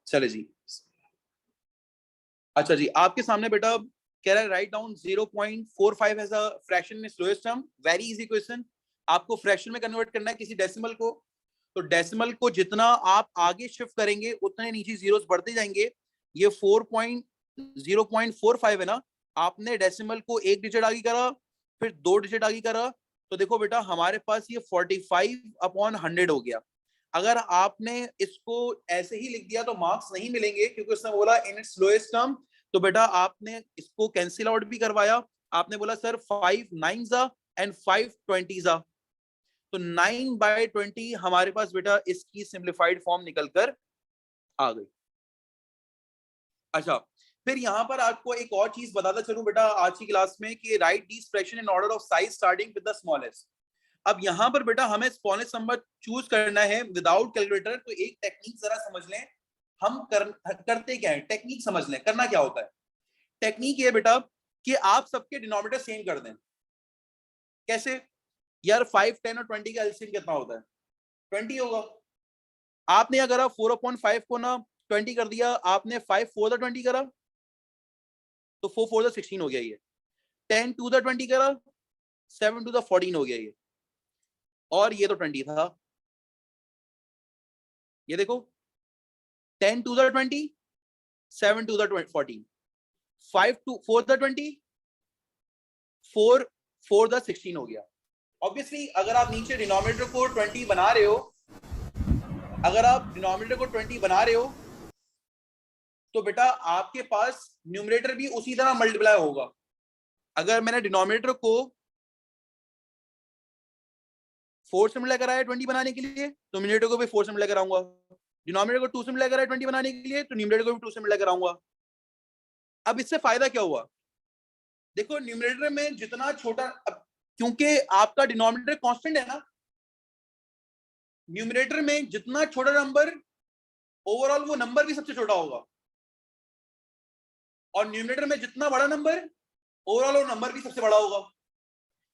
चले जी। अच्छा जी, आपके सामने बेटा कह रहा है write down 0.45 as a fraction in slowest term. Very easy question. आपको फ्रैक्शन में कन्वर्ट करना है किसी डेसिमल को, तो डेसिमल को जितना आप आगे शिफ्ट करेंगे उतने नीचे जीरोस बढ़ते जाएंगे। ये 0.45 है ना, आपने डेसिमल को एक डिजिट आगे करा, फिर 2 डिजिट आगे करा, तो देखो बेटा हमारे पास ये 45/100 हो गया। अगर आपने इसको ऐसे ही लिख दिया तो मार्क्स नहीं मिलेंगे, क्योंकि उसने बोला इन इट्स लोएस्ट टर्म। तो बेटा आपने इसको कैंसिल आउट भी करवाया। आपने बोला सर 5 9s एंड 5 20s, तो 9/20 हमारे पास बेटा इसकी सिंप्लीफाइड फॉर्म निकलकर आ गई। अच्छा, फिर यहां पर आपको एक और चीज बताता चलूं बेटा आज की क्लास में कि write these fraction in order of size starting with the smallest. अब यहां पर बेटा हमें स्मॉलेस्ट नंबर चूज करना है विदाउट कैलकुलेटर। तो एक टेक्निक जरा समझ लें, हम करते क्या है, टेक्निक समझ लें। करना क्या होता है, टेक्निक ये बेटा कि आप सबके डिनोमिनेटर सेम कर दें। कैसे यार, 5 10 और 20 का एलसीएम कितना होता है, 20 होगा। आपने अगर आप 4/5 को ना 20 कर दिया, आपने 5 4 द 20 करा तो 4 4 द 16 हो गया। ये 10 2 द 20 करा, 7 2 द 14 हो गया ये। और ये तो 20 था, ये देखो 10 2 द 20, 7 2 द 14, 5 2 4 द 20, 4 4 द 16 हो गया। ऑब्वियसली अगर आप नीचे डिनोमिनेटर को 20 बना रहे हो, अगर आप डिनोमिनेटर को 20 बना रहे हो तो बेटा आपके पास न्यूमरेटर भी उसी तरह मल्टीप्लाई होगा। अगर मैंने डिनोमिनेटर को 4 से मल्टीप्लाई कराया 20 बनाने के लिए, तो न्यूमरेटर को भी 4 से मल्टीप्लाई कराऊंगा। डिनोमिनेटर को 2 से मल्टीप्लाई कराया 20 बनाने के लिए, तो न्यूमरेटर को भी 2 से मल्टीप्लाई कराऊंगा। अब इससे फायदा क्या हुआ, देखो न्यूमरेटर में जितना छोटा, अब क्योंकि आपका डिनोमिनेटर कांस्टेंट है ना, न्यूमरेटर में जितना छोटा नंबर ओवरऑल वो नंबर भी सबसे छोटा होगा, और न्यूमरेटर में जितना बड़ा नंबर ओवरऑल वो नंबर भी सबसे बड़ा होगा।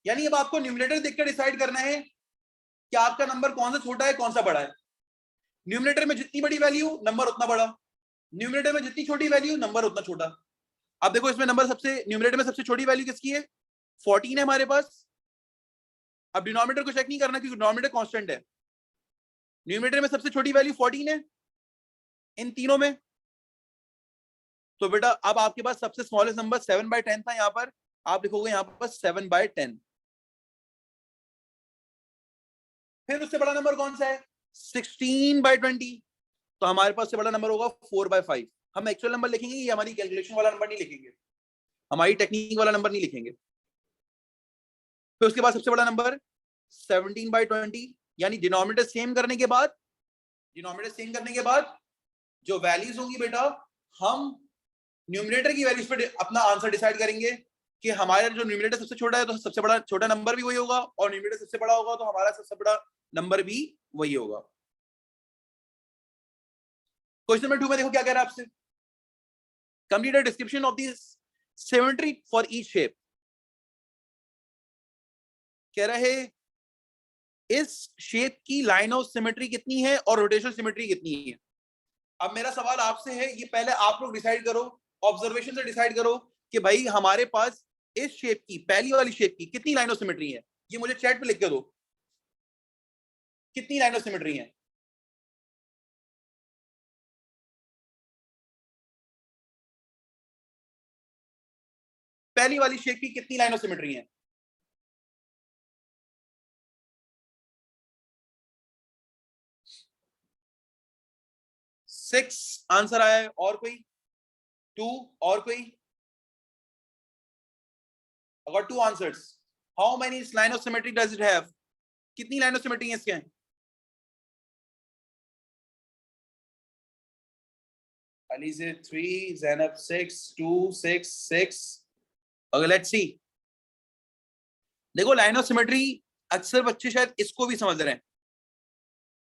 यानी अब आपको न्यूमरेटर देखकर डिसाइड करना है कि आपका नंबर कौन सा छोटा है कौन सा बड़ा है। न्यूमरेटर में जितनी बड़ी वैल्यू नंबर उतना बड़ा, न्यूमरेटर में जितनी छोटी वैल्यू नंबर उतना छोटा। अब देखो इसमें नंबर सबसे, न्यूमरेटर में सबसे छोटी वैल्यू किसकी है, 14 है हमारे पास। अब डिनोमिनेटर को चेक नहीं करना क्योंकि डिनोमिनेटर कांस्टेंट है। न्यूमरेटर में सबसे छोटी वैल्यू 14 है इन तीनों में, तो बेटा अब आपके पास सबसे स्मॉलेस्ट नंबर 7/10 था। यहां पर आप लिखोगे यहां पर 7/10। फिर उससे बड़ा नंबर कौन सा है, 16/20, तो हमारे पास से बड़ा नंबर होगा 4/5। हम एक्चुअल नंबर लिखेंगे, ये हमारी कैलकुलेशन वाला नंबर नहीं लिखेंगे, हमारी टेक्निक वाला नंबर नहीं लिखेंगे। फिर उसके बाद सबसे बड़ा नंबर 17/20, यानी डिनोमिनेटर सेम करने के बाद, डिनोमिनेटर सेम करने के बाद जो वैल्यूज होंगी बेटा, हम न्यूमरेटर की वैल्यूज पे अपना आंसर डिसाइड करेंगे कि हमारा जो न्यूमरेटर सबसे छोटा है तो सबसे बड़ा छोटा नंबर भी वही होगा, और न्यूमरेटर सबसे बड़ा होगा तो हमारा सबसे बड़ा नंबर भी वही होगा। क्वेश्चन नंबर 2 में देखो क्या कह रहा है आपसे, complete a description of this symmetry for each shape. कह रहा है इस शेप की लाइन ऑफ सिमेट्री कितनी है और रोटेशनल सिमेट्री कितनी है। अब मेरा सवाल आपसे है, ये पहले आप लोग डिसाइड करो, ऑब्जर्वेशन से डिसाइड करो कि भाई हमारे पास इस शेप की, पहली वाली शेप की कितनी लाइन ऑफ सिमेट्री है। ये मुझे चैट पे लिख के दो, कितनी लाइन ऑफ सिमेट्री है। पहली वाली शेप की कितनी लाइन ऑफ सिमेट्री है। 6 आंसर आया है, और कोई 2, और कोई, अगर 2 answers, how many line of symmetry does it have, कितनी लाइन ऑफ सिमेट्री है इसके। अली से 3, ज़ैनब 6, 2 6 6। Okay let's see. देखो लाइन ऑफ सिमेट्री अक्सर बच्चे शायद इसको भी समझ रहे हैं,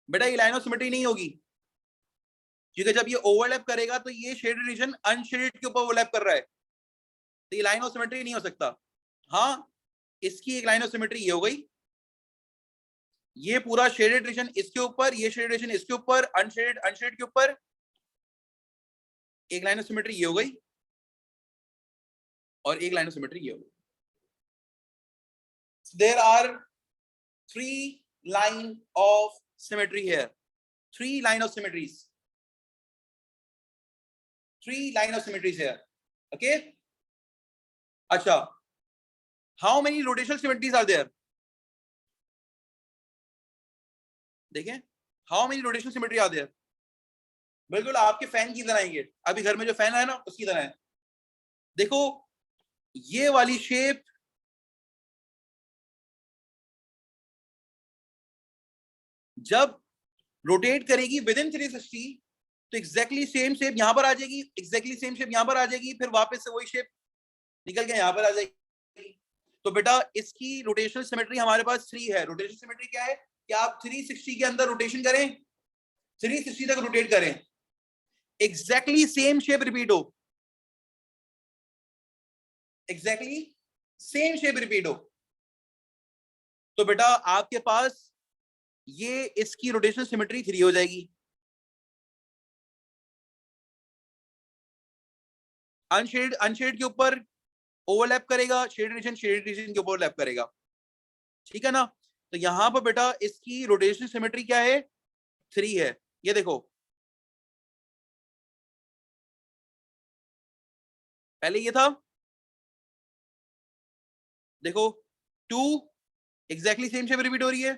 बेटा ये लाइन ऑफ सिमेट्री नहीं होगी, क्योंकि जब ये ओवरलैप करेगा तो ये शेडेड रीजन अनशेडेड के ऊपर ओवरलैप कर रहा है, तो ये लाइन ऑफ सिमेट्री नहीं हो सकता। हाँ, इसकी एक लाइन ऑफ सिमेट्री ये हो गई, ये पूरा शेडेड रीजन इसके ऊपर, ये शेडेड रीजन इसके ऊपर, अनशेडेड अनशेडेड के ऊपर, एक लाइन ऑफ सिमेट्री ये हो गई और एक लाइन ऑफ सिमेट्री ये हो गई. There are 3 line of symmetry here. 3 line of symmetries. 3 line of symmetries here. Okay. अच्छा. How many rotational symmetries are there? देखें. How many rotational symmetry are there? बिल्कुल आपके फैन की तरह है. अभी घर में जो फैन है ना उसकी तरह है. देखो ये वाली शेप जब रोटेट करेगी विद इन 360 तो एग्जैक्टली सेम शेप यहां पर आ जाएगी, एग्जैक्टली सेम शेप यहां पर आ जाएगी, फिर वापस से वही शेप निकल के यहां पर आ जाएगी. तो बेटा इसकी रोटेशनल सिमेट्री हमारे पास 3 है. रोटेशनल सिमेट्री क्या है कि आप 360 के अंदर रोटेशन करें, 360 तक रोटेट करें, एग्जैक्टली सेम शेप रिपीट हो, एग्जैक्टली सेम शेप रिपीट हो. तो बेटा आपके पास ये इसकी रोटेशनल सिमेट्री 3 हो जाएगी. अनशेड के ऊपर ओवरलैप करेगा, शेडेड रीजन के ऊपर ओवरलैप करेगा. ठीक है ना. तो यहां पर बेटा इसकी रोटेशनल सिमेट्री क्या है 3 है. ये देखो पहले ये था, देखो 2 एग्जैक्टली सेम शेप रिपीट हो रही है,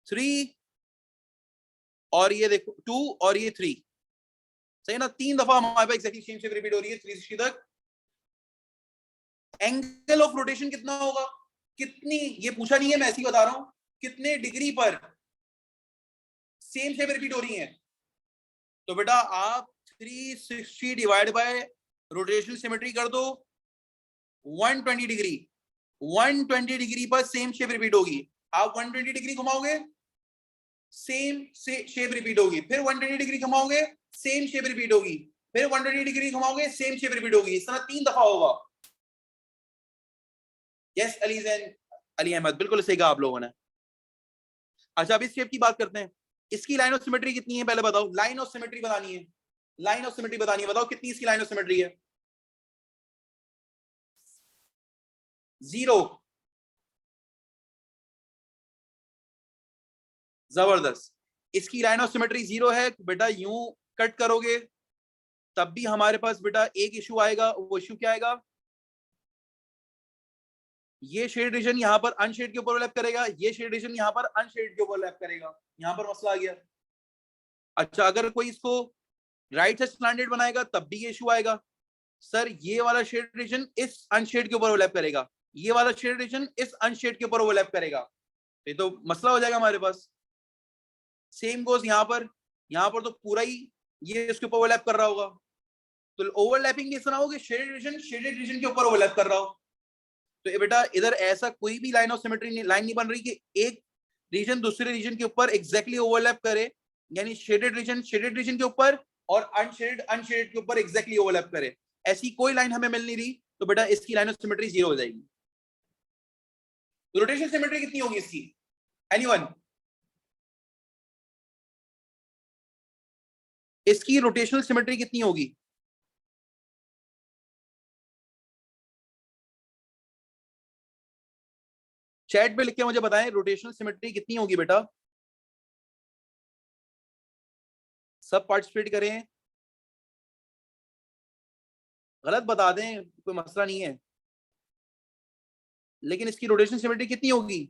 3 और ये देखो 2 और ये 3 सही ना. 3 दफा हमारे पास एग्जैक्टली सेम शेप रिपीट हो रही है 360 तक. एंगल ऑफ रोटेशन कितना होगा, कितनी, ये पूछा नहीं है, मैं ऐसे ही बता रहा हूं, कितने डिग्री पर सेम शेप रिपीट हो रही है. तो बेटा आप 360 डिवाइड बाय रोटेशनल सिमेट्री कर दो 120 डिग्री. 120 डिग्री पर सेम शेप रिपीट होगी. आप 120 डिग्री घुमाओगे सेम शेप रिपीट होगी, फिर 120 डिग्री घुमाओगे सेम शेप रिपीट होगी, फिर 120 डिग्री घुमाओगे सेम शेप रिपीट होगी. इस तरह 3 दफा होगा. यस अली अहमद बिल्कुल सही कहा आप लोगों ने. अच्छा अब इस शेप की बात करते हैं. इसकी लाइन ऑफ सिमेट्री कितनी है पहले बताओ. लाइन ऑफ सिमेट्री बतानी है, लाइन ऑफ सिमेट्री बतानी है. बताओ कितनी इसकी लाइन ऑफ सिमेट्री है. 0. जबरदस्त. इसकी लाइन ऑफ सिमेट्री 0 है. बेटा यूं कट करोगे तब भी हमारे पास बेटा एक इशू आएगा. वो इशू क्या आएगा, ये शेड रीजन यहां पर अनशेड के ऊपर ओवरलैप करेगा, ये शेड रीजन यहां पर अनशेड के ऊपर ओवरलैप करेगा. यहां पर मसला आ गया. अच्छा अगर कोई इसको राइट से स्लैंटेड बनाएगा तब भी ये इशू आएगा. सर ये वाला शेड रीजन इस अनशेड के ऊपर ओवरलैप करेगा, ये वाला शेड रीजन इस अनशेड के ऊपर ओवरलैप करेगा. ये तो मसला हो जाएगा हमारे पास. सेम गोज यहां पर तो पूरा ही ये इसके ऊपर ओवरलैप कर रहा होगा. तो ओवरलैपिंग इस तरह हो कि शेडेड रीजन के ऊपर ओवरलैप कर रहा हो. तो ये बेटा इधर ऐसा कोई भी लाइन ऑफ सिमेट्री लाइन नहीं बन रही कि एक रीजन दूसरे रीजन के ऊपर एग्जैक्टली ओवरलैप करे, यानी शेडेड रीजन के ऊपर और अनशेडेड के ऊपर एग्जैक्टली ओवरलैप करे. ऐसी कोई लाइन हमें मिल नहीं रही. तो बेटा इसकी लाइन ऑफ सिमेट्री 0 हो जाएगी. रोटेशन सिमेट्री कितनी होगी इसकी, एनीवन. इसकी रोटेशनल सिमेट्री कितनी होगी. चैट पे लिख के मुझे बताएं रोटेशनल सिमेट्री कितनी होगी बेटा. सब पार्टिसिपेट करें, गलत बता दें कोई मसला नहीं है, लेकिन इसकी रोटेशनल सिमेट्री कितनी होगी.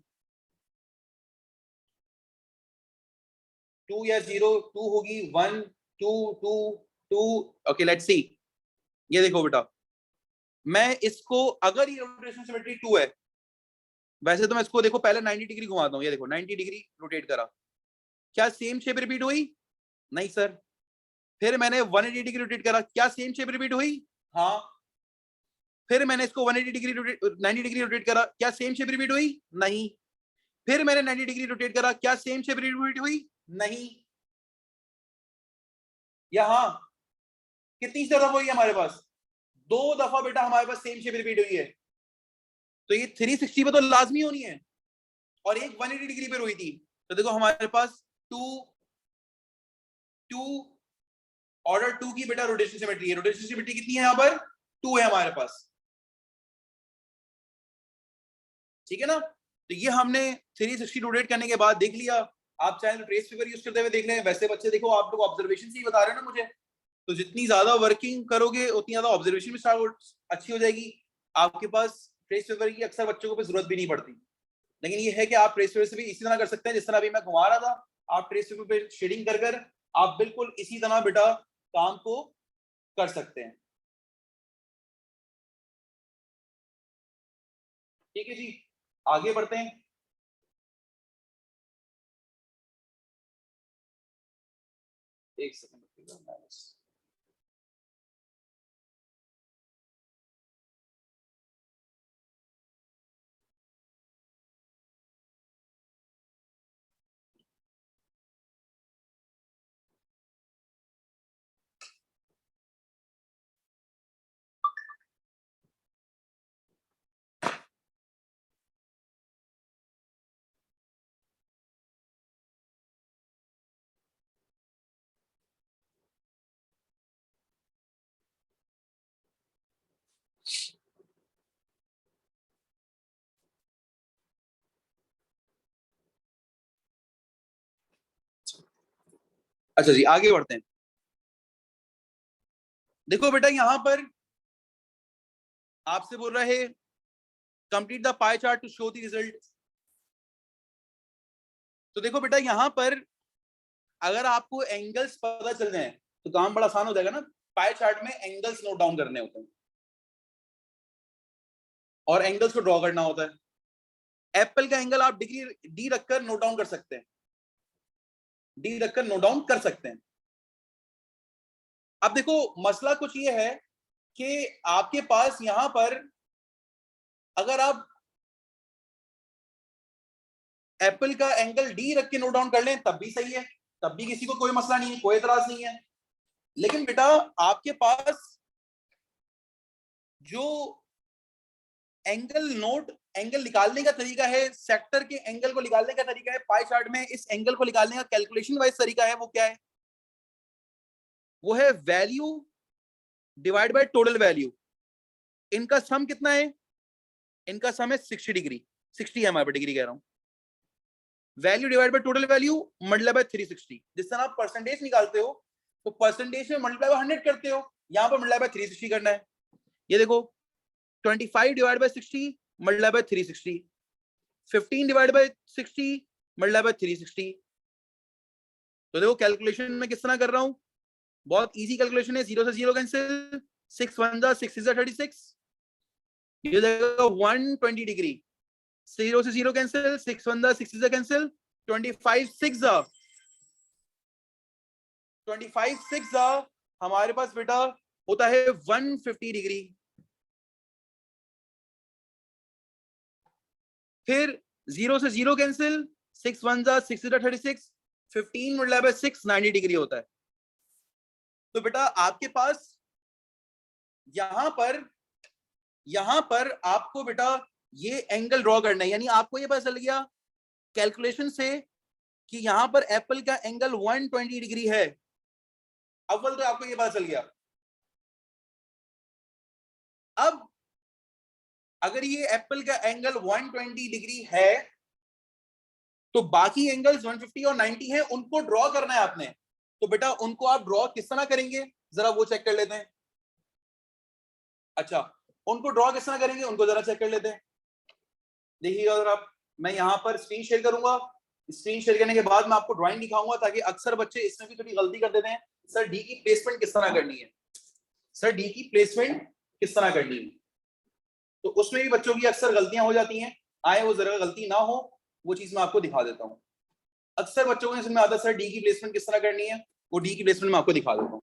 2 या 0. 2 होगी, 1 2 2 2. Okay let's see. ये देखो बेटा मैं इसको, अगर ये रोटेशनल सिमेट्री 2 है, वैसे तो मैं इसको देखो पहले 90 डिग्री घुमाता हूं. ये देखो 90 डिग्री रोटेट करा, क्या सेम शेप रिपीट हुई, नहीं सर. फिर मैंने 180 डिग्री रोटेट करा, क्या सेम शेप रिपीट हुई, हाँ. फिर मैंने इसको 180 डिग्री 90 डिग्री रोटेट करा, क्या सेम शेप रिपीट हुई, नहीं. फिर मैंने 90 डिग्री रोटेट करा, क्या सेम शेप रिपीट हुई, नहीं. यहां कितनी तरफ हुई हमारे पास, 2 दफा बेटा हमारे पास सेम शेप रिपीट हुई है. तो ये 360 पे तो लाजमी होनी है और एक 180 डिग्री पे हुई थी. तो देखो हमारे पास 2 टू ऑर्डर 2 की बेटा रोटेशन सिमेट्री है। रोटेशन सिमेट्री कितनी है यहाँ पर? 2 है हमारे पास, ठीक है ना। तो ये हमने 360 रोटेट करने के बाद देख लिया। आप चाहे तो ट्रेस पेपर यूज करते हुए देख लें। वैसे बच्चे देखो, आप लोग ऑब्जर्वेशन से ही बता रहे हैं ना मुझे, तो जितनी ज्यादा वर्किंग करोगे उतनी ज्यादा ऑब्जर्वेशन भी अच्छी हो जाएगी। आपके पास ट्रेस पेपर की अक्सर बच्चों को जरूरत भी नहीं पड़ती, लेकिन ये है कि आप ट्रेस पेपर से भी इसी तरह कर सकते हैं जिस तरह अभी मैं घुमा रहा था। आप ट्रेस पेपर पे शेडिंग कर आप बिल्कुल इसी तरह बेटा काम को कर सकते हैं। ठीक है जी, आगे बढ़ते हैं। एक सेकंड। अच्छा जी, आगे बढ़ते हैं। देखो बेटा, यहां पर आपसे बोल रहा है complete the pie chart to show the result. तो देखो बेटा, यहां पर अगर आपको एंगल्स पता चल जाए तो काम बड़ा आसान हो जाएगा ना। पाई चार्ट में एंगल्स नोट डाउन करने होते हैं और एंगल्स को ड्रॉ करना होता है। एप्पल का एंगल आप डिग्री डी रखकर नोट डाउन कर सकते हैं, डी रखकर नोट डाउन कर सकते हैं। अब देखो, मसला कुछ ये है कि आपके पास यहां पर अगर आप एप्पल का एंगल डी रख के नोट डाउन कर लें तब भी सही है, तब भी किसी को कोई मसला नहीं है, कोई एतराज नहीं है। लेकिन बेटा आपके पास जो एंगल निकालने का तरीका है, सेक्टर के एंगल को निकालने का तरीका है, पाई चार्ट में इस एंगल को निकालने का कैलकुलेशन वाइज तरीका है, वो क्या है? वो है value divide by total value. इनका सम कितना है? इनका सम है 60 डिग्री, 60 है हमारे डिग्री कह रहा हूं। Value divide by total value multiply by 360। जिस तरह आप परसेंटेज निकालते हो तो परसेंटेज में मल्टीप्लाई बाय 100 करते हो, यहां पर मल्टीप्लाई बाय 360 करना है। ये देखो, 25 divide by 60 multiply by 360, 15 divide by 60 multiply by 360। तो देखो कैलकुलेशन में किस तरह कर रहा हूं, बहुत इजी कैलकुलेशन है। 0 से 0 कैंसिल, 6 1 जा 6 जा 36, ये जाएगा 120 डिग्री। 0 से 0 कैंसिल, 6 1 जा 6 जा कैंसिल, 25 6 जा 25 6 जा हमारे पास बेटा होता है 150 डिग्री। फिर 0 से 0 कैंसिल, 6 1 जा 6 जा 36, 15 मल्टीप्लाई बाय 6 90 डिग्री होता है। तो बेटा आपके पास यहां पर आपको बेटा ये एंगल ड्रॉ करना है, यानी आपको ये पता चल गया कैलकुलेशन से कि यहां पर एप्पल का एंगल 120 डिग्री है। अव्वल तो आपको ये पता चल गया। अब अगर ये एप्पल का एंगल 120 डिग्री है तो बाकी एंगल्स 150 और 90 हैं, उनको ड्रॉ करना है आपने। तो बेटा उनको आप ड्रॉ किस तरह करेंगे, जरा वो चेक कर लेते हैं। अच्छा, उनको ड्रॉ किस तरह करेंगे, उनको जरा चेक कर लेते हैं। देखिएगा अगर आप, मैं यहाँ पर स्क्रीन शेयर करूंगा। स्क्रीन शेयर करने के बाद मैं आपको ड्राइंग दिखाऊंगा, ताकि अक्सर बच्चे इसमें भी थोड़ी गलती कर देते हैं। सर डी की प्लेसमेंट किस तरह करनी है, सर डी की प्लेसमेंट किस तरह करनी है, तो उसमें भी बच्चों की अक्सर गलतियां हो जाती हैं। आए वो जरा गलती ना हो, वो चीज मैं आपको दिखा देता हूँ। अक्सर बच्चों को इसमें आता है सर डी की प्लेसमेंट किस तरह करनी है, वो डी की प्लेसमेंट मैं आपको दिखा देता हूँ।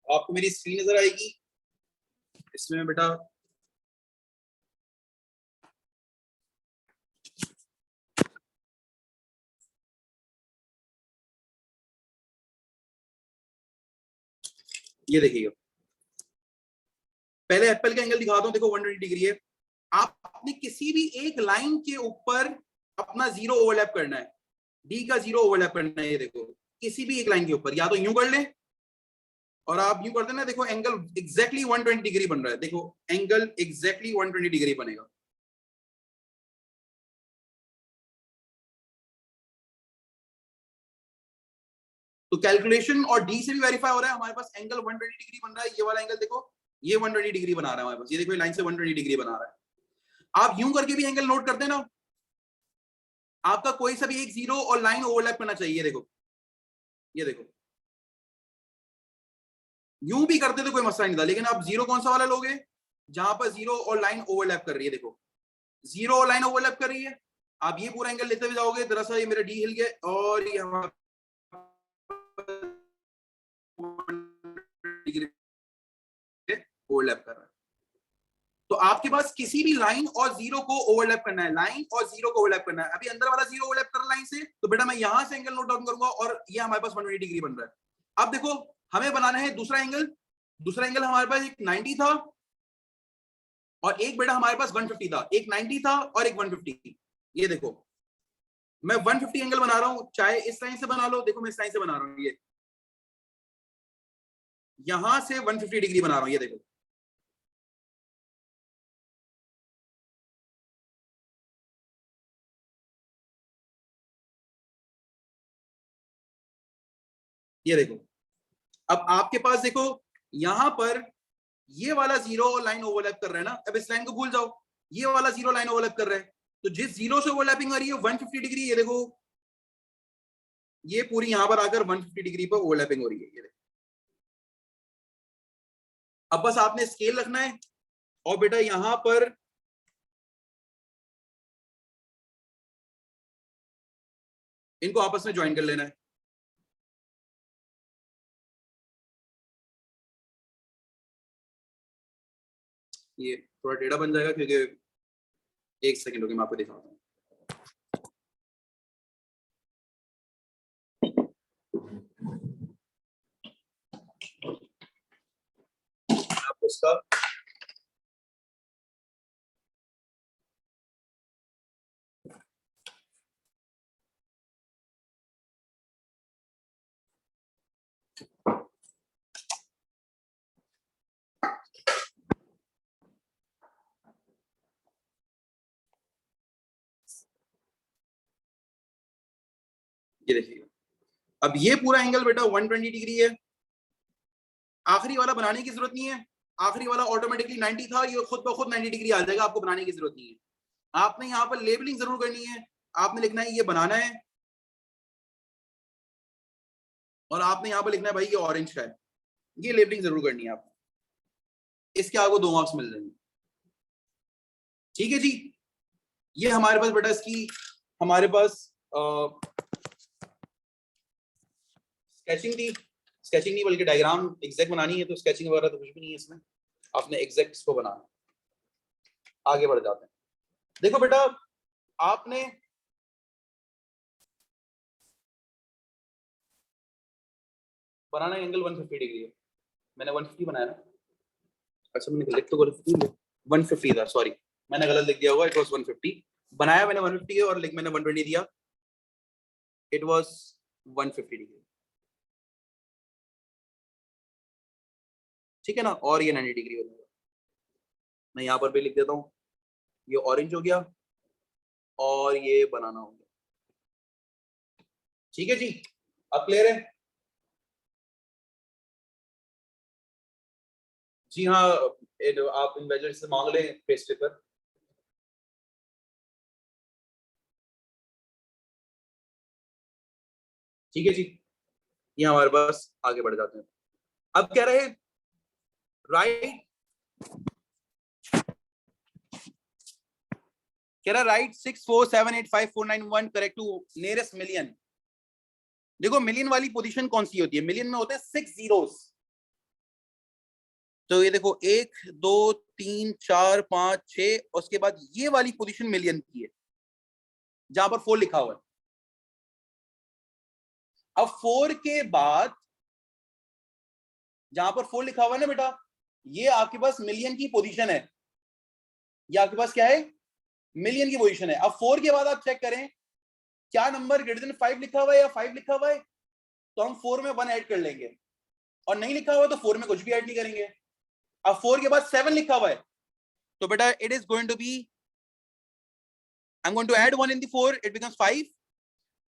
आपको मेरी स्क्रीन नजर आएगी इसमें बेटा। ये देखिएगा, पहले एप्पल का एंगल दिखाता हूं, देखो 120 डिग्री है। आपने किसी भी एक लाइन के ऊपर अपना जीरो ओवरलैप करना है, डी का जीरो ओवरलैप करना है। ये देखो किसी भी एक लाइन के ऊपर, या तो यूं कर ले और आप यूं कर देना, देखो एंगल एग्जैक्टली 120 डिग्री बन रहा है। देखो एंगल एग्जैक्टली 120 डिग्री बनेगा। तो कैलकुलेशन और डी से भी वेरीफाई हो रहा है, हमारे पास एंगल 120 डिग्री बन रहा है। ये वाला एंगल देखो, ये 120 डिग्री बना रहा है हमारे पास। ये देखो लाइन से 120 डिग्री बना रहा है। आप यूं करके भी एंगल नोट करते हैं ना, आपका कोई सा भी एक जीरो और लाइन ओवरलैप करना चाहिए। देखो ये देखो, यूं भी करते तो कोई मसला नहीं था, लेकिन आप जीरो कौन सा वाला लोगे जहां पर जीरो और लाइन ओवरलैप कर रही है। देखो जीरो और लाइन ओवरलैप कर रही है, आप ये पूरा एंगल लेते हुए जाओगे। दरअसल ये मेरा डी हिल गया और ये ओवरलैप कर रहा है। तो आपके पास किसी भी लाइन और जीरो को ओवरलैप करना है, लाइन और जीरो को ओवरलैप करना है। अभी अंदर वाला जीरो ओवरलैप कर रहा है लाइन से, तो बेटा मैं यहां से एंगल नोट डाउन करूंगा और ये हमारे पास 120 डिग्री बन रहा है। अब देखो हमें बनाना है दूसरा एंगल। दूसरा एंगल हमारे पास एक 90 था और एक बेटा हमारे पास 150 था। एक 90 था और एक 150। ये देखो मैं 150 एंगल बना रहा हूं, चाहे इस लाइन से बना लो। देखो मैं इस लाइन से बना रहा हूं, ये यहां से 150 डिग्री बना रहा हूं। ये देखो ये देखो, अब आपके पास देखो यहां पर ये वाला जीरो और लाइन ओवरलैप कर रहा है ना। अब इस लाइन को भूल जाओ, ये वाला जीरो लाइन ओवरलैप कर रहा है। तो जिस जीरो से ओवरलैपिंग आ रही है 150 डिग्री, ये देखो ये पूरी यहां पर आकर 150 डिग्री पर ओवरलैपिंग हो रही है। ये देखो, अब बस आपने स्केल रखना है और बेटा यहां पर इनको आपस में ज्वाइन कर लेना है। ये थोड़ा टेढ़ा बन जाएगा क्योंकि एक सेकंड हो गया, मैं आपको दिखाता हूँ। आपको इसका ये देखिए, अब ये पूरा एंगल बेटा 120 डिग्री है। आखिरी वाला बनाने की जरूरत नहीं है, आखिरी वाला ऑटोमेटिकली 90 था, ये खुद ब खुद 90 डिग्री आ जाएगा। आपको बनाने की जरूरत नहीं है। आपने यहाँ पर लेबलिंग जरूर करनी है। आपने लिखना है ये बनाना है और आपने यहाँ पर लिखना है भाई ये ऑरेंज का है। ये लेबलिंग जरूर करनी है आपको, इसके आपको 2 मार्क्स मिल जाएंगे। ठीक है जी, ये हमारे पास बेटा इसकी हमारे पास स्केचिंग थी। स्केचिंग नहीं बल्कि डायग्राम एग्जैक्ट बनानी है, तो स्केचिंग वगैरह तो कुछ भी नहीं है इसमें। आपने एग्जैक्ट इसको बनाना। आगे बढ़ जाते हैं। देखो बेटा आपने बनाना एंगल 150 डिग्री है। मैंने 150 बनाया ना, अच्छा मैंने लिख तो 150 था, सॉरी मैंने गलत लिख दिया होगा। इट वाज 150 बनाया मैंने 150 है और लिख मैंने 120 दिया। इट वाज 150 डिग्री, ठीक है ना। और ये 90 डिग्री हो जाएगा। मैं यहाँ पर भी लिख देता हूँ, ये ऑरेंज हो गया और ये बनाना हो गया। ठीक है जी, अब क्लियर है? जी हाँ, आप इन्वेस्टर से मांग लें फेस पेपर। ठीक है जी, ये हमारे पास आगे बढ़ जाते हैं। अब कह रहे राइट, कह रहा right 6478541 correct to nearest million. देखो मिलियन वाली पोजीशन कौन सी होती है? मिलियन में होते हैं 6 जीरोस। तो ये देखो 1 2 3 4 5 6, उसके बाद ये वाली पोजीशन मिलियन की है जहां पर 4 लिखा हुआ है। अब 4 के बाद जहां पर 4 लिखा हुआ है ना बेटा, ये आपके पास मिलियन की पोजीशन है, ये आपके पास क्या है, मिलियन की पोजीशन है। अब 4 के बाद आप चेक करें क्या नंबर ग्रेटर देन 5 लिखा हुआ है या 5 लिखा हुआ है, तो हम 4 में 1 ऐड कर लेंगे, और नहीं लिखा हुआ तो 4 में कुछ भी ऐड नहीं करेंगे। अब 4 के बाद 7 लिखा हुआ है, तो बेटा it is going to be, I am going to add 1 in the 4, it becomes 5।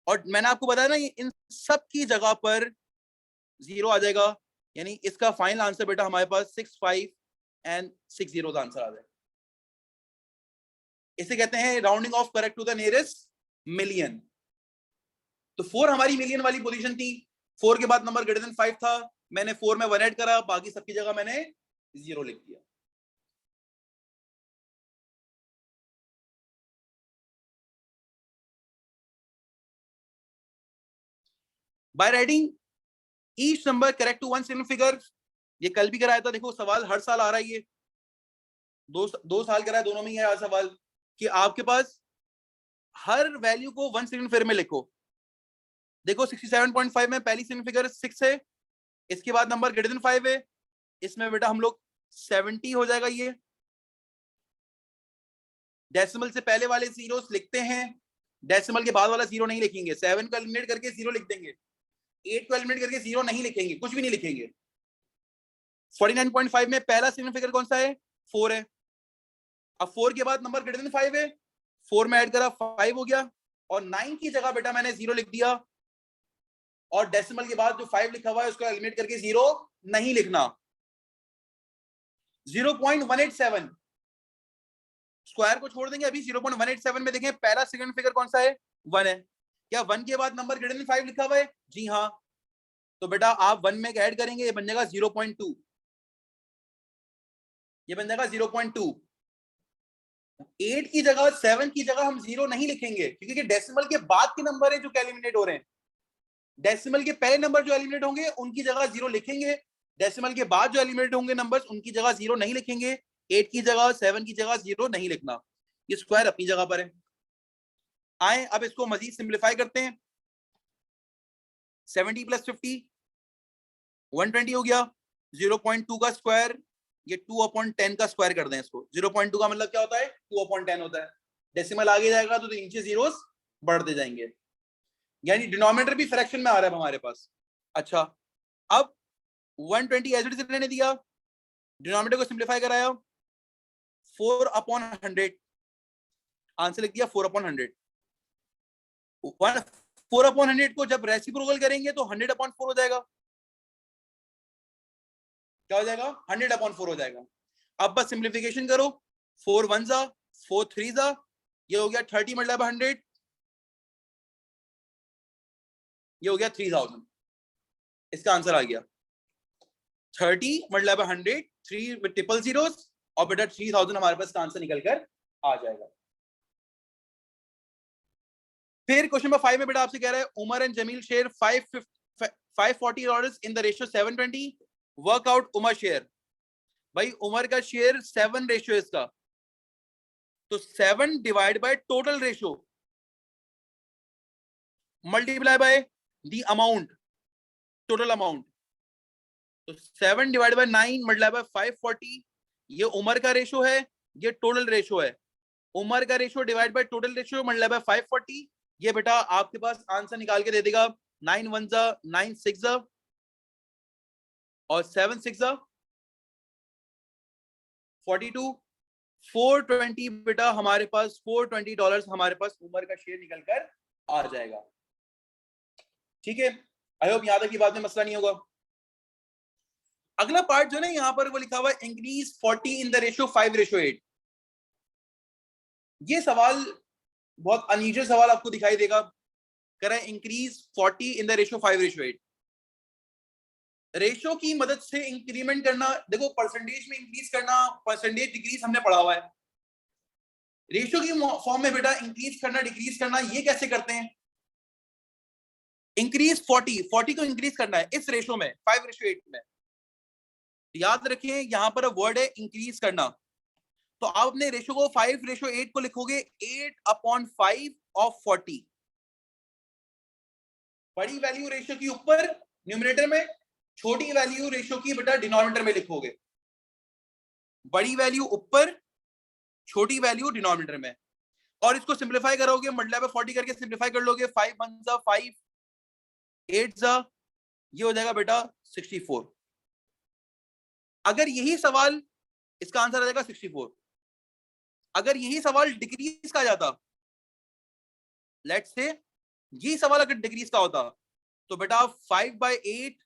और मैंने आपको बताया ना इन सब की जगह पर 0 आ जाएगा, यानी इसका फाइनल आंसर बेटा हमारे पास 6, 5 एंड 6 zeros आंसर आ जाएगा। इसे कहते हैं rounding off correct to the nearest million. तो 4 हमारी मिलियन वाली पोजीशन थी, 4 के बाद नंबर ग्रेटर देन 5 था, मैंने 4 में 1 ऐड करा, बाकी सबकी जगह मैंने 0 लिख दिया। By writing each number correct to one single figure, ये कल भी कराया था, देखो सवाल हर साल आ रहा है, ये दो साल कराया, दोनों में ही है सवाल कि आपके पास हर वैल्यू को 1 सिंगल फिगर में लिखो। देखो 67.5 में पहली सिंगल फिगर 6 है, इसके बाद नंबर ग्रेटर देन 5 है, इसमें बेटा हम लोग 70 हो जाएगा। ये डेसिमल से पहले वाले जीरोस लिखते हैं, डेसिमल के बाद वाला 0 नहीं लिखेंगे, 7 को एलिमिनेट करके 0 लिख देंगे, 8 को एलिमिनेट करके 0 नहीं लिखेंगे, कुछ भी नहीं लिखेंगे। 49.5 में पहला सिंगल फिगर कौन सा है, 4 है। अब 4 के बाद नंबर ग्रेटर देन 5 है, 4 में ऐड करा 5 हो गया, और 9 की जगह बेटा मैंने 0 लिख दिया, और डेसिमल के बाद जो 5 लिखा हुआ है उसको एलिमिनेट करके 0 नहीं लिखना। 0.187 स्क्वायर को छोड़ देंगे, अभी 0.187 में देखें पहला सेकंड फिगर कौन सा है, 1 है। क्या 1 के बाद नंबर ग्रेटर देन 5 लिखा हुआ है, जी हाँ, तो बेटा आप 1 में ऐड करेंगे, ये बन जाएगा 0.2, ये बन जाएगा 0.2। 8 की जगह 7 की जगह हम 0 नहीं लिखेंगे, क्योंकि डेसिमल के बाद के नंबर है जो एलिमिनेट हो रहे हैं, डेसिमल के पहले नंबर जो एलिमिनेट होंगे उनकी जगह 0 लिखेंगे, डेसिमल के बाद जो एलिमिनेट होंगे नंबर्स उनकी जगह 0 नहीं लिखेंगे। 8 की जगह 7 की जगह 0 नहीं लिखना, ये स्क्वायर अपनी जगह पर है। आए अब इसको मजीद सिंप्लीफाई करते हैं, 70 + 50 120 हो गया, 0.2 का स्क्वायर, ये 2/10 का स्क्वायर कर दें इसको। 0.2 का मतलब क्या होता है, 2/10 होता है। डेसिमल आगे जाएगा तो नीचे जीरोस बढ़ते जाएंगे, यानी डिनोमिनेटर भी फ्रैक्शन में आ रहा है हमारे पास। अच्छा, अब 120 एज इट इज रहने दिया, डिनोमिनेटर को सिंप्लीफाई कराया, 4/100 आंसर लिख दिया, 4/100। 4/100 को जब रेसिप्रोकल करेंगे तो 100/4 हो जाएगा, क्या हो जाएगा, 100/4 हो जाएगा। अब बस सिंप्लीफिकेशन करो, 4 1 जा 4 3 जा, ये हो गया 30 × 100, ये हो गया 3000, इसका आंसर आ गया 30 × 100, 3 with triple zeros, और बेटा 3000 हमारे पास का आंसर निकल कर आ जाएगा। फिर क्वेश्चन नंबर 5 में बेटा आपसे कह रहा है Umar and Jameel share 540 orders in the ratio 720, work out Umar share. भाई उमर का शेयर 7 रेशियो इसका, तो 7 divide by total ratio multiply by the amount, total amount, तो 7 डिवाइड बाय 9 मल्टीप्लाई बाय 540, ये उमर का रेशियो है, ये टोटल रेशियो है। उमर का ratio divide by total ratio multiply bye 540, ये बेटा आपके पास आंसर निकाल के दे देगा 9 1 जा 9 6 जा और 7 6 जा 42, 420 बेटा हमारे पास $420 हमारे पास उमर का शेयर निकल कर आ जाएगा। ठीक है, आई होप यहां तक की बात में मसला नहीं होगा। अगला पार्ट जो है यहाँ पर वो लिखा हुआ है इंक्रीज 40 इन द रेशियो 5:8। ये सवाल बहुत अनयूजुअल सवाल आपको दिखाई देगा, करें increase 40 in the ratio 5:8। Ratio की मदद से इंक्रीमेंट करना, देखो परसेंटेज में इंक्रीज करना, परसेंटेज डिक्रीज हमने पढ़ा हुआ है। रेशियो की फॉर्म में बेटा इंक्रीज करना डिक्रीज करना ये कैसे करते हैं, इंक्रीज 40 को इंक्रीज करना है इस रेशियो में 5:8 में, याद रखिए यहां पर वर्ड है इंक्रीज करना, तो आप अपने रेशियो को 5:8 को लिखोगे 8/5 ऑफ 40, बड़ी वैल्यू रेशियो की ऊपर न्यूमरेटर में, छोटी वैल्यू रेशियो की बेटा डिनोमिनेटर में लिखोगे। बड़ी वैल्यू ऊपर, छोटी वैल्यू डिनोमिनेटर में, और इसको सिंप्लीफाई करोगे, मल्टीप्लाई बाय 40 करके सिंप्लीफाई कर लोगे, 5 1 जा 5, 8 जा, ये हो जाएगा बेटा 64। अगर यही सवाल, इसका आंसर आ जाएगा 64। अगर यही सवाल डिक्रीज का जाता, लेट्स से यही सवाल अगर डिक्रीज का होता, तो बेटा 5/8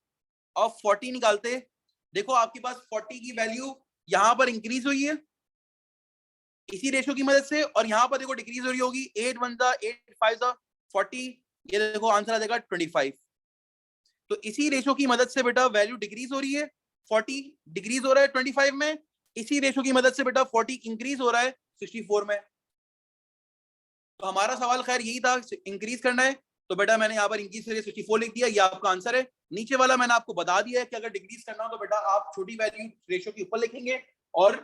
और 40 निकालते, देखो आपके पास 40 की वैल्यू यहां पर इंक्रीज हुई है इसी रेशो की मदद से, और यहां पर देखो डिक्रीज हो रही होगी, 8 1 जा 8 5 जा 40, ये देखो आंसर आ जाएगा 25। तो इसी रेशो की मदद से बेटा वैल्यू डिक्रीज हो रही है, 40 डिक्रीज हो रहा है 25 में, इसी रेशो की मदद से बेटा 40 इंक्रीज हो रहा है 64 में। तो हमारा सवाल खैर यही था, इंक्रीज करना है, तो बेटा मैंने यहाँ पर इंक्रीज करके 64 लिख दिया, ये आपका आंसर है। नीचे वाला मैंने आपको बता दिया है कि अगर डिक्रीज करना हो तो बेटा आप छोटी वैल्यू रेशो के ऊपर लिखेंगे और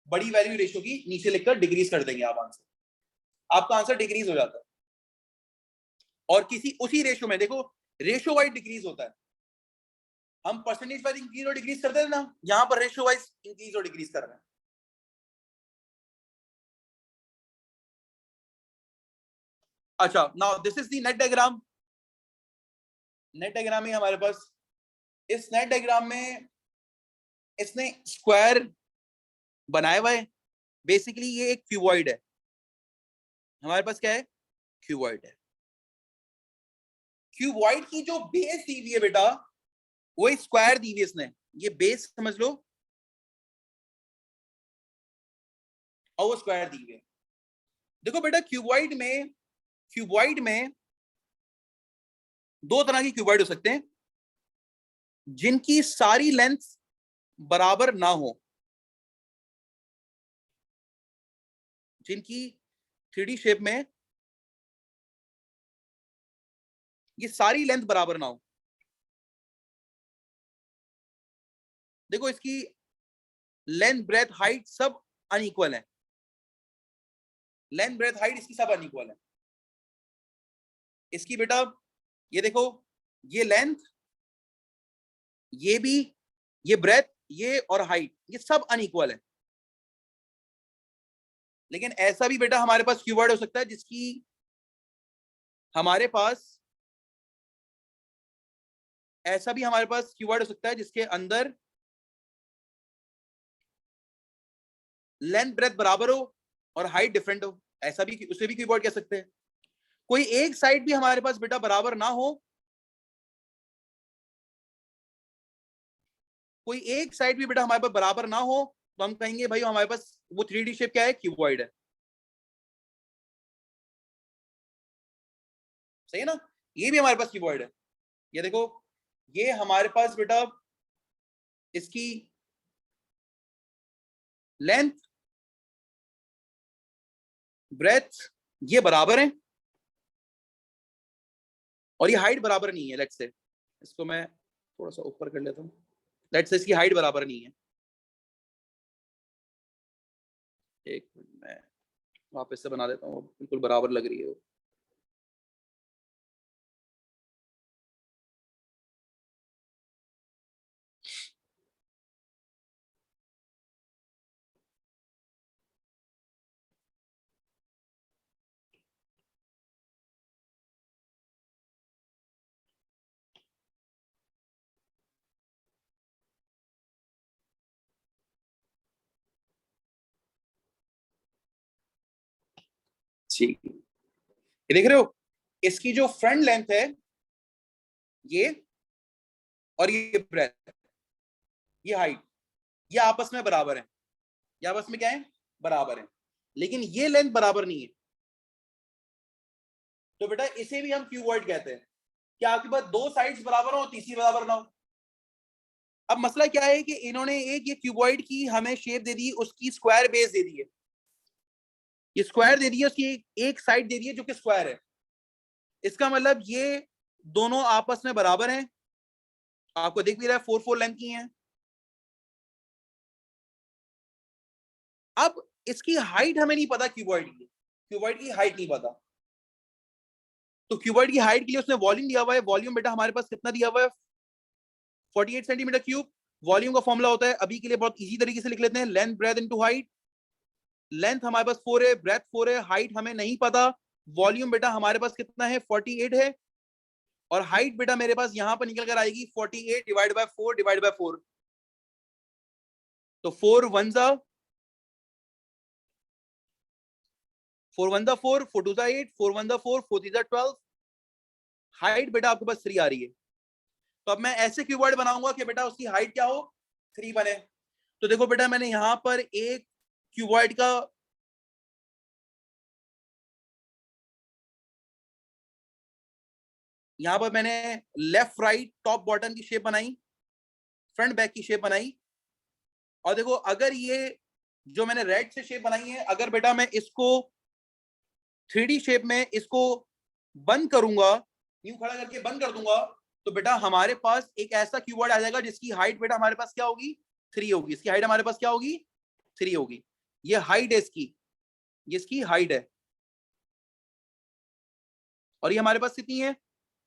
बड़ी वैल्यू रेशो की नीचे लिखकर डिक्रीज कर देंगे आप आंसर, आपका आंसर डिक्रीज हो जाता है। और किसी उसी रेशो में देखो रेशो वाइज डिक्रीज होता है, हम परसेंटेज वाइज इंक्रीज और डिक्रीज करते हैं ना, यहां पर रेशो वाइज इंक्रीज और डिक्रीज कर रहे हैं। अच्छा, now this is the net diagram. Net diagram में हमारे पास, इस नेट डायग्राम में इसने स्क्वायर बनाया हुआ है, बेसिकली ये एक क्यूबॉइड है, हमारे पास क्या है, क्यूबॉइड है। क्यूबॉइड की जो बेस दी हुई है बेटा, वो स्क्वायर दी हुई है इसने, ये बेस समझ लो और वो स्क्वायर दी हुई है। देखो बेटा क्यूबॉइड में दो तरह की क्यूबॉइड हो सकते हैं, जिनकी सारी लेंथ बराबर ना हो, जिनकी 3D शेप में ये सारी लेंथ बराबर ना हो। देखो इसकी लेंथ ब्रेथ हाइट सब अनइक्वल है, लेंथ ब्रेथ हाइट इसकी सब अनइक्वल है। इसकी बेटा ये देखो, ये लेंथ, ये भी, ये ब्रेथ, ये और हाइट, ये सब अनइक्वल है। लेकिन ऐसा भी बेटा हमारे पास क्यूबॉइड हो सकता है जिसकी हमारे पास, ऐसा भी हमारे पास क्यूबॉइड हो सकता है जिसके अंदर लेंथ ब्रेथ बराबर हो और हाइट डिफरेंट हो, ऐसा भी, उसे भी क्यूबॉइड कह सकते हैं। कोई एक साइड भी हमारे पास बेटा बराबर ना हो, कोई एक साइड भी बेटा हमारे पास बराबर ना हो, तो हम कहेंगे भाई हमारे पास वो 3D शेप क्या है, क्यूबॉइड है। सही है ना, ये भी हमारे पास क्यूबॉइड है। ये देखो, ये हमारे पास बेटा इसकी लेंथ ब्रेथ ये बराबर है और ये हाइट बराबर नहीं है। लेट्स से इसको मैं थोड़ा सा ऊपर कर लेता हूँ, लेट्स से इसकी हाइट बराबर नहीं है। एक मिनट मैं वापस से बना देता हूँ, बिल्कुल बराबर लग रही है वो। ठीक है, ये देख रहे हो, इसकी जो फ्रंट लेंथ है ये, और ये ब्रेथ, ये हाइट, ये आपस में बराबर है, ये आपस में क्या है, बराबर है। लेकिन ये लेंथ बराबर नहीं है, तो बेटा इसे भी हम क्यूबॉइड कहते हैं। क्या आपके पास दो साइड्स बराबर हो, तीसरी बराबर ना हो। अब मसला क्या है कि इन्होंने एक ये क्यूबॉइड की हमें शेप दे दी, उसकी स्क्वायर बेस दे दी है, ये स्क्वायर दे दी है, उसकी एक साइड दे दी है जो कि स्क्वायर है। इसका मतलब ये दोनों आपस में बराबर हैं, आपको दिख भी रहा है 4 लेंथ की हैं। अब इसकी हाइट हमें नहीं पता, क्यूबॉइड की हाइट नहीं पता, तो क्यूबॉइड की हाइट के लिए उसने वॉल्यूम दिया हुआ है। वॉल्यूम बेटा हमारे पास कितना दिया हुआ है, 48 सेंटीमीटर क्यूब। वॉल्यूम का फॉर्मूला होता है, अभी के लिए बहुत इजी तरीके से लिख लेते हैं, length breadth into height. Length हमारे पास 4 है, ब्रेथ 4 है, हाइट हमें नहीं पता। वॉल्यूम बेटा हमारे पास कितना है 48 है, और हाइट बेटा मेरे पास यहां पर निकल कर आएगी 48 डिवाइड बाय 4 डिवाइड बाय 4। तो 4 1 जा 4 1 जा 4, 4 2 जा 8, 4 1 जा 4, 4 3 जा 12। हाइट बेटा आपके पास 3 आ रही है। तो अब मैं ऐसे क्यूबॉइड बनाऊंगा कि बेटा उसकी हाइट क्या हो 3 बने। तो देखो बेटा मैंने यहां पर एक क्यूबॉइड का यहां पर मैंने लेफ्ट राइट टॉप बॉटम की शेप बनाई, फ्रंट बैक की शेप बनाई। और देखो अगर ये जो मैंने रेड से शेप बनाई है, अगर बेटा मैं इसको 3D शेप में इसको बंद करूंगा, यूं खड़ा करके बंद कर दूंगा, तो बेटा हमारे पास एक ऐसा क्यूबॉइड आ जाएगा जिसकी हाइट बेटा हमारे पास क्या होगी 3 होगी। इसकी हाइट हमारे पास क्या होगी 3 होगी। ये हाइट है इसकी, ये इसकी हाइट है, और ये हमारे पास कितनी है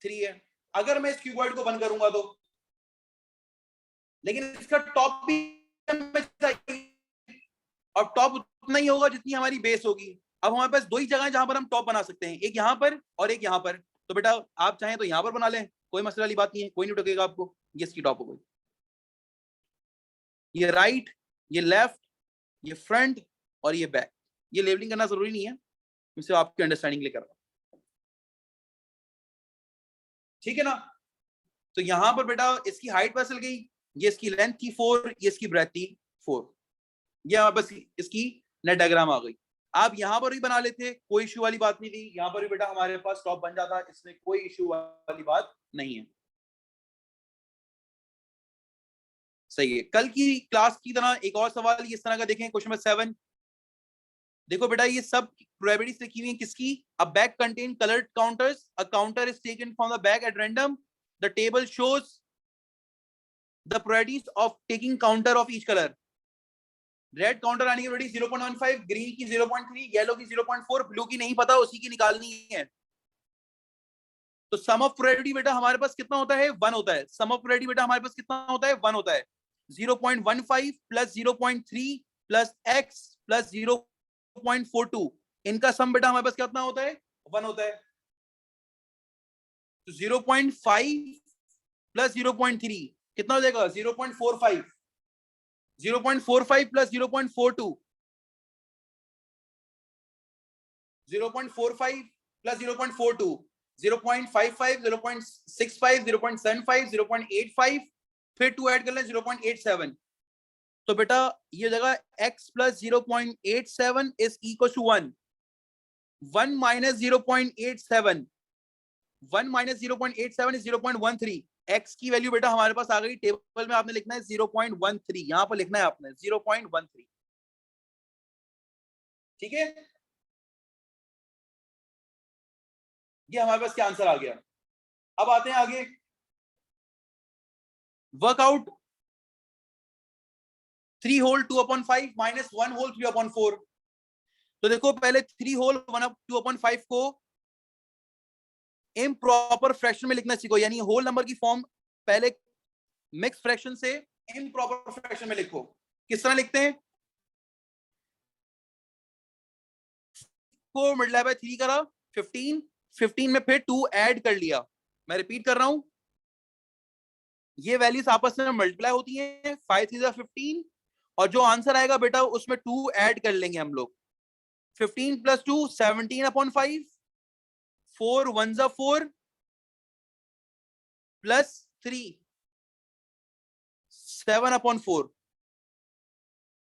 3 है। अगर मैं इस क्यूबॉइड को बंद करूंगा तो, लेकिन इसका टॉप भी हमें चाहिए, और टॉप उतना ही होगा जितनी हमारी बेस होगी। अब हमारे पास दो ही जगह है जहां पर हम टॉप बना सकते हैं, एक यहां पर और एक यहां पर। तो बेटा आप चाहें तो यहां पर बना लें, कोई मसला वाली बात नहीं है, कोई नहीं टोकेगा आपको। ये इसकी टॉप हो गई, ये राइट, ये लेफ्ट, ये फ्रंट और ये बैक। ये लेबलिंग करना जरूरी नहीं है, मैं सिर्फ आपकी अंडरस्टैंडिंग के लिए कर रहा हूं, ठीक है ना। तो यहां पर बेटा इसकी हाइट पता चल गई, ये इसकी लेंथ थी 4, ये इसकी ब्रेथ थी 4। ये बस इसकी नेट डायग्राम आ गई। आप यहां पर भी बना लेते, कोई इशू वाली बात नहीं थी, यहां पर भी बेटा हमारे पास टॉप बन जाता, इसमें कोई इशू वाली बात नहीं है। सही है। कल की क्लास की तरह एक और सवाल इस तरह का देखें, क्वेश्चन नंबर 7। देखो बेटा ये सब प्रोबेबिलिटीज लिखी हुई है किसकी, अ bag contain coloured counters, a counter is taken from the bag at random, the table shows the probabilities of taking counter of each colour. Red counter आने की प्रोबेबिलिटी 0.15, ग्रीन की 0.3, येलो की 0.4, ब्लू की नहीं पता, उसी की निकालनी है। तो सम ऑफ प्रोबेबिलिटी बेटा हमारे पास कितना होता है 1 होता है। सम ऑफ प्रोबेबिलिटी बेटा हमारे पास कितना होता है 1 होता है। 0.15 प्लस 0.3 प्लस x प्लस 0.42, इनका सम बेटा हमारे पास कितना होता है 1 होता है। तो 0.5 प्लस 0.3 कितना हो जाएगा 0.45, 0.45 प्लस 0.42, 0.45 प्लस 0.42, 0.55, 0.65, 0.75, 0.85, फिर 2 ऐड कर लें 0.87। तो बेटा ये जगह x plus 0.87 is equal to 1, 1 minus 0.87, 1 minus 0.87 is 0.13। x की वैल्यू बेटा हमारे पास आ गई, टेबल में आपने लिखना है 0.13, यहां पर लिखना है आपने 0.13, ठीक है। ये हमारे पास क्या आंसर आ गया। अब आते हैं आगे, वर्कआउट 3 होल 2/5 माइनस 1 होल 3/4। तो देखो पहले 3 होल 2/5 को इम्प्रॉपर फ्रैक्शन में लिखना सीखो, यानी होल नंबर की फॉर्म पहले मिक्स फ्रैक्शन से इम्प्रॉपर फ्रैक्शन में लिखो। किस तरह लिखते हैं, को मल्टीप्लाई बाय 3 करा 15, 15 में फिर 2 ऐड कर लिया। मैं रिपीट कर रहा हूं, ये वैल्यूज आपस में मल्टीप्लाई होती हैं, 5 3 15, और जो आंसर आएगा बेटा उसमें 2 ऐड कर लेंगे हम लोग। 15 प्लस 2 17/5, 4 1 4 प्लस 3 7/4।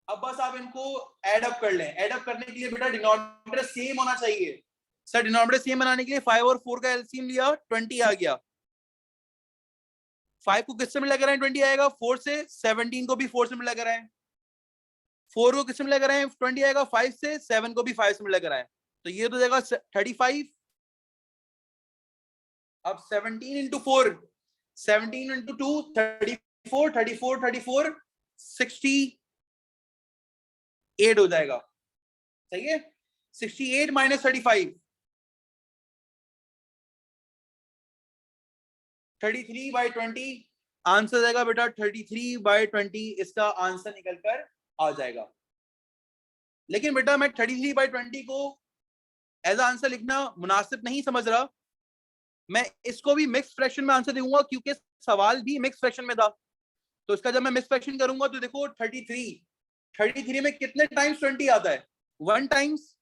अब बस आप इनको ऐड अप कर लें। ऐड अप करने के लिए बेटा डिनोमिनेटर सेम होना चाहिए। सर डिनोमिनेटर सेम बनाने के लिए 5 और 4 का एलसीएम लिया 20 आ गया। 5 को किससे मिला कराएं 20 आएगा, 4 से। 17 को भी 4 से मिला कराएं, 4 को किससे मिला कराएं 20 आएगा, 5 से। 7 को भी 5 से मिला कराएं, तो ये तो जाएगा 35। अब 17 इंटू 4, 17 इंटू 2 34, 34 34 68 हो जाएगा, सही है। 68 माइनस 35, 33/20 आंसर जाएगा बेटा 33/20, इसका आंसर निकल कर आ जाएगा। लेकिन बेटा मैं 33/20 को एज आंसर लिखना मुनासिब नहीं समझ रहा, मैं इसको भी मिक्स फ्रैक्शन में आंसर दूंगा क्योंकि सवाल भी मिक्स फ्रैक्शन में था। तो इसका जब मैं मिक्स फ्रैक्शन करूंगा तो देखो 33 में कितने टाइम्स 20 आता है, 1 टाइम्स,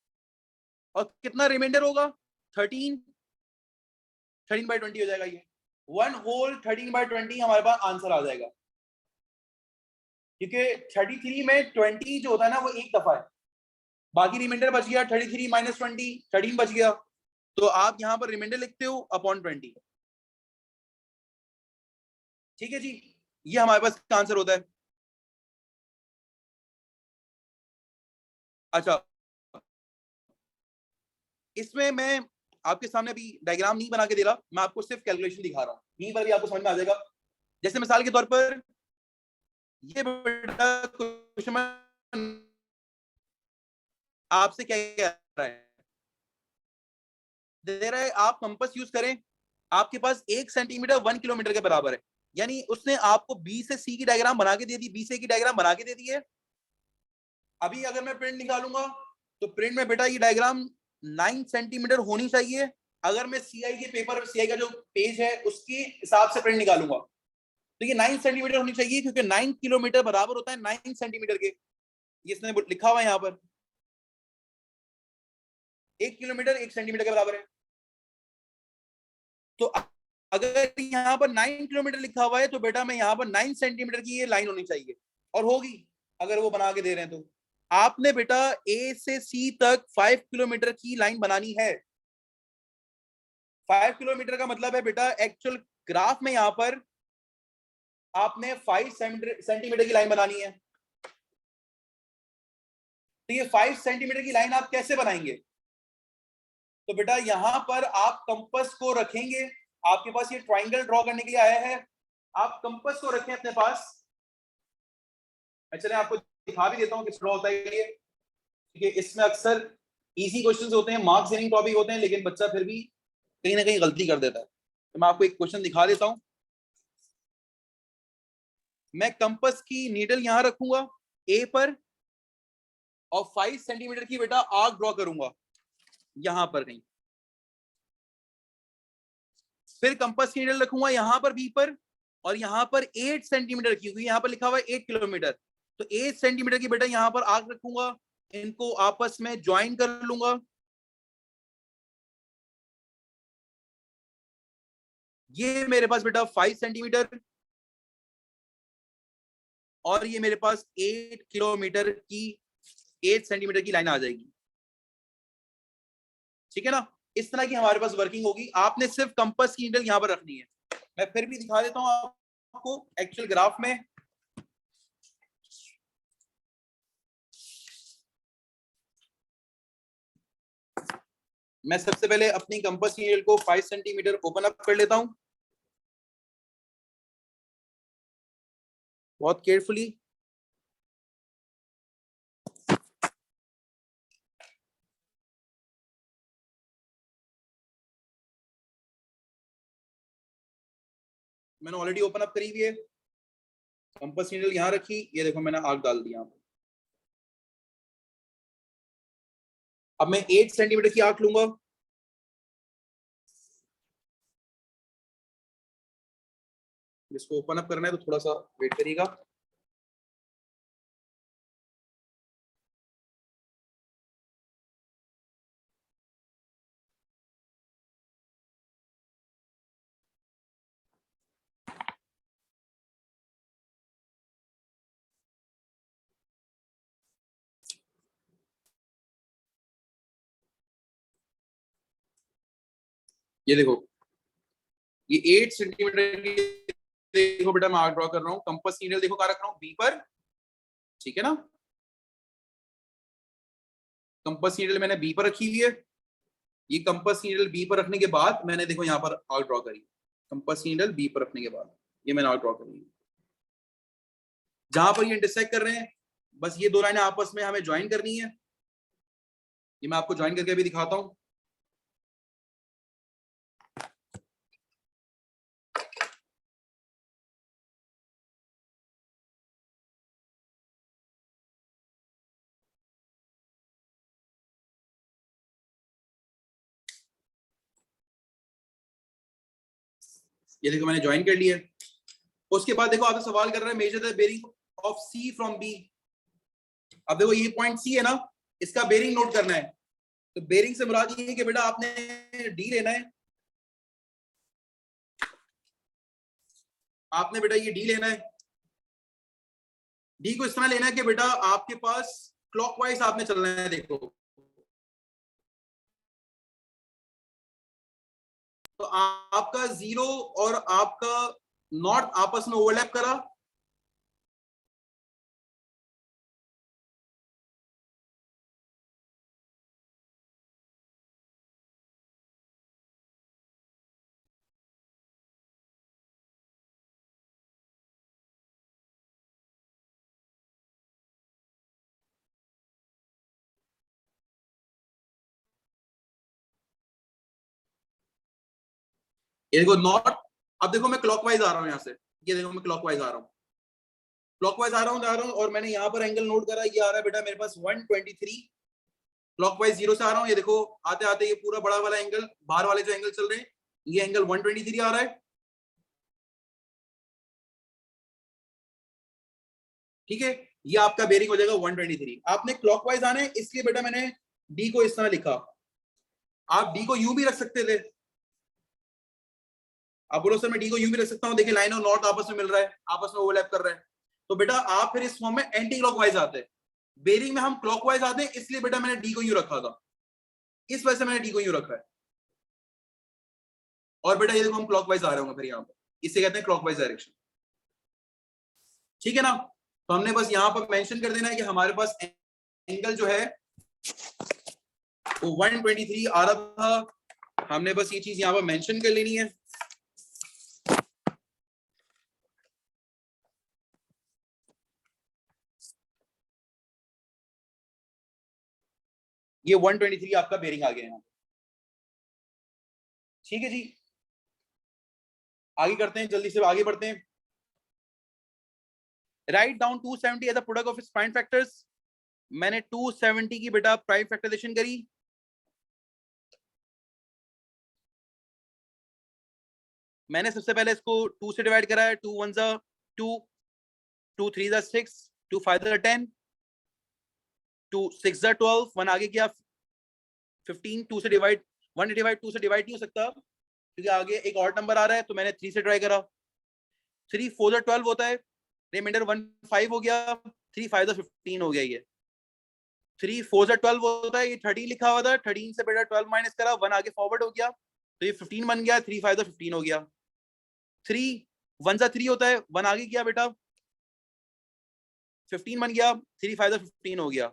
और कितना रिमाइंडर होगा 13/20 हो जाएगा, ये 1 होल 13/20 हमारे पास आंसर आ जाएगा। क्योंकि 33 में 20 जो होता है ना वो एक दफा है, बाकी रिमाइंडर बच गया 33 - 20, 13 बच गया, तो आप यहां पर रिमाइंडर लिखते हो अपॉन 20। ठीक है जी, ये हमारे पास आंसर होता है। अच्छा, इसमें मैं आपके सामने अभी डायग्राम नहीं बना के दे रहा, मैं आपको सिर्फ कैलकुलेशन दिखा रहा हूं, यहीं पर भी आपको समझ में आ जाएगा। जैसे मिसाल के तौर पर ये बेटा क्वेश्चन आपसे क्या कह रहा है, दे रहा है आप कंपास यूज करें, आपके पास 1 सेंटीमीटर 1 किलोमीटर के बराबर है, यानी उसने आपको बी से सी की डायग्राम बना के दे दी, बी से की डायग्राम बना के दे दी है। अभी अगर मैं प्रिंट निकालूंगा तो प्रिंट में बेटा ये डायग्राम 9 सेंटीमीटर होनी चाहिए। अगर मैं सीआई के पेपर, सीआई का जो पेज है उसके हिसाब से प्रिंट निकालूंगा तो ये 9 सेंटीमीटर होनी चाहिए, क्योंकि 9 किलोमीटर बराबर होता है 9 सेंटीमीटर के, ये इसने लिखा हुआ है यहाँ पर, 1 किलोमीटर 1 सेंटीमीटर के बराबर है। तो अगर यहाँ पर 9 किलोमीटर लिखा हुआ है तो बेटा मैं यहाँ पर 9 सेंटीमीटर की ये लाइन होनी चाहिए, और होगी अगर वो बना के दे रहे हैं तो। आपने बेटा ए से सी तक 5 किलोमीटर की लाइन बनानी है। 5 किलोमीटर का मतलब है बेटा एक्चुअल ग्राफ में यहाँ पर आपने 5 सेंटीमीटर की लाइन बनानी है। तो ये 5 सेंटीमीटर की लाइन आप कैसे बनाएंगे, तो बेटा यहां पर आप कंपास को रखेंगे, आपके पास ये ट्राइंगल ड्रॉ करने के लिए आया है, आप कंपास को रखें अपने पास। चलिए आपको दिखा भी देता हूं किस ड्रॉ होता है ये, क्योंकि इसमें अक्सर इजी क्वेश्चंस होते हैं, मार्क्स गेनिंग टॉपिक होते हैं, लेकिन बच्चा फिर भी कहीं ना कहीं गलती कर देता है। तो मैं आपको एक क्वेश्चन दिखा देता हूं। मैं कंपास की नीडल यहां रखूंगा ए पर, और 5 सेंटीमीटर की बेटा आर्क ड्रॉ करूंगा यहां पर कहीं, फिर कंपास की नीडल रखूंगा यहां पर बी पर, और यहां पर 8 सेंटीमीटर की, क्योंकि यहां पर लिखा हुआ है 8 किलोमीटर, तो 8 सेंटीमीटर की बेटा यहां पर आर्क रखूंगा, इनको आपस में ज्वाइन कर लूंगा। ये मेरे पास बेटा 5 सेंटीमीटर, और ये मेरे पास 8 किलोमीटर की 8 सेंटीमीटर की लाइन आ जाएगी। ठीक है ना, इस तरह की हमारे पास वर्किंग होगी। आपने सिर्फ कंपास की नीडल यहां पर रखनी है। मैं फिर भी दिखा देता हूं आपको एक्चुअल ग्राफ में। मैं सबसे पहले अपनी कंपास की नीडल को 5 सेंटीमीटर ओपन अप कर लेता हूं बहुत केयरफुली। मैंने ऑलरेडी ओपन अप करी हुई है, कंपास नीडल यहां रखी, ये देखो मैंने आग डाल दिया। अब मैं 8 सेंटीमीटर की आंख लूंगा, इसको ओपन अप करना है तो थोड़ा सा वेट करिएगा। ये देखो, ये 8 सेंटीमीटर की, देखो बेटा मैं आर्क ड्रॉ कर रहा हूँ, कंपास नीडल देखो कहाँ रख रहा हूँ, बी पर। ठीक है ना, कंपास नीडल मैंने बी पर रखी हुई है। ये कंपास नीडल बी पर रखने के बाद मैंने देखो यहाँ पर आर्क ड्रॉ करी, कंपास नीडल बी पर रखने के बाद ये मैंने आर्क ड्रॉ करी। जहां पर ये इंटरसेक्ट कर रहे हैं, बस ये दो लाइनें आपस में हमें ज्वाइन करनी है। ये मैं आपको ज्वाइन करके भी दिखाता हूँ। ये देखो मैंने ज्वाइन कर लिया। उसके बाद देखो आपसे सवाल कर रहा है measure the bearing of C from B. अब देखो ये पॉइंट सी है ना, इसका बेरिंग नोट करना है। तो बेरिंग से मुराद ये है कि बेटा आपने डी लेना है, आपने बेटा ये डी लेना है। डी को इस तरह लेना है कि बेटा आपके पास क्लॉकवाइज आपने चलना है। देखो तो आपका जीरो और आपका नॉर्थ आपस में ओवरलैप करा, ये देखो नॉर्थ। अब देखो मैं क्लॉकवाइज आ रहा हूं यहां से, ये देखो मैं क्लॉकवाइज आ रहा हूं, क्लॉकवाइज आ रहा हूं और मैंने यहां पर एंगल नोट करा, ये आ रहा है बेटा मेरे पास 123। क्लॉकवाइज जीरो से आ रहा हूं, ये देखो आते आते ये पूरा बड़ा वाला एंगल, बाहर वाले जो एंगल चल रहे हैं, ये एंगल 123 आ रहा है। ठीक है, ये आपका बेरिंग हो जाएगा 123। आपने क्लॉकवाइज आने, इसलिए बेटा मैंने डी को इस तरह लिखा। आप डी को यूं भी रख सकते थे, आप बोलो सर मैं डी को यूं भी रख सकता हूं, देखिए लाइन और नॉर्थ आपस में मिल रहा है, आपस में ओवरलैप कर रहा है। तो बेटा आप फिर इस फॉर्म में एंटी क्लॉकवाइज आते हैं, बेरिंग में हम क्लॉकवाइज आते हैं, इसलिए बेटा मैंने डी को यूं रखा था, इस वजह से मैंने डी को यूं रखा है। और बेटा ये देखो हम क्लॉकवाइज आ रहे होंगे फिर यहाँ पर, इसे कहते हैं क्लॉकवाइज डायरेक्शन। ठीक है ना, तो हमने बस यहाँ पर मेंशन कर देना है कि हमारे पास एंगल जो है वो 123 आ रहा था, हमने बस ये चीज यहाँ पर मेंशन कर लेनी है। ये 123 आपका बेरिंग आ गया है। ठीक है जी, आगे करते हैं, जल्दी से आगे बढ़ते हैं। Write down 270 as the product of its prime factors. मैंने 270 की बेटा प्राइम फैक्टराइजेशन करी। मैंने सबसे पहले इसको 2 से डिवाइड करा है, 2 1 जा 2, 2 3 जा 6, 2 5 जा 10, 2 6 जा 12, 1 आगे किया 15, 2 से डिवाइड, 1 डिवाइड 2 से डिवाइड नहीं हो सकता क्योंकि आगे एक और नंबर आ रहा है, तो मैंने 3 से ट्राई करा। 3 4 जा 12 होता है, रिमाइंडर 1 5 हो गया, 3 5 जा 15 हो गया। ये 3 4 जा 12 होता है, ये 13 लिखा हुआ था, 13 से बेटा 12 माइनस करा, 1 आगे फॉरवर्ड हो गया, तो ये 15 बन गया, 3 5 जा 15 हो गया। 3 1 जा 3 होता है, 1 आगे किया बेटा 15 बन गया, 3 5 जा 15 हो गया।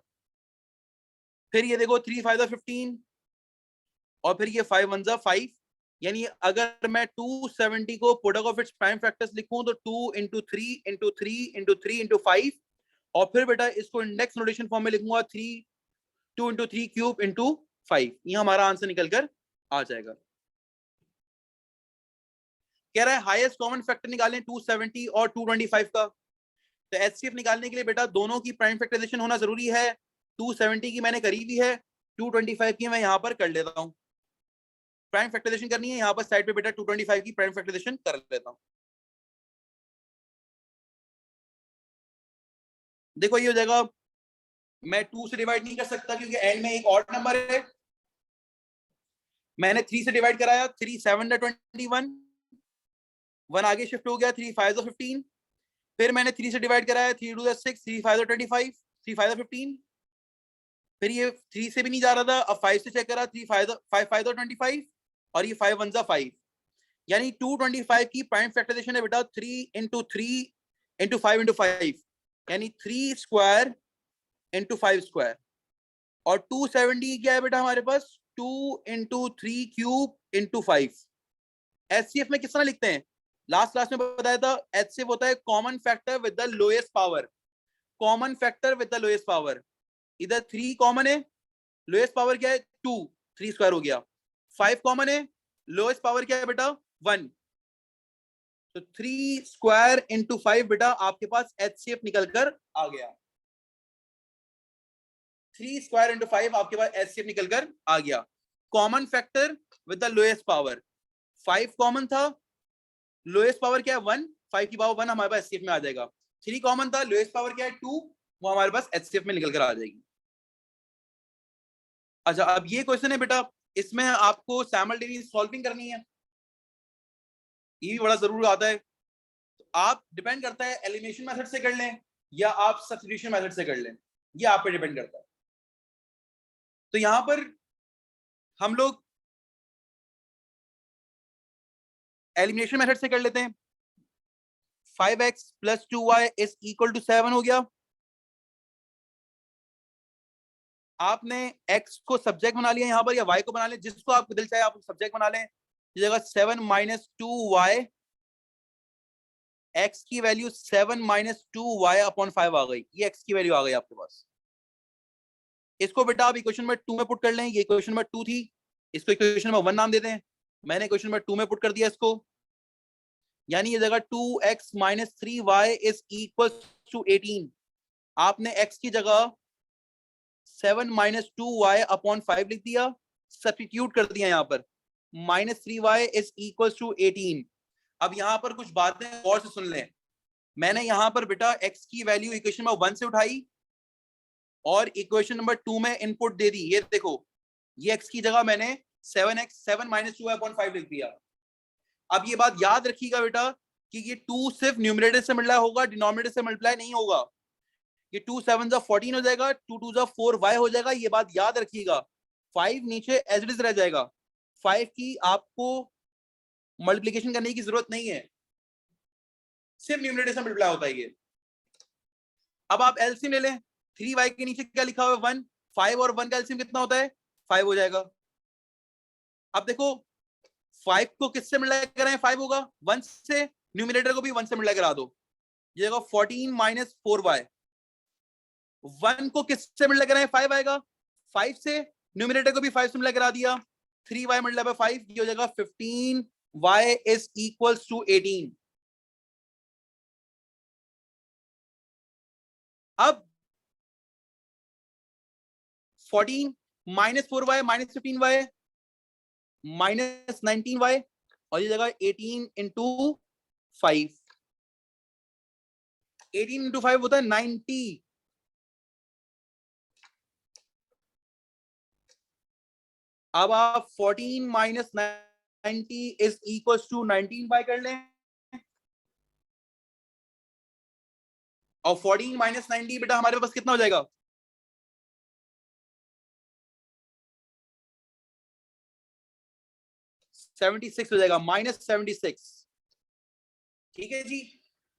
फिर ये देखो 3 5 जा 15 और फिर ये 5 1 जा 5, यानी अगर मैं 270 को product of its prime factors लिखूं तो 2 into 3 into 3 into 3 into 5, और फिर बेटा इसको इंडेक्स नोटेशन फॉर्म में लिखूंगा 3 2 into 3 क्यूब into 5, ये हमारा आंसर निकल कर आ जाएगा। कह रहा है हाईएस्ट कॉमन फैक्टर निकालें 270 और 225 का। तो एचसीएफ निकालने के लिए बेटा दोनों की प्राइम फैक्टराइजेशन होना जरूरी है। 270 की मैंने करी हुई है, 225 की मैं यहां पर कर लेता हूं। प्राइम फैक्टराइजेशन करनी है, यहां पर साइड पे बेटा 225 की प्राइम फैक्टराइजेशन कर लेता हूं। देखो ये हो जाएगा, मैं 2 से डिवाइड नहीं कर सकता क्योंकि एंड में एक और नंबर है। मैंने 3 से डिवाइड कराया, 3 7 21, 1 आगे शिफ्ट हो गया, 3 5 15। फिर मैंने 3 से डिवाइड कराया, 3 2 6, 3 5 25, 3 5 15। फिर ये 3 से भी नहीं जा रहा था, अब 5 से चेक करा, 3 5 5 25 और ये 5 1 5, यानी 225 की प्राइम फैक्टराइजेशन है बेटा 3 into 3 into 5 into 5, यानी 3 स्क्वायर into 5 स्क्वायर। और 270 क्या है बेटा हमारे पास, 2 into 3 क्यूब into 5। एचसीएफ में किस तरह लिखते हैं, लास्ट क्लास में बताया था, एचसीएफ होता है common factor with the lowest power. Common factor with the lowest power, इधर 3 कॉमन है, लोएस्ट पावर क्या है 2, 3 स्क्वायर हो गया। 5 कॉमन है, लोएस्ट पावर क्या है बेटा 1, तो 3 स्क्वायर इंटू 5 बेटा आपके पास एचसीएफ निकल कर आ गया। 3 स्क्वायर इंटू 5 आपके पास एचसीएफ निकल कर आ गया। Common factor with the lowest power, 5 common था, लोएस्ट पावर क्या है 1, 5 की पावर 1 हमारे पास एचसीएफ में आ जाएगा। 3 कॉमन था, लोएस्ट पावर क्या है 2, वो हमारे पास एचसीएफ में निकल कर आ जाएगी। अच्छा अब ये क्वेश्चन है बेटा, इसमें आपको साइमल्टेनियस सॉल्विंग करनी है, ये भी बड़ा जरूर आता है। तो आप डिपेंड करता है एलिमिनेशन मेथड से कर लें या आप सब्स्टिट्यूशन मेथड से कर लें, ये आप पे डिपेंड करता है। तो यहां पर हम लोग एलिमिनेशन मेथड से कर लेते हैं। 5x + 2y = 7 हो गया। आपने x को सब्जेक्ट बना लिया यहाँ पर, या y को बना लें, जिसको आपको दिल चाहे आप सब्जेक्ट बना लें। इस जगह 7 - 2y, x की वैल्यू 7 - 2y/5 आ गई, ये x की वैल्यू आ गई आपके पास। इसको बेटा आप इक्वेशन नंबर 2 में पुट कर लें, ये इक्वेशन नंबर 2 थी, इसको इक्वेशन नंबर 1 नाम देते हैं। मैंने इक्वेशन नंबर 2 में पुट कर दिया इसको, यानी ये जगह 2x - 3y = 18। आपने x की जगह 7 - 2y/5 लिख दिया, सब्स्टिट्यूट कर दिया यहाँ पर, -3y = 18। अब यहाँ पर कुछ बातें गौर से सुन लें। मैंने यहाँ पर बेटा x की वैल्यू इक्वेशन नंबर 1 से उठाई और इक्वेशन नंबर 2 में इनपुट दे दी। ये देखो, ये x की जगह मैंने 7 - 2y/5 लिख दिया। अब ये बात याद रखिएगा बेटा कि ये 2 सिर्फ न्यूमरेटर से मल्टीप्लाई होगा, डिनोमिनेटर से मल्टीप्लाई नहीं होगा। ये 2 7 जा 14 हो जाएगा, 2 2 जा 4y हो जाएगा, ये बात याद रखिएगा। 5 नीचे एज इट इज रह जाएगा, 5 की आपको मल्टीप्लिकेशन करने की जरूरत नहीं है, सिर्फ न्यूमरेटर से मल्टीप्लाई होता है ये। अब आप एलसीएम ले लें, 3y के नीचे क्या लिखा हुआ है 1, 5 और 1 का एलसीएम कितना होता है 5 हो जाएगा। अब देखो 5 को किससे मल्टीप्लाई कराएं 5 होगा 1 से, न्यूमरेटर को भी 1 से मल्टीप्लाई करा दो, ये जगह 14 - 4y। 1 को किससे मल्टीप्लाई कराएं 5 आएगा, 5 से, न्यूमरेटर को भी 5 से मल्टीप्लाई करा दिया, 3y मल्टीप्लाई बाय 5, ये हो जाएगा 15y = 18। अब 14 - 4y - 15y -19y, और ये जगह 18 × 5, 18 × 5 होता है 90। अब आप 14 - 90 = 19y कर लें, और 14 - 90 बेटा हमारे पास कितना हो जाएगा 76 हो जाएगा, -76। ठीक है जी।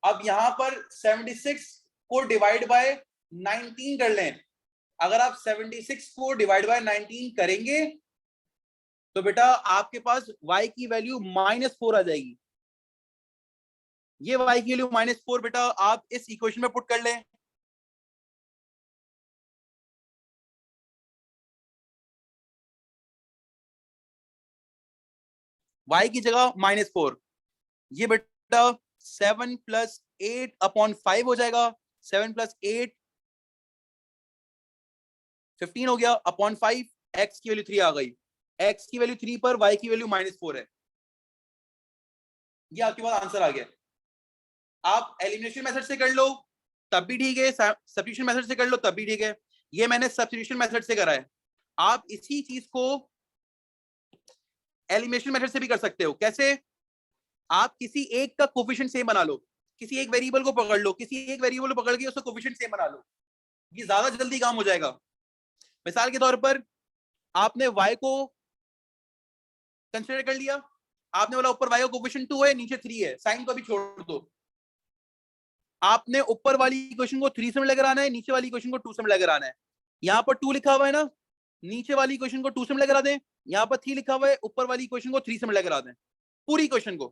अब यहां पर 76 को डिवाइड बाय 19 कर लें। अगर आप 76 को डिवाइड बाय 19 करेंगे तो बेटा आपके पास y की वैल्यू -4 आ जाएगी। ये y की वैल्यू -4 बेटा आप इस इक्वेशन में पुट कर लें। y की जगह -4, ये बेटा 7 + 8/5 हो जाएगा, 7 + 8 15 हो गया, /5, x की वैल्यू 3 आ गई, x की वैल्यू 3 पर y की वैल्यू -4 है। ये आपके पास आंसर आ गया। आप एलिमिनेशन मेथड से कर लो तब भी ठीक है, सब्स्टिट्यूशन मेथड से कर लो तब भी ठीक है। ये मैंने सब्स्टिट्यूशन मेथड से करा है, आप इसी चीज को एलिमिनेशन मेथड से भी कर सकते हो। कैसे, आप किसी एक का कोफिशिएंट सेम बना लो, किसी एक वेरिएबल को पकड़ लो, किसी एक वेरिएबल को पकड़ के उसका कोफिशिएंट सेम बना लो, ये ज्यादा जल्दी काम हो जाएगा। मिसाल के तौर पर आपने y को कंसीडर कर लिया, आपने बोला ऊपर y का कोफिशिएंट 2 है, नीचे 3 है, साइन को भी छोड़ दो। आपने ऊपर वाली इक्वेशन को 3 से मल्टीप्लाई कराना है, नीचे वाली इक्वेशन को 2 से मल्टीप्लाई कराना है। यहाँ पर 2 लिखा हुआ है ना, नीचे वाली इक्वेशन को 2 से मल्टीप्लाई करा दें, यहाँ पर 3 लिखा हुआ है, ऊपर वाली इक्वेशन को 3 से मल्टीप्लाई करा दें, पूरी इक्वेशन को।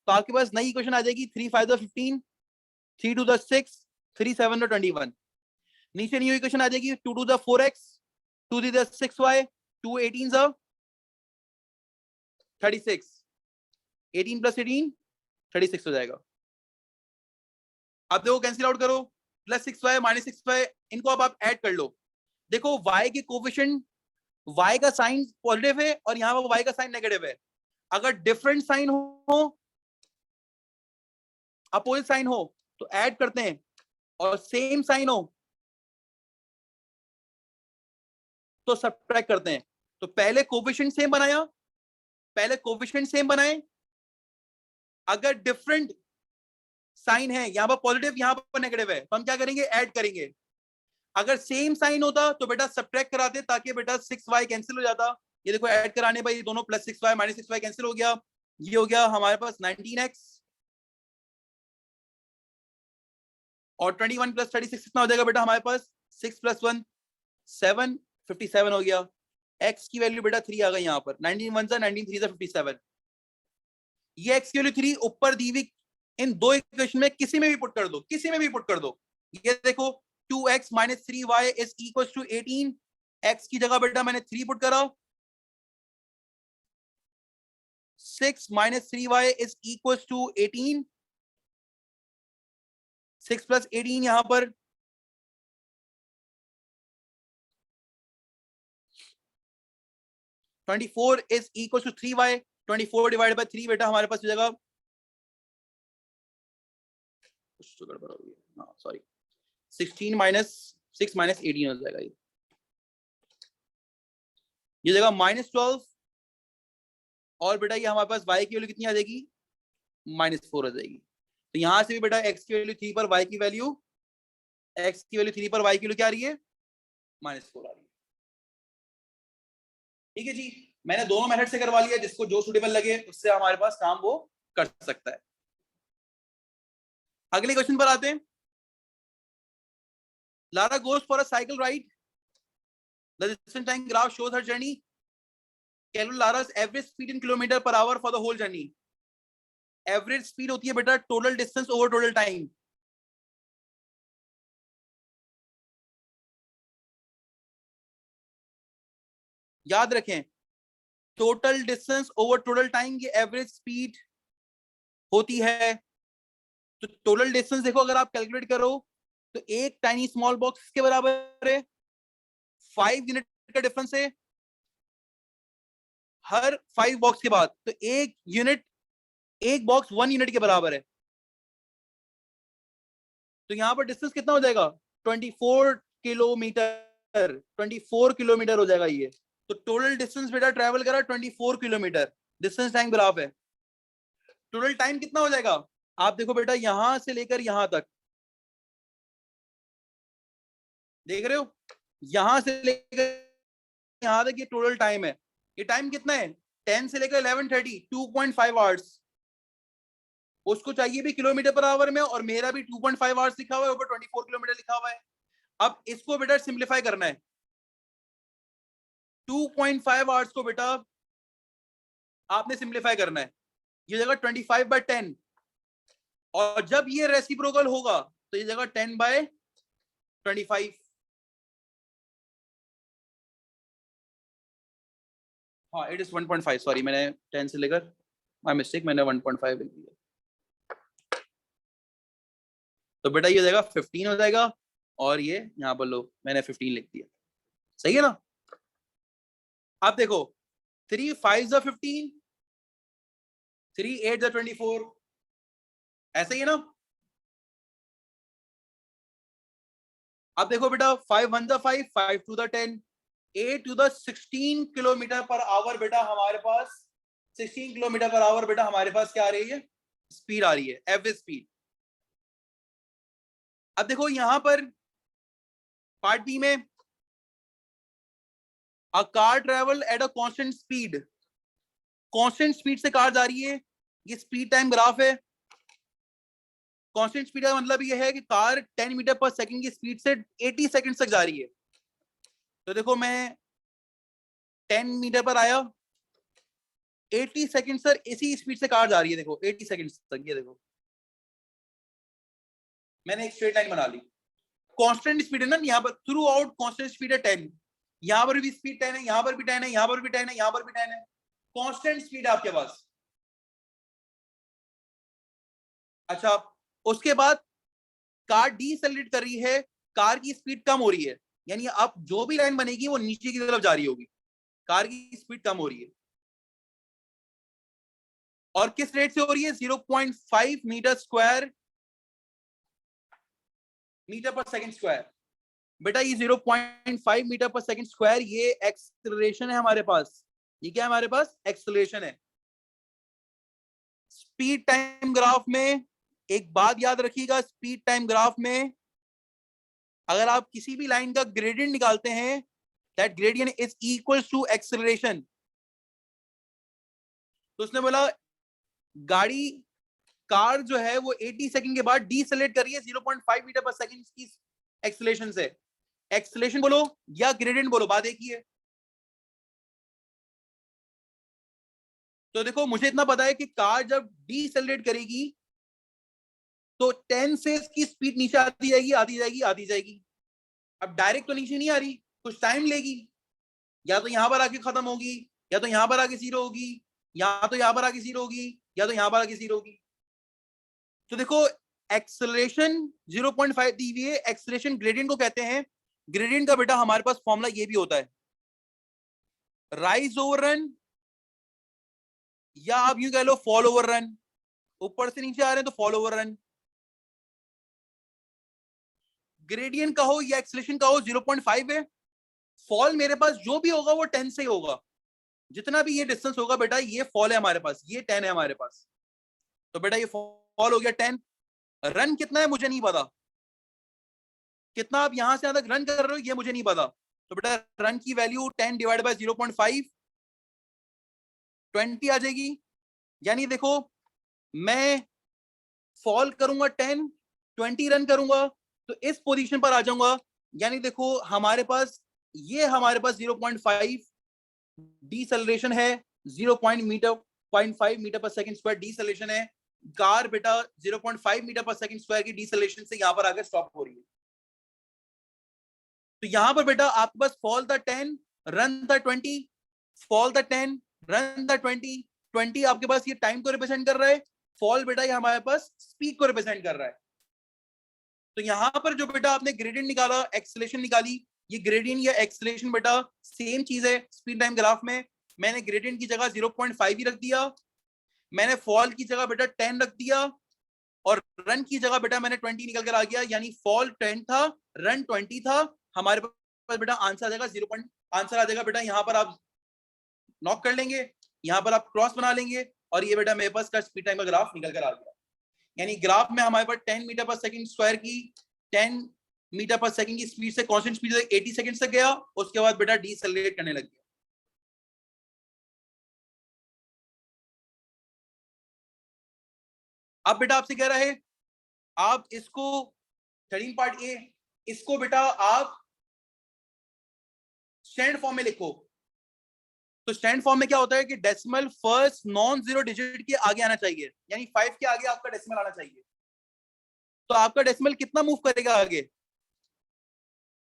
तो आपके पास नई इक्वेशन आ जाएगी 3 5 15, 3 2 6, 3 7 21। नीचे न्यू इक्वेशन आ जाएगी 2 2 4x, 2 3 6y, 2 18 36, 18 + 18 36 हो जाएगा। अब देखो कैंसिल आउट करो, +6y -6y, इनको अब आप ऐड कर लो। देखो y के कोफिशिएंट, y का साइन पॉजिटिव है और यहाँ पर y का साइन नेगेटिव है। अगर डिफरेंट साइन हो अपोजिट साइन हो तो ऐड करते हैं, और सेम साइन हो तो सब्ट्रैक्ट करते हैं। तो पहले कोफिशिएंट सेम बनाया, पहले कोफिशिएंट सेम बनाए, अगर डिफरेंट साइन है, यहां पर पॉजिटिव यहां पर नेगेटिव है, तो हम क्या करेंगे, ऐड करेंगे। अगर सेम साइन होता तो बेटा सब्ट्रैक्ट कराते, ताकि बेटा 6y कैंसिल हो जाता। ये देखो ऐड कराने पर ये दोनों plus 6y minus 6y cancel हो गया, ये हो गया हमारे पास 19x, और 21 प्लस 36 कितना हो जाएगा बेटा हमारे पास, 6 प्लस 1 7, 57 हो गया। x की वैल्यू बेटा 3 आ गई यहाँ पर, 19 1 सा 19 3 सा 57। ये x की वैल्यू 3 ऊपर दी हुई इन दो इक्वेशन में किसी में भी पुट कर दो, किसी में भी पुट कर दो। ये देखो 2x minus 3y is equal to 18, x की जगह बेटा मैंने 3 पुट करा, 6 minus 3y is equal to 18, 6 plus 18 यहां पर 24 is equal to 3y, 24 divide by 3 बेटा हमारे पास हो जाएगा, कुछ तो गड़बड़ हो गई, हाँ सॉरी, 16 माइनस 6 माइनस 18 हो जाएगा, ये जगह -12, और बेटा ये हमारे पास y की वैल्यू कितनी आ जाएगी, -4 आ जाएगी। तो यहां से भी बेटा x की वैल्यू 3 पर y की वैल्यू, x की वैल्यू 3 पर y की वैल्यू क्या आ रही है, -4 आ रही है। ठीक है जी, मैंने दोनों मेथड से करवा लिया, जिसको जो सुटेबल लगे उससे हमारे पास काम वो कर सकता है। अगले क्वेश्चन पर आते हैं। Lara goes for a cycle ride. The distance time graph shows her journey. Calculate Lara's average speed in kilometer per hour for the whole journey. Average speed होती है बेटा total distance over total time. याद रखें, total distance over total time ये average speed होती है। तो total distance देखो अगर आप कैलकुलेट करो तो एक टाइनी स्मॉल बॉक्स के बराबर है, 5 यूनिट का डिफरेंस है हर 5 बॉक्स के बाद, तो एक यूनिट, एक बॉक्स 1 यूनिट के बराबर है। तो यहां पर डिस्टेंस कितना हो जाएगा, 24 किलोमीटर, 24 किलोमीटर हो जाएगा ये। तो टोटल डिस्टेंस बेटा ट्रेवल करा 24 किलोमीटर, डिस्टेंस टाइम ग्राफ है। टोटल टाइम कितना हो जाएगा, आप देखो बेटा यहां से लेकर यहां तक, देख रहे हो, यहां से लेकर यहां तक ये टोटल टाइम है। ये टाइम कितना है, 10 से लेकर 11:30, 2.5 आवर्स। उसको चाहिए भी किलोमीटर पर आवर में, और मेरा भी 2.5 आवर्स लिखा हुआ है, ऊपर 24 किलोमीटर लिखा हुआ है। अब इसको बेटा सिंप्लीफाई करना है, 2.5 आवर्स को बेटा आपने सिंप्लीफाई करना है, ये जगह 25/10, और जब ये रेसिप्रोकल होगा तो ये जगह 10/25। हाँ इट इज 1.5, सॉरी मैंने 10 से लेकर, माय मिस्टेक, मैंने 1.5 लिख दिया। तो बेटा ये हो जाएगा 15 हो जाएगा, और ये यहाँ पर लो मैंने 15 लिख दिया, सही है ना। आप देखो 3 5 जा 15, 3 8 जा 24, ऐसा ही है ना। अब देखो बेटा 5 1 जा 5, 5 2 जा 10, 8 to the 16 kilometre per hour बेटा हमारे पास, 16 किलोमीटर पर आवर बेटा हमारे पास क्या आ रही है, स्पीड आ रही है, एवरेज स्पीड। अब देखो यहां पर पार्ट बी में, a car travel at a constant speed, constant speed से कार जा रही है, ये स्पीड टाइम ग्राफ है। कांस्टेंट स्पीड का मतलब ये है कि कार 10 मीटर पर सेकंड की स्पीड से 80 सेकंड तक जा रही है। तो देखो मैं 10 मीटर पर आया, 80 सेकंड सर इसी स्पीड से कार जा रही है, देखो 80 सेकंड तक, ये देखो मैंने एक स्ट्रेट लाइन बना ली। कांस्टेंट स्पीड है ना यहाँ पर, थ्रू आउट कांस्टेंट स्पीड है 10, यहाँ पर भी स्पीड 10 है, यहाँ पर भी 10 है, यहाँ पर भी 10 है, यहाँ पर भी 10 है, कांस्टेंट स्पीड है आपके पास। अच्छा उसके बाद कार डीसेलरेट कर रही है, कार की स्पीड कम हो रही है, यानी अब जो भी लाइन बनेगी वो नीचे की तरफ जा रही होगी, कार की स्पीड कम हो रही है। और किस रेट से हो रही है, 0.5 मीटर स्क्वायर मीटर पर सेकंड स्क्वायर। बेटा ये 0.5 मीटर पर सेकंड स्क्वायर ये एक्सेलरेशन है हमारे पास। ये क्या है हमारे पास? एक्सेलरेशन है। स्पीड टाइम ग्राफ में एक बात याद रखिएगा, स्पीड टाइम ग्राफ में अगर आप किसी भी लाइन का ग्रेडियंट निकालते हैं, that gradient is equal to acceleration. तो उसने बोला गाड़ी कार जो है वो 80 सेकंड के बाद डीसेलेरेट कर रही है 0.5 मीटर पर सेकंड की एक्सेलरेशन से। एक्सेलरेशन बोलो या ग्रेडियंट बोलो, बात एक ही है। तो देखो मुझे इतना पता है कि कार जब डीसेलेरेट करेगी तो 10 से इसकी स्पीड नीचे आती जाएगी आती जाएगी आती जाएगी। अब डायरेक्ट तो नीचे नहीं आ रही, कुछ टाइम लेगी, या तो यहां पर आके खत्म होगी, या तो यहां पर आके जीरो होगी, या तो यहां पर आके जीरो होगी, या तो यहां पर आके जीरो होगी। तो देखो एक्सेलरेशन 0.5 दी हुई है, एक्सेलरेशन ग्रेडियंट को कहते हैं। ग्रेडियंट का बेटा हमारे पास फॉर्मूला ये भी होता है, राइज ओवर रन, या आप यूं कह लो फॉल ओवर रन। ऊपर से नीचे आ रहे हैं तो फॉल ओवर रन। ग्रेडियंट का हो या एक्सेलरेशन का हो 0.5 है। फॉल मेरे पास जो भी होगा वो 10 से ही होगा। जितना भी ये डिस्टेंस होगा बेटा ये फॉल है हमारे पास, ये 10 है हमारे पास। तो बेटा ये फॉल हो गया 10। रन कितना है मुझे नहीं पता, कितना आप यहां से यहां तक रन कर रहे हो ये मुझे नहीं पता। तो बेटा रन की वैल्यू 10 डिवाइड बाय 0.5 20 आ जाएगी। यानी देखो मैं फॉल करूंगा 10, 20 रन करूंगा तो इस पोजीशन पर आ जाऊंगा। यानी देखो हमारे पास 0.5 डीसेलरेशन है, 0.5 मीटर पर सेकंड स्क्वायर डीसेलरेशन है। कार बेटा 0.5 मीटर पर सेकंड स्क्वायर की डीसेलरेशन से यहां पर आकर स्टॉप हो रही है। तो यहां पर बेटा आपके पास फॉल था 10, रन था 20, फॉल था 10, रन था 20, 20 आपके पास ये टाइम को रिप्रेजेंट कर रहा है, फॉल बेटा ये हमारे पास स्पीड को रिप्रेजेंट कर रहा है। तो यहां पर जो बेटा आपने ग्रेडियंट निकाला, एक्सेलरेशन निकाली, ये ग्रेडियंट या एक्सेलरेशन बेटा सेम चीज है। स्पीड टाइम ग्राफ में मैंने ग्रेडियंट की जगह 0.5 ही रख दिया, मैंने फॉल की जगह बेटा 10 रख दिया, और रन की जगह बेटा मैंने 20 निकल कर आ गया। यानी फॉल 10 था, रन 20 था। हमारे पास बेटा आंसर आ जाएगा 0. आंसर आ जाएगा बेटा, यहां पर आप नॉक कर लेंगे, यहां पर आप क्रॉस बना लेंगे, और ये बेटा मेरे पास का स्पीड टाइम का ग्राफ निकल कर आ गया। यानी ग्राफ में हमारे पास 10 मीटर पर सेकंड स्क्वायर की 10 मीटर पर सेकंड की स्पीड से कांस्टेंट स्पीड से 80 सेकंड तक गया, उसके बाद बेटा डीसेलरेट करने लग गया। अब बेटा आपसे कह रहा है आप इसको 13 पार्ट ए, इसको बेटा आप स्टैंडर्ड फॉर्म में लिखो। तो स्टैंडर्ड फॉर्म में क्या होता है कि decimal first non zero digit के आगे आना चाहिए, यानी 5 के आगे आपका डेसिमल आना चाहिए। तो आपका डेसिमल कितना मूव करेगा आगे?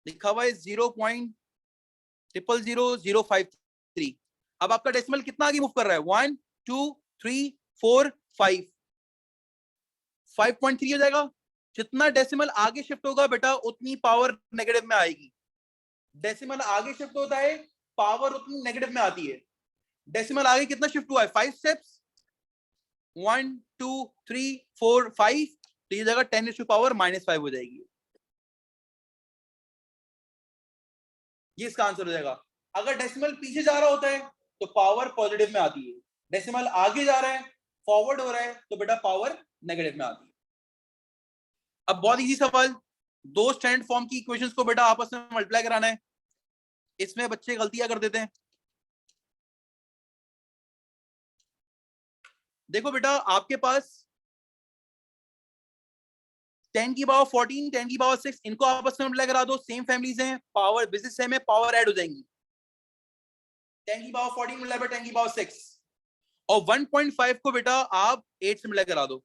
लिखा हुआ है 0.000053। अब आपका डेसिमल कितना आगे मूव कर रहा है? 1 2 3 4 5 5.3 हो जाएगा। जितना डेसिमल आगे शिफ्ट होगा बेटा उतनी पावर नेगेटिव में आएगी। डेसिमल आगे शिफ्ट होता है, पावर उतनी नेगेटिव में आती है। डेसिमल आगे कितना शिफ्ट हुआ है? 5 स्टेप्स, 1 2 3 4 5, तो ये जगह 10⁻⁻5 हो जाएगी। ये इसका आंसर हो जाएगा। अगर डेसिमल पीछे जा रहा होता है तो पावर पॉजिटिव में आती है, डेसिमल आगे जा रहा है, फॉरवर्ड हो रहा है, तो बेटा पावर नेगेटिव में आती है। अब बहुत इजी सवाल, दो स्टैंडर्ड फॉर्म की इक्वेशंस को बेटा आपस में मल्टीप्लाई कराना है। इसमें बच्चे गलतियां कर देते हैं। देखो बेटा आपके पास 10 की पावर 14, 10 की पावर 6, इनको आपस में मल्टीप्लाई करा दो, सेम फैमिलीज हैं, पावर बेसिस सेम है, पावर ऐड हो जाएंगी। 10 की पावर 14 मल्टीप्लाई बाय 10 की पावर 6, और 1.5 को बेटा आप 8 से मल्टीप्लाई करा दो।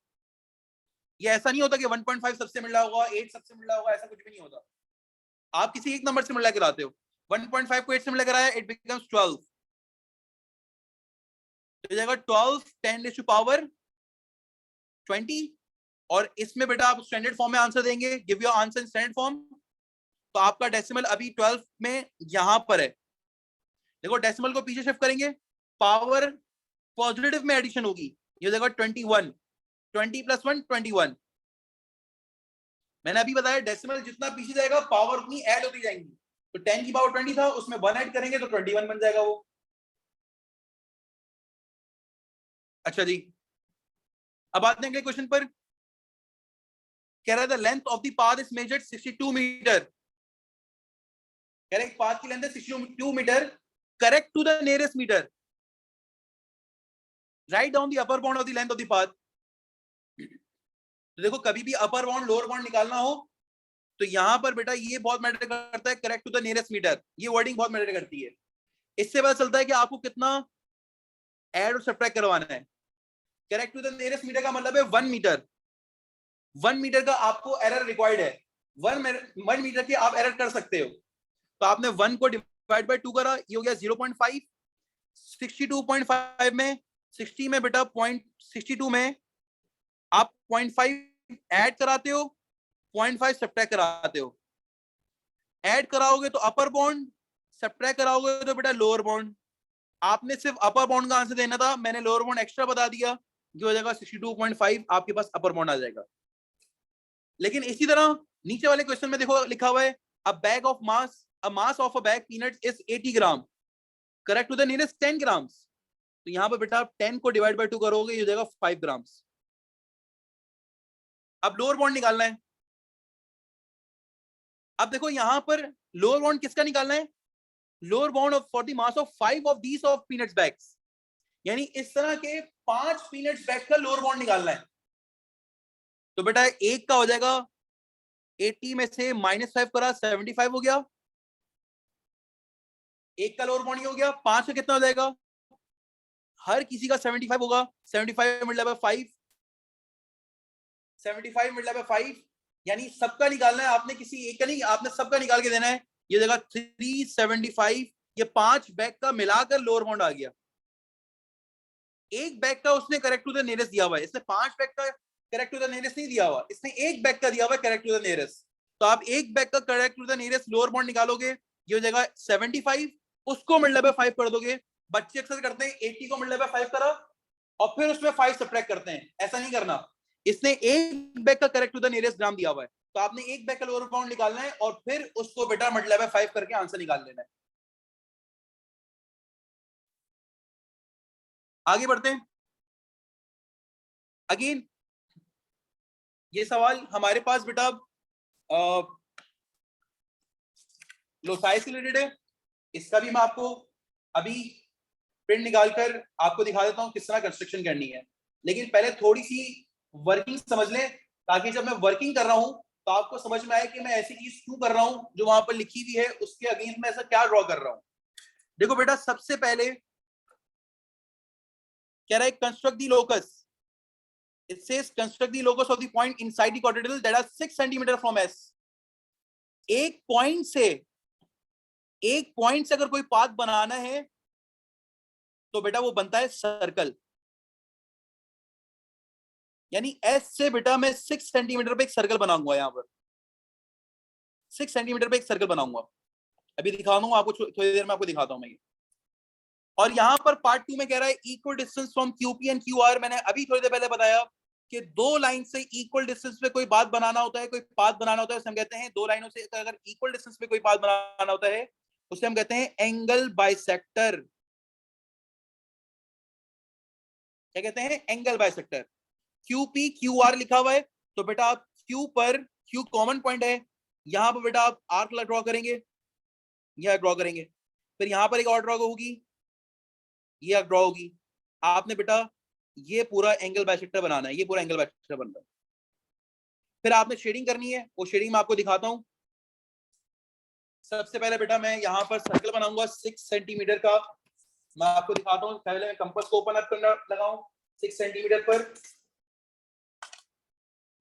ये ऐसा नहीं होता कि 1.5 सबसे मिल रहा होगा 8 सबसे मिल रहा होगा, ऐसा कुछ भी नहीं होता। आप किसी एक नंबर से मल्टीप्लाई कराते हो, 1.5 को 8 से मल्टीप्लाई कराया, इट बिकम्स 12, तो जाएगा 12 10⁻20। और इसमें बेटा आप स्टैंडर्ड फॉर्म में आंसर देंगे, give your answer in standard form. तो आपका डेसिमल अभी 12 में यहां पर है। देखो डेसिमल को पीछे शिफ्ट करेंगे, पावर पॉजिटिव में एडिशन होगी, ये हो जाएगा 21, 20 + 1 21, मैंने अभी बताया डेसिमल जितना पीछे जाएगा पावर उतनी ऐड होती जाएंगी। तो 10 की पावर 20 था, उसमें 1 ऐड करेंगे तो 21 बन जाएगा वो। अच्छा जी, अब आते हैं अगले क्वेश्चन पर। कह रहा है the length of the path is measured 62 metre. कह रहे पाथ की लेंथ है 62 metre, correct to the nearest metre, write down the upper bound of the length of the path. तो देखो कभी भी अपर बाउंड लोअर बाउंड निकालना हो तो यहां पर बेटा ये बहुत मैटर करता है, correct to the nearest metre, ये वर्डिंग बहुत मैटर करती है। इससे पता चलता है कि आपको कितना ऐड और सब्ट्रैक्ट करवाना है। Correct to the nearest metre का मतलब है 1 मीटर। 1 मीटर का आपको एरर रिक्वायर्ड है। 1 मीटर की आप एरर कर सकते हो। तो आपने 1 को डिवाइड बाय 2 करा, ये हो गया 0.5। 62.5 में 60 में बेटा 0.62 में आप 0.5 ऐड कराते हो, 0.5 सब्ट्रैक्ट कराते हो। ऐड कराओगे तो अपर बाउंड, सब्ट्रैक्ट कराओगे तो बेटा लोअर बाउंड। आपने सिर्फ अपर बाउंड का आंसर देना था, मैंने लोअर बाउंड एक्स्ट्रा बता दिया, जो हो जाएगा 62.5, आपके पास अपर बाउंड आ जाएगा। लेकिन इसी तरह नीचे वाले क्वेश्चन में देखो लिखा हुआ है a bag of mass, a mass of a bag peanuts is 80 gram, correct to the nearest 10 grams. तो यहां पर बेटा आप 10 को डिवाइड बाय 2 करोगे, ये हो जाएगा 5 ग्राम्स। अब लोअर बाउंड निकालना है। अब देखो यहां पर लोअर बाउंड किसका निकालना है, lower bound of for the mass of 5 of these of peanuts bags, यानी इस तरह के 5 पीनट्स बैग का लोअर बाउंड निकालना है। तो बेटा एक का हो जाएगा 80 में से -5 करा 75 हो गया, एक का लोअर बाउंड हो गया। 5 का कितना हो जाएगा, हर किसी का 75 होगा, 75 मल्टीप्लाई बाय 5, 75 मल्टीप्लाई बाय 5, यानी सबका निकालना है आपने, किसी एक का नहीं, आपने सबका निकाल के देना है। ये जगह 375, ये 5 बैग का मिलाकर लोअर बाउंड आ गया। एक बैग का उसने करेक्ट टू द नियरेस्ट दिया हुआ है, इसने 5 बैग का करेक्ट टू द नियरेस्ट नहीं दिया हुआ, इसने एक बैग का दिया हुआ है करेक्ट टू द नियरेस्ट। तो आप एक बैग का correct to the nearest lower bound निकालोगे, ये हो जाएगा 75, उसको मल्टीप्लाई बाय 5 कर दोगे। बच्चे अक्सर करते हैं 80 को मल्टीप्लाई बाय 5 करा और फिर उसमें 5 सब्ट्रैक्ट करते हैं, ऐसा नहीं करना। इसने एक बैग का करेक्ट टू द नियरेस्ट ग्राम दिया हुआ है, तो आपने एक बैग का लोअर बाउंड निकालना है और फिर उसको बेटा मल्टीप्लाई बाय 5 करके आंसर निकाल लेना है। आगे बढ़ते हैं। अगेन ये सवाल हमारे पास बेटा लोसाई से रिलेटेड है, इसका भी मैं आपको अभी प्रिंट निकालकर आपको दिखा देता हूं किस तरह कंस्ट्रक्शन करनी है। लेकिन पहले थोड़ी सी वर्किंग समझ लें, ताकि जब मैं वर्किंग कर रहा हूं तो आपको समझ में आए कि मैं ऐसी चीज क्यों कर रहा हूं, जो वहां पर लिखी हुई है उसके अगेंस्ट में ऐसा क्या ड्रॉ कर रहा हूं। देखो बेटा सबसे पहले कह रहा है construct the locus, it says construct the locus of the point inside the quadrilateral that are 6 cm from S। एक पॉइंट से अगर कोई पाथ बनाना है तो बेटा वो बनता है सर्कल, यानी S से बेटा मैं 6 सेंटीमीटर पे एक सर्कल बनाऊंगा, यहां पर 6 सेंटीमीटर पे एक सर्कल बनाऊंगा। अभी दिखा दूंगा आपको, थोड़ी देर में आपको दिखाता हूं मैं ये। और यहां पर पार्ट 2 में कह रहा है equal distance from QP and QR। मैंने अभी थोड़ी देर पहले बताया कि दो लाइन से इक्वल डिस्टेंस पे कोई बात बनाना होता है, कोई पाथ बनाना होता है, उसे हम कहते हैं, दो लाइनों से अगर इक्वल डिस्टेंस पे कोई पाथ बनाना होता है उसे हम कहते हैं एंगल बाइसेक्टर। क्या कहते हैं, एंगल बाइसेक्टर। QP QR लिखा हुआ है, तो बेटा आप Q पर, Q कॉमन पॉइंट है, यहां पर बेटा आप आर्क ड्रॉ करेंगे, यह ड्रॉ करेंगे, फिर यहां पर एक और ड्रॉ होगी, ये ड्रॉ होगी। आपने बेटा ये पूरा एंगल बाइसेक्टर बनाना है, ये पूरा एंगल बाइसेक्टर बन रहा है। फिर आपने शेडिंग करनी है, वो शेडिंग मैं आपको दिखाता हूं। सबसे पहले बेटा मैं यहाँ पर सर्कल बनाऊंगा 6 सेंटीमीटर का, मैं आपको दिखाता हूँ। पहले मैं कंपास को ओपन अप करना लगाऊं 6 सेंटीमीटर पर,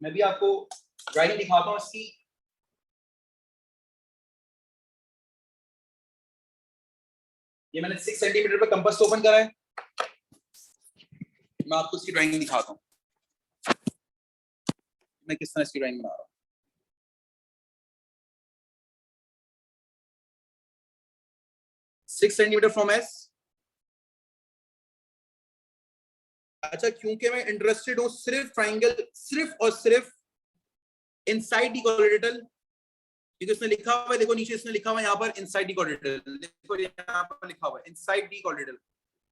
मैं भी आपको ड्राइंग दिखाता हूँ इसकी। ये मैंने 6 सेंटीमीटर पर कंपास को ओपन करा है, मैं आपको इसकी ड्राइंग दिखाता हूँ मैं किस तरह इसकी ड्राइंग बना रहा हूँ। 6 सेंटीमीटर फ्रॉम एस। अच्छा क्योंकि मैं इंटरेस्टेड हूं सिर्फ ट्राइंगल, सिर्फ और सिर्फ इनसाइड डी क्वाड्रेटल, क्योंकि उसने लिखा हुआ है, देखो नीचे इसने लिखा हुआ है यहाँ पर इनसाइड डी क्वाड्रेटल, देखो यहाँ पर लिखा हुआ है इनसाइड डी क्वाड्रेटल।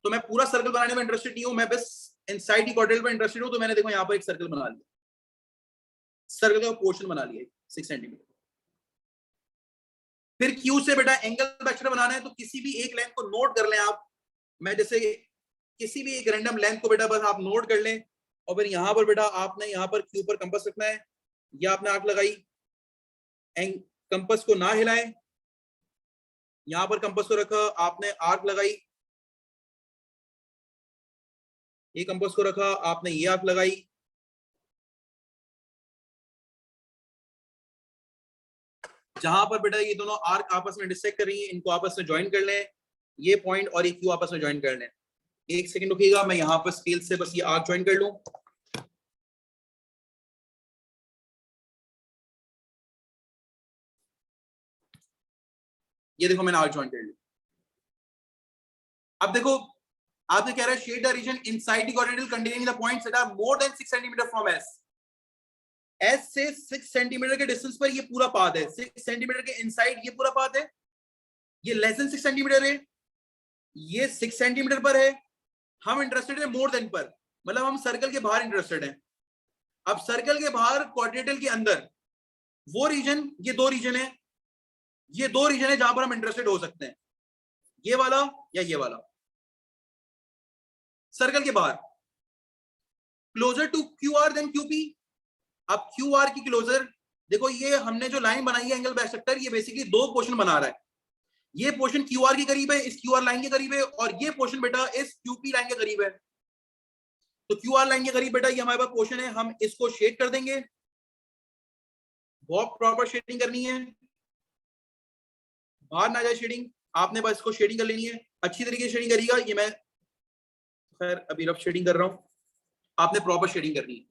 तो मैं पूरा सर्कल बनाने में इंटरेस्टेड नहीं हूँ, मैं बस इनसाइड डी क्वाड्रेटल में इंटरेस्टेड हूँ। तो मैंने देखो यहाँ पर एक सर्कल बना लिया, सर्कल का पोर्शन बना लिया 6 सेंटीमीटर। फिर क्यू से बेटा एंगल बैक्टर बनाना है, तो किसी भी एक लेंथ को नोट कर लें आप। मैं जैसे किसी भी एक रैंडम लेंथ को बेटा बस आप नोट कर लें, और फिर यहाँ पर बेटा आपने यहाँ पर क्यू पर कंपास रखना है, या आपने आंख लगाई, कंपास को ना हिलाएं, यहां पर कंपास को रखा, आपने आर्क लगाई, ये कंपास को रखा, आपने ये आर्क लगाई, जहां पर बेटा ये दोनों आर्क आपस में इंटरसेक्ट कर रही है, इनको आपस में ज्वाइन कर लें, ये पॉइंट और ये क्यू आपस में ज्वाइन कर लें। एक सेकंड रुकिएगा, मैं यहां पर स्केल से बस ये आर्क ज्वाइन कर लूं। ये देखो मैंने आर्क ज्वाइन कर लिया। अब देखो आपने कह रहा है shade the region inside the quadrilateral containing the points that are more than 6 centimetre from S. S से 6 सेंटीमीटर के डिस्टेंस पर ये पूरा पाथ है, 6 सेंटीमीटर के इनसाइड ये पूरा पाथ है, ये लेस देन 6 सेंटीमीटर है, ये 6 सेंटीमीटर पर है, हम इंटरेस्टेड है मोर देन पर, मतलब हम सर्कल के बाहर इंटरेस्टेड हैं। अब सर्कल के बाहर क्वाड्रेंटल के अंदर वो रीजन, ये दो रीजन है, ये दो रीजन है जहां पर हम इंटरेस्टेड हो सकते हैं, ये वाला या ये वाला। सर्कल के बाहर closer to Q R than Q P. अब क्यू आर की क्लोजर, देखो ये हमने जो लाइन बनाई है एंगल बाइसेक्टर, ये बेसिकली दो पोर्शन बना रहा है। ये पोर्शन क्यू आर के करीब है, इस क्यू आर लाइन के करीब है, और ये पोर्शन बेटा इस क्यूपी लाइन के करीब है। तो क्यू आर लाइन के करीब बेटा ये हमारे पास पोर्शन है, हम इसको शेड कर देंगे, बहुत प्रॉपर शेडिंग करनी है, बाहर ना जाए शेडिंग, आपने बस इसको शेडिंग कर लेनी है, अच्छी तरीके से शेडिंग करिएगा। ये मैं खैर अभी रफ शेडिंग कर रहा हूं, आपने प्रॉपर शेडिंग करनी है।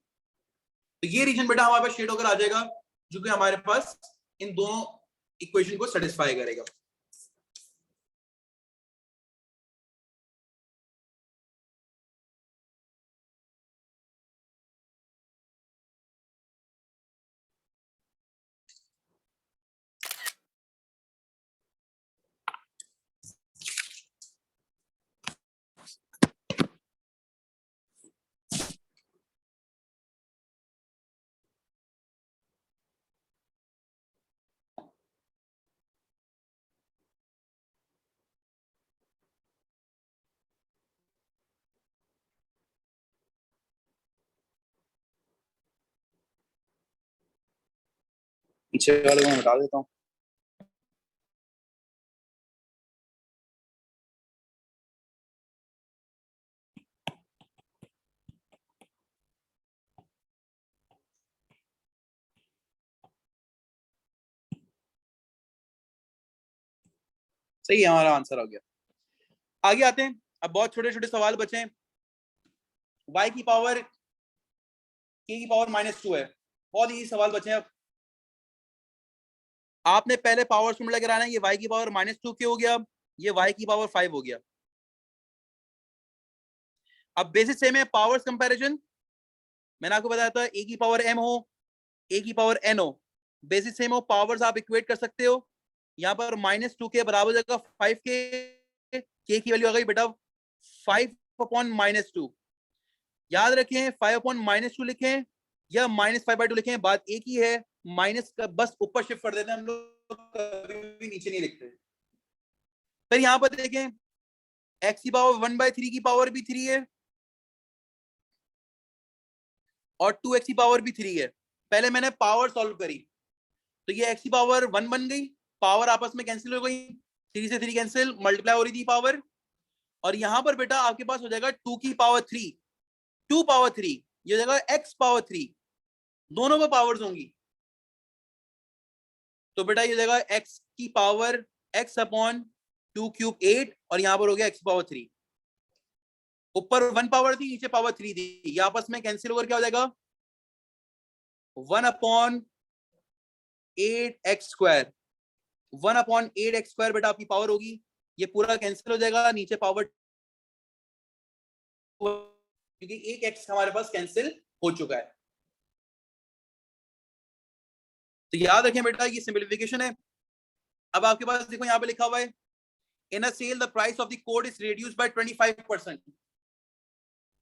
तो ये रीजन बेटा हमारे पास शेड होकर आ जाएगा, जो कि हमारे पास इन दोनों इक्वेशन को सेटिस्फाई करेगा। पीछे वाले को मैं हटा देता हूँ। सही है, हमारा आंसर आ गया। आगे आते हैं, अब बहुत छोटे छोटे सवाल बचे हैं। y की पावर k की पावर -2 है, बहुत ही सवाल बचे हैं। आपने पहले पावर फॉर्मूला कराना है, ये y की पावर -2 k हो गया, ये y की पावर 5 हो गया। अब बेसिस सेम है, पावर्स कंपैरिजन, मैंने आपको बताया था a की पावर m हो, a की पावर n हो, बेसिस सेम हो, पावर्स आप इक्वेट कर सकते हो। यहाँ पर -2k बराबर हो जाएगा 5k, k की वैल्यू आ गई बेटा 5/-2। याद रखें 5/-2 लिखें या -5/2 लिखें, बात एक ही है, माइनस का बस ऊपर शिफ्ट कर देते हैं हम लोग, कभी भी नीचे नहीं लिखते। फिर यहाँ पर देखें x की पावर 1/3 की पावर भी 3 है और 2x की पावर भी 3 है। पहले मैंने पावर सॉल्व करी, तो ये x की पावर 1 बन गई, पावर आपस में कैंसिल हो गई, 3 से 3 कैंसिल, मल्टीप्लाई हो रही थी पावर, और यहां पर बेटा आपके पास हो जाएगा 2 की पावर 3, 2 पावर 3, ये हो जाएगा x पावर 3, दोनों पर पावर्स होंगी। तो बेटा ये हो जाएगा x की पावर x/2 क्यूब 8, और यहां पर हो गया x पावर 3, ऊपर 1 पावर थी, नीचे पावर 3 थी, ये आपस में कैंसिल होकर क्या हो जाएगा 1/8x², 1/8x² बेटा आपकी पावर होगी, ये पूरा कैंसिल हो जाएगा, नीचे पावर, क्योंकि एक x हमारे पास कैंसिल हो चुका है। तो याद रखें बेटा ये सिंपलीफिकेशन है। अब आपके पास देखो यहाँ पे लिखा हुआ है in a sale the price of the code is reduced by 25%।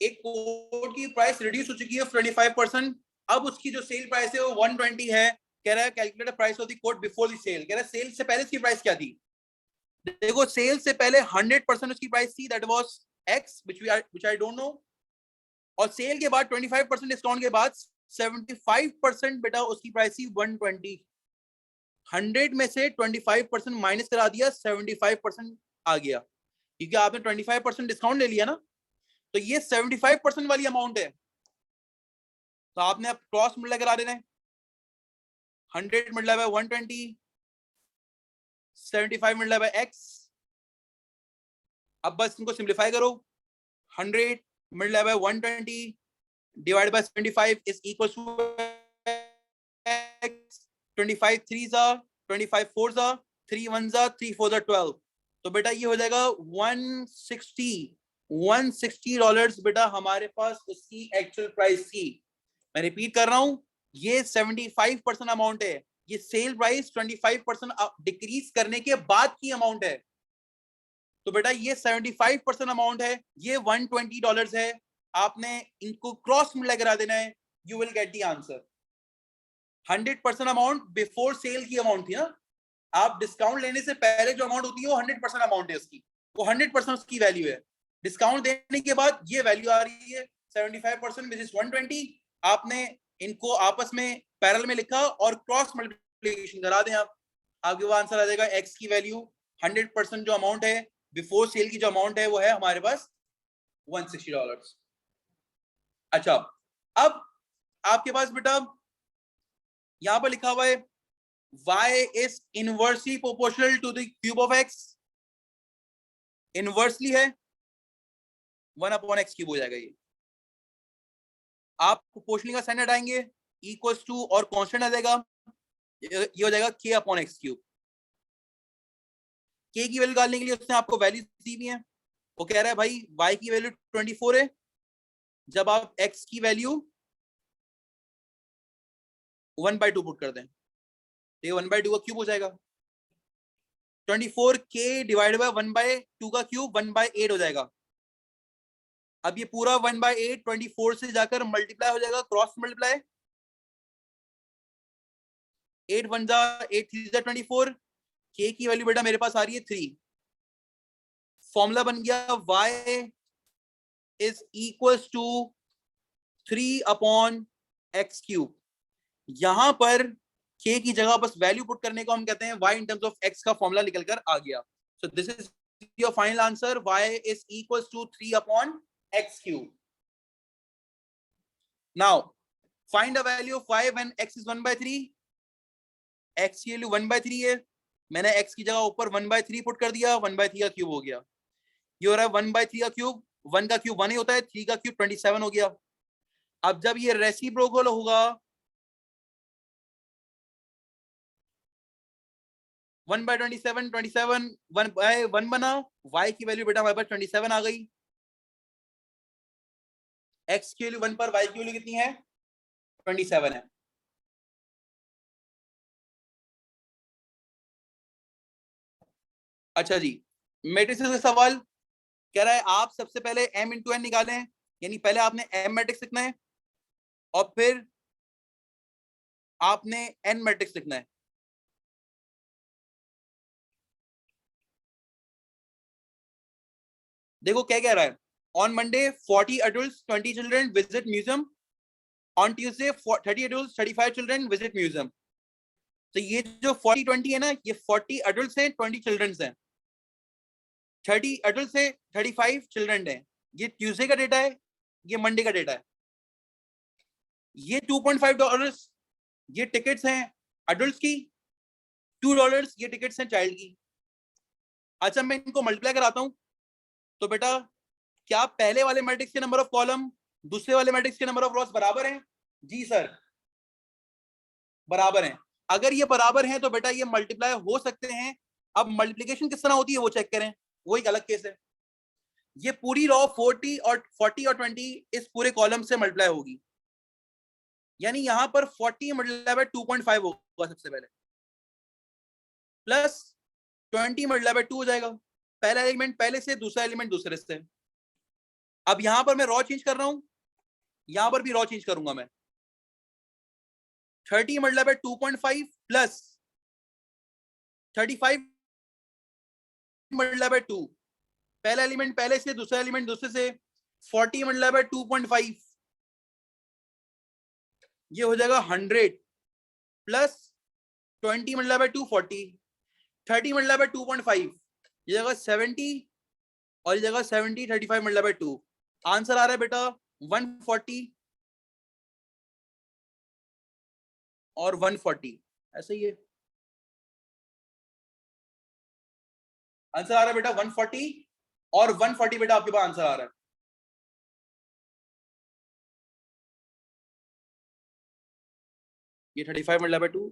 एक कोड की प्राइस रिड्यूस हो चुकी है 25%। अब उसकी जो सेल प्राइस है वो 120 है। कह रहा है calculate the price of the coat before the sale. कह रहा है सेल से पहले इसकी प्राइस क्या थी। देखो सेल से पहले 100% उसकी प्राइस थी, that was x which I don't know। और सेल के बाद 25% डिस्काउंट के बाद 75% बेटा उसकी प्राइस थी 120। 100 में से 25% माइनस करा दिया, 75% आ गया क्योंकि आपने 25% डिस्काउंट ले लिया ना। तो ये 75% वाली अमाउंट है। तो आपने अब क्रॉस मल्टीप्लाई करा देना है। 100 multiply by 120, 75 multiply by x। अब बस इनको सिंपलीफाई करो। 100 multiply by 120 divide by 75 is equal to x। 25 3s are 25 4s are 3 1s are 3 4s are 12। तो बेटा ये हो जाएगा 160 डॉलर्स बेटा हमारे पास उसकी एक्चुअल प्राइस थी। मैं रिपीट कर रहा हूं, ये 75% अमाउंट है। ये सेल प्राइस 25% डिक्रीज करने के बाद की अमाउंट है। तो बेटा ये 75% अमाउंट है, ये 120 डॉलर्स है। आपने इनको क्रॉस मल्टीप्लाई करा देना है, you will get the answer. 100% amount before sale की अमाउंट थी ना। आप डिस्काउंट लेने से पहले जो अमाउंट होती है वो 100% अमाउंट है उसकी, वो 100% उसकी वैल्यू है। डिस्काउंट देने के बाद ये वैल्यू आ रही है 75% विच इज 120। आपने इनको आपस में पैरेलल में लिखा और क्रॉस मल्टीप्लिकेशन करा दें आप, आपके वो आंसर आ जाएगा x की वैल्यू 100% जो अमाउंट है बिफोर सेल की जो अमाउंट है वो है हमारे पास 160 डॉलर्स। अच्छा अब आपके पास बेटा यहां पर लिखा हुआ है y is inversely proportional to the cube of x। Inversely है 1/x क्यूब हो जाएगा। ये आप प्रोपोर्शनल का साइन हटाएंगे इक्वल्स टू और कांस्टेंट आ जाएगा, ये हो जाएगा k/x क्यूब। k की वैल्यू निकालने के लिए उसने आपको वैल्यू दी हुई है। वो कह रहा है भाई y की वैल्यू 24 है, जब आप x की वैल्यू 1/2 पुट कर दें तो ये 1/2 का क्यूब हो जाएगा। 24k डिवाइड बाय 1/2 का क्यूब 1/8 हो जाएगा। अब ये पूरा 1/8 24 से जाकर मल्टीप्लाई हो जाएगा, क्रॉस मल्टीप्लाई। 8 1 जा 8 3 जा 24। k की वैल्यू बेटा मेरे पास आ रही है 3। फॉर्मूला बन गया y is equals to 3/x cube. यहां पर k की जगह बस वैल्यू पुट करने को हम कहते हैं y in terms of x का फॉर्मूला निकल कर आ गया। So this is your final answer, y is equals to 3/x cube. Now find the value of y when x is 1/3। x की वैल्यू 1/3 है, मैंने x की जगह ऊपर 1/3 पुट कर दिया, 1/3 का क्यूब हो गया। ये हो रहा है 1/3 का क्यूब, 1 का क्यूब 1 ही होता है, 3 का क्यूब 27 हो गया। अब जब ये रेसिप्रोकल होगा 1/27 27 1 बना, y की वैल्यू बेटा हमारे पास 27 आ गई। x की वैल्यू 1 पर y की वैल्यू कितनी है 27 है। अच्छा जी, मैट्रिसेस का सवाल कह रहा है आप सबसे पहले m इंटू n निकालें, यानी पहले आपने m मैट्रिक्स लिखना है और फिर आपने n मैट्रिक्स लिखना है। देखो क्या कह रहा है, on Monday 40 adults 20 children visit museum, on Tuesday 30 adults 35 children visit museum। तो ये जो 40-20 है ना, ये 40 adults हैं 20 children हैं, 30 adults है 35 children हैं। ये ट्यूसडे का डेटा है, ये मंडे का डेटा है। ये $2.5 ये टिकट्स हैं अडल्ट की, $2 ये टिकट्स हैं चाइल्ड की। अच्छा मैं इनको मल्टीप्लाई कराता हूं तो बेटा क्या पहले वाले मैट्रिक्स के नंबर ऑफ कॉलम दूसरे वाले मैट्रिक्स के नंबर ऑफ रॉस बराबर हैं? जी सर बराबर हैं। अगर ये बराबर हैं तो बेटा ये मल्टीप्लाई हो सकते हैं। अब मल्टीप्लिकेशन किस तरह होती है वो चेक करें, वो एक अलग केस है। ये पूरी रॉ 40 और 20 इस पूरे कॉलम से मल्टीप्लाई होगी। यानी यहां पर 40 मल्टीप्लाई बाय 2.5 होगा सबसे पहले, प्लस 20 मल्टीप्लाई बाय 2 हो जाएगा। पहला एलिमेंट पहले से, दूसरा एलिमेंट दूसरे से। अब यहां पर मैं रॉ चेंज कर रहा हूं, यहां पर भी रॉ चेंज करूंगा मैं। 30 multiply by 2.5 plus 35 multiply by 2, पहला एलिमेंट पहले से, दूसरा एलिमेंट दूसरे से। 40 मल्टीप्लाई बाय 2.5 ये हो जाएगा 100 plus 20 multiply by 2 40, 30 multiply by 2.5 ये जगह 70 और ये जगह 70, 35 मल्टीप्लाई बाय 2। आंसर आ रहा है बेटा 140 और 140, ऐसे ही है। आंसर आ रहा है बेटा 140 और 140 बेटा आपके पास आंसर आ रहा है। ये 35 मल्टीप्लाई बाय 2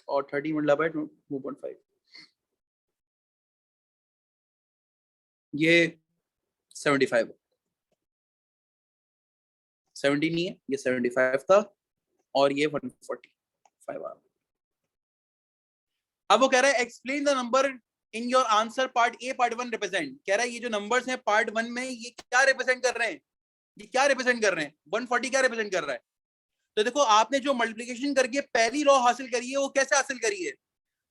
और 30 मल्टीप्लाई बाय 2.5, ये 75, 70 नहीं है, ये 75 था और ये 145 आ रहा। अब वो कह रहा है explain the number in your answer part A part 1 represent. कह रहा है ये जो नंबर्स हैं पार्ट 1 में ये क्या रिप्रेजेंट कर रहे हैं, ये क्या रिप्रेजेंट कर रहे हैं, 140 क्या रिप्रेजेंट कर रहा है। तो देखो आपने जो मल्टीप्लिकेशन करके पहली रॉ हासिल करी है वो कैसे हासिल करी है,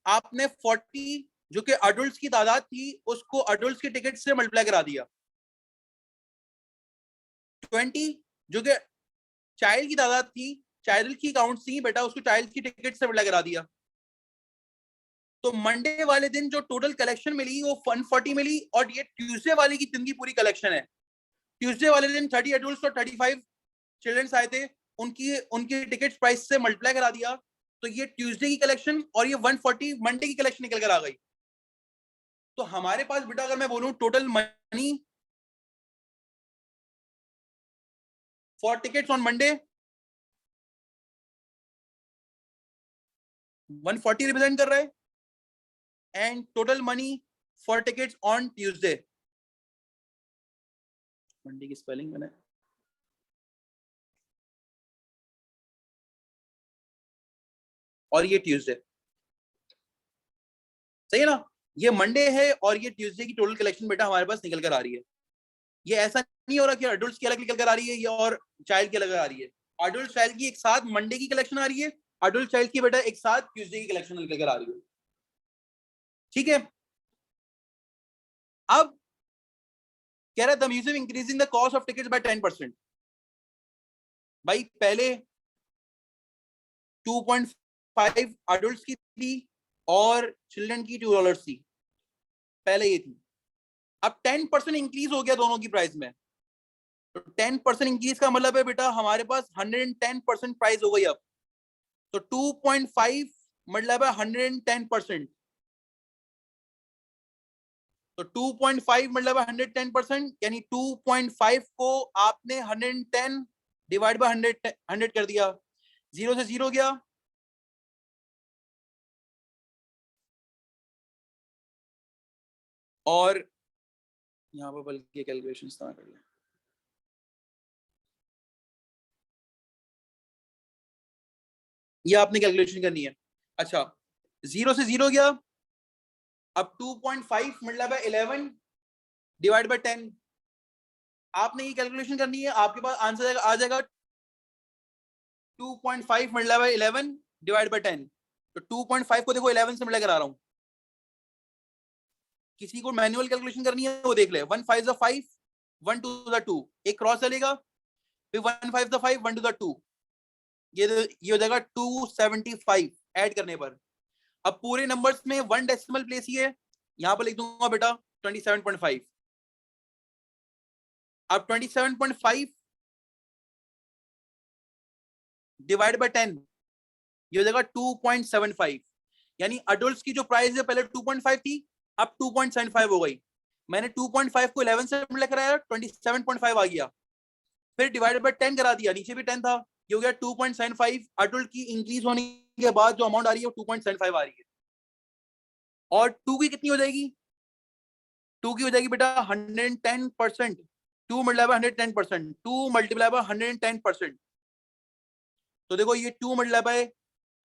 आपने 40 जो कि अडल्ट्स की तादाद थी उसको अडल्ट्स के टिकट से मल्टीप्लाई करा दिया, 20 जो कि चाइल्ड की तादाद थी, चाइल्ड की काउंट थी बेटा, उसको चाइल्ड की टिकट से मल्टीप्लाई करा दिया। तो मंडे वाले दिन जो टोटल कलेक्शन मिली वो 140 मिली, और ये ट्यूसडे वाले की दिन की पूरी कलेक्शन है। ट्यूसडे वाले दिन 30 एडल्ट्स और 35 चिल्ड्रंस आए थे, उनकी उनकी टिकट प्राइस से मल्टीप्लाई करा दिया, तो ये ट्यूसडे की कलेक्शन और ये 140 मंडे की कलेक्शन निकल कर आ गई। तो हमारे पास बेटा अगर मैं बोलूं total money for tickets on Monday 140 represent कर रहा है, and total money for tickets on Tuesday, Monday की स्पेलिंग मैंने और ये ट्यूसडे, सही है ना, ये मंडे है और ये ट्यूसडे की टोटल कलेक्शन बेटा हमारे पास निकल कर आ रही है। ये ऐसा नहीं हो रहा कि अडल्ट्स की अलग निकल कर आ रही है ये और चाइल्ड की अलग आ रही है। अडल्ट चाइल्ड की एक साथ मंडे की कलेक्शन आ रही है, अडल्ट चाइल्ड की बेटा एक साथ ट्यूसडे की कलेक्शन निकल कर आ रही है। ठीक है, अब कह रहा है the museum increasing the cost of tickets by 10%। भाई पहले 2.5 अडल्ट्स की थी और चिल्ड्रन की $2 थी, पहले ये थी। अब 10% इंक्रीज हो गया दोनों की प्राइस में, तो 10% इंक्रीज का मतलब है बेटा हमारे पास 110% प्राइस हो गई अब। तो 2.5 मतलब है 110%, तो 2.5 मतलब है 110%, यानी 2.5 को आपने 110 डिवाइड बाय 100 कर दिया, 0 से 0 गया, और यहां पर बल्कि कैलकुलेशन कर ले, ये आपने कैलकुलेशन करनी है। अच्छा 0 से 0 गया, अब 2.5 मतलब है 11 डिवाइड बाय 10, आपने ये कैलकुलेशन करनी है, आपके पास आंसर आ जाएगा 2.5 मतलब है 11 डिवाइड बाय 10। तो 2.5 को देखो 11 से मिला करा रहा हूं, किसी को मैनुअल कैलकुलेशन करनी है वो देख ले, 1 5 5 1 2 2, एक क्रॉस चलेगा, फिर 1 5 5 1 2 2, ये हो जाएगा 275 ऐड करने पर। अब पूरे नंबर्स में 1 डेसिमल प्लेस ही है, यहां पर लिख दूंगा बेटा 27.5। अब 27.5 डिवाइड बाय 10 ये हो जाएगा 2.75, यानी अडल्ट्स की जो प्राइस है पहले 2.5 थी, अब 2.75 हो गई। मैंने 2.5 को 11 से मल्टीप्लाई कराया, 27.5 आ गया, फिर डिवाइडेड बाय 10 करा दिया, नीचे भी 10 था, ये हो गया 2.75। अडल्ट की इंक्रीज होने के बाद जो अमाउंट आ रही है वो 2.75 आ रही है। और 2 की कितनी हो जाएगी, 2 की हो जाएगी बेटा 110%, 2 मल्टीप्लाई बाय 110%, 2 मल्टीप्लाई बाय 110%, तो देखो ये 2 मल्टीप्लाई बाय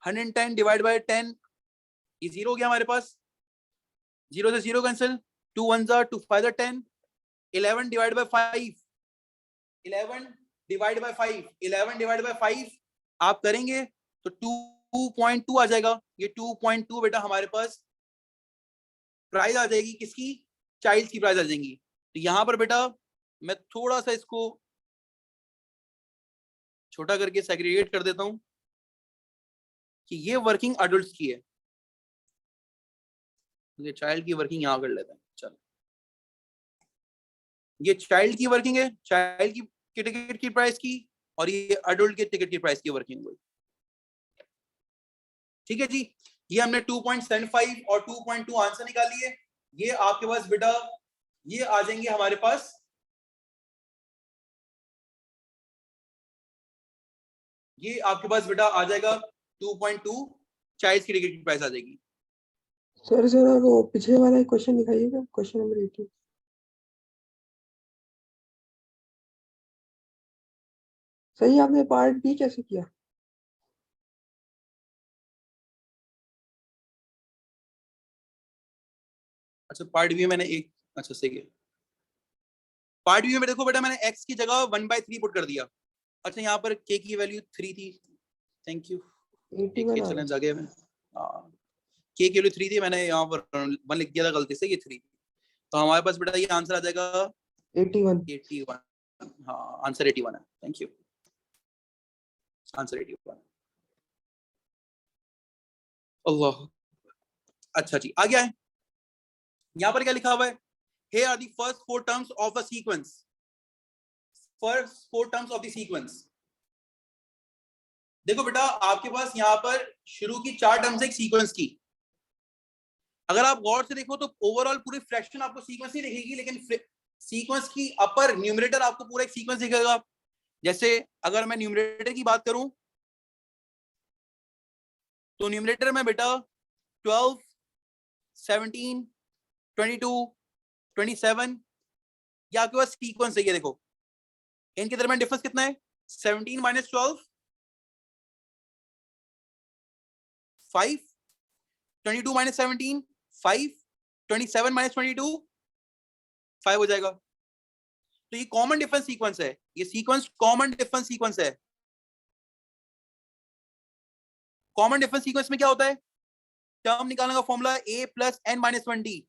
110 डिवाइड बाय 10, ये 0 हो गया हमारे पास, 0 से 0 कैंसिल, 2 1 जा 2 5 जा 10, 11 divide by 5, 11 divide by 5, 11 divide by 5 आप करेंगे तो 2.2 आ जाएगा। ये 2.2 बेटा हमारे पास प्राइस आ जाएगी, किसकी, चाइल्ड की प्राइस आ जाएंगी। तो यहां पर बेटा मैं थोड़ा सा इसको छोटा करके सेग्रीगेट कर देता हूं कि ये वर्किंग अडल्ट की है, ये चाइल्ड की वर्किंग यहां कर लेते हैं। चलो ये चाइल्ड की वर्किंग है, चाइल्ड की टिकट की प्राइस की, और ये अडल्ट के टिकट की प्राइस की वर्किंग हुई। ठीक है जी, ये हमने 2.75 और 2.2 आंसर निकाल लिए। ये आपके पास बेटा ये आ जाएंगे हमारे पास, ये आपके पास बेटा आ जाएगा 2.2 चाइल्ड की टिकट की प्राइस आ जाएगी। सर जरा वो पिछले वाला क्वेश्चन दिखाइएगा, क्वेश्चन नंबर 18। सही, आपने पार्ट बी कैसे किया? अच्छा पार्ट बी में मैंने एक, अच्छा सही है, पार्ट बी में देखो बेटा मैंने x की जगह 1/3 पुट कर दिया। अच्छा यहाँ पर k की वैल्यू 3 थी, थैंक यू, 81 एक आ चैलेंज रहा। आ गया मैं, k की वैल्यू 3 थी, मैंने यहाँ पर 1 लिख दिया था गलती से, ये 3 थी। तो हमारे पास बेटा ये आंसर आ जाएगा 81। 81। हाँ आंसर 81 है, थैंक यू, आंसर 81। अल्लाह, अच्छा जी आ गया है। यहाँ पर क्या लिखा हुआ है, here are the first 4 terms of a sequence, first 4 terms of the sequence। देखो बेटा आपके पास यहाँ पर शुरू की 4 टर्म्स एक सीक्वेंस की, अगर आप गौर से देखो तो ओवरऑल पूरी फ्रैक्शन आपको सीक्वेंस ही दिखेगी, लेकिन सीक्वेंस की अपर न्यूमरेटर आपको पूरा एक सीक्वेंस दिखेगा। जैसे अगर मैं न्यूमरेटर की बात करूं तो न्यूमरेटर में बेटा 12, 17, 22, 27 या आपके पास सीक्वेंस है, ये देखो इनके दरमियान डिफरेंस कितना है, 17 माइनस 12 5, 22 माइनस 17 5, 27 माइनस 22 5 हो जाएगा। तो ये कॉमन डिफरेंस सीक्वेंस है, ये सीक्वेंस कॉमन डिफरेंस सीक्वेंस है। कॉमन डिफरेंस सीक्वेंस में क्या होता है, टर्म निकालने का formula a plus N minus 1d।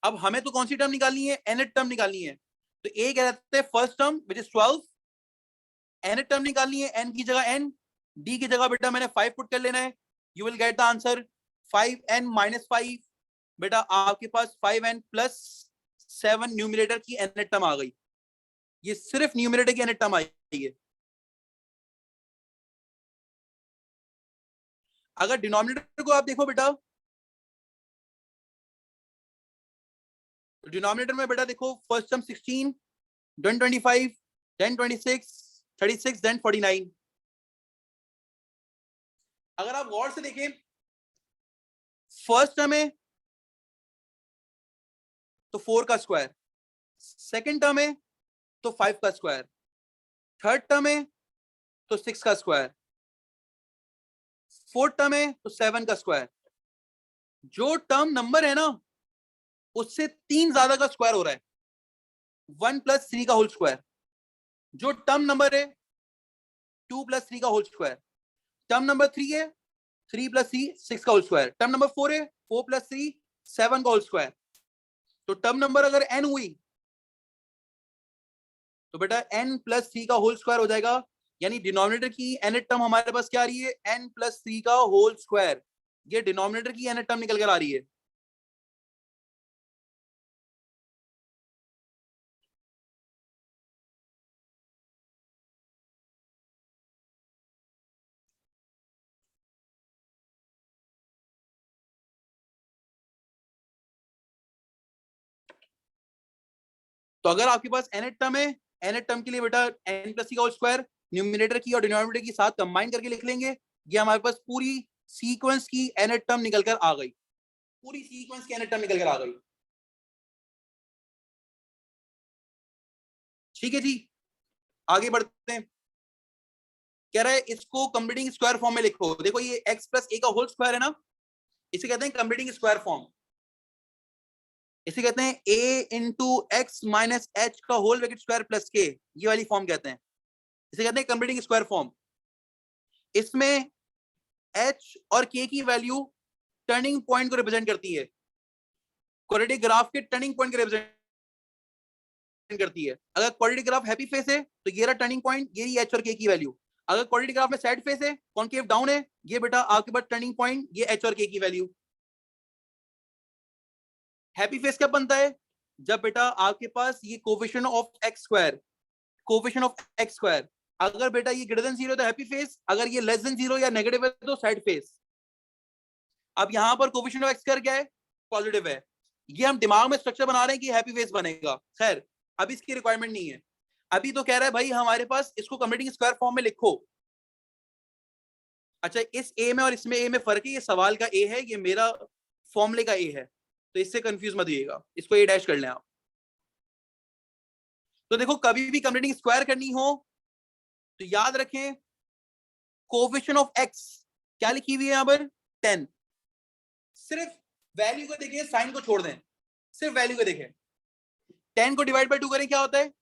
अब हमें तो कौन सी टर्म निकालनी है, nth टर्म निकालनी है। तो a क्या रहता है first term which is 12, nth term निकालनी है, n की जगह n, d की जगह बेटा मैंने 5 पुट कर लेना है, you will get the answer 5n minus 5। बेटा आपके पास 5n प्लस 7 न्यूमिनेटर की nth टर्म आ गई, ये सिर्फ न्यूमिनेटर की nth टर्म आई है। अगर डिनोमिनेटर को आप देखो बेटा, डिनोमिनेटर में बेटा देखो first term 16, then 25, then 26, 36, then 49। अगर आप गौर से देखें फर्स्ट टर्म है तो 4 का स्क्वायर, सेकंड टर्म है तो 5 का स्क्वायर, थर्ड टर्म है तो 6 का स्क्वायर, फोर्थ टर्म है तो 7 का स्क्वायर। जो टर्म नंबर है ना उससे 3 ज्यादा का स्क्वायर हो रहा है, 1 प्लस 3 का होल स्क्वायर। जो टर्म नंबर है 2 प्लस 3 का होल स्क्वायर, टर्म नंबर 3 है 3 प्लस 3 6 का होल स्क्वायर, टर्म नंबर 4 है 4 प्लस 3 7 का होल स्क्वायर। तो टर्म नंबर अगर n हुई तो बेटा n प्लस 3 का होल स्क्वायर हो जाएगा, यानी डिनोमिनेटर की nth टर्म हमारे पास क्या आ रही है, n प्लस 3 का होल स्क्वायर। ये डिनोमिनेटर की nth टर्म निकल कर आ रही है। तो अगर आपके पास nth टर्म है, nth टर्म के लिए बेटा n प्लस 3 का होल स्क्वायर न्यूमिनेटर की और डिनोमिनेटर की साथ कंबाइन करके लिख लेंगे, ये हमारे पास पूरी सीक्वेंस की nth टर्म निकल कर आ गई, पूरी सीक्वेंस की nth टर्म निकल कर आ गई। ठीक है जी, आगे बढ़ते हैं। कह रहा है इसको कंप्लीटिंग स्क्वायर फॉर्म में लिखो। देखो ये x प्लस ए का होल स्क्वायर है ना, इसे कहते हैं कंप्लीटिंग स्क्वायर फॉर्म। इसे कहते हैं a into x minus H का होल ब्रैकेट स्क्वायर प्लस के, ये वाली फॉर्म कहते हैं, इसे कहते हैं कंप्लीटिंग स्क्वायर फॉर्म। इसमें h और k की वैल्यू टर्निंग पॉइंट को रिप्रेजेंट करती है, क्वाड्रेटिक ग्राफ के टर्निंग पॉइंट को रिप्रेजेंट करती है। अगर क्वाड्रेटिक ग्राफ हैप्पी फेस है तो ये रहा टर्निंग पॉइंट, ये h और k की वैल्यू। अगर क्वाड्रेटिक ग्राफ में सैड फेस है, कॉन्केव डाउन है, ये बेटा आपके पास टर्निंग पॉइंट, ये h और k की वैल्यू। हैप्पी फेस कब बनता है? जब बेटा आपके पास ये coefficient of x square, coefficient of x square, अगर बेटा ये ग्रेटर देन 0 तो हैप्पी फेस, अगर ये लेस देन 0 या नेगेटिव है तो सैड फेस। अब यहां पर कोफिशिएंट ऑफ एक्स स्क्वायर क्या है? पॉजिटिव है। ये हम दिमाग में स्ट्रक्चर बना रहे हैं कि हैप्पी फेस बनेगा, खैर अभी इसकी रिक्वायरमेंट नहीं है। अभी तो कह रहा है भाई हमारे पास इसको कंप्लीटिंग स्क्वायर फॉर्म में लिखो। अच्छा इस ए में और इसमें ए में फर्क है, ये सवाल का ए है, ये मेरा फॉर्मूले का ए है, तो इससे कंफ्यूज मत होइएगा, इसको ए डैश कर लें आप। तो देखो कभी भी कंप्लीटिंग स्क्वायर करनी हो तो याद रखें कोफिशिएंट ऑफ एक्स क्या लिखी हुई है यहां पर? 10। सिर्फ वैल्यू को देखें, साइन को छोड़ दें, सिर्फ वैल्यू को देखें। 10 को डिवाइड बाय 2 करें क्या होता है?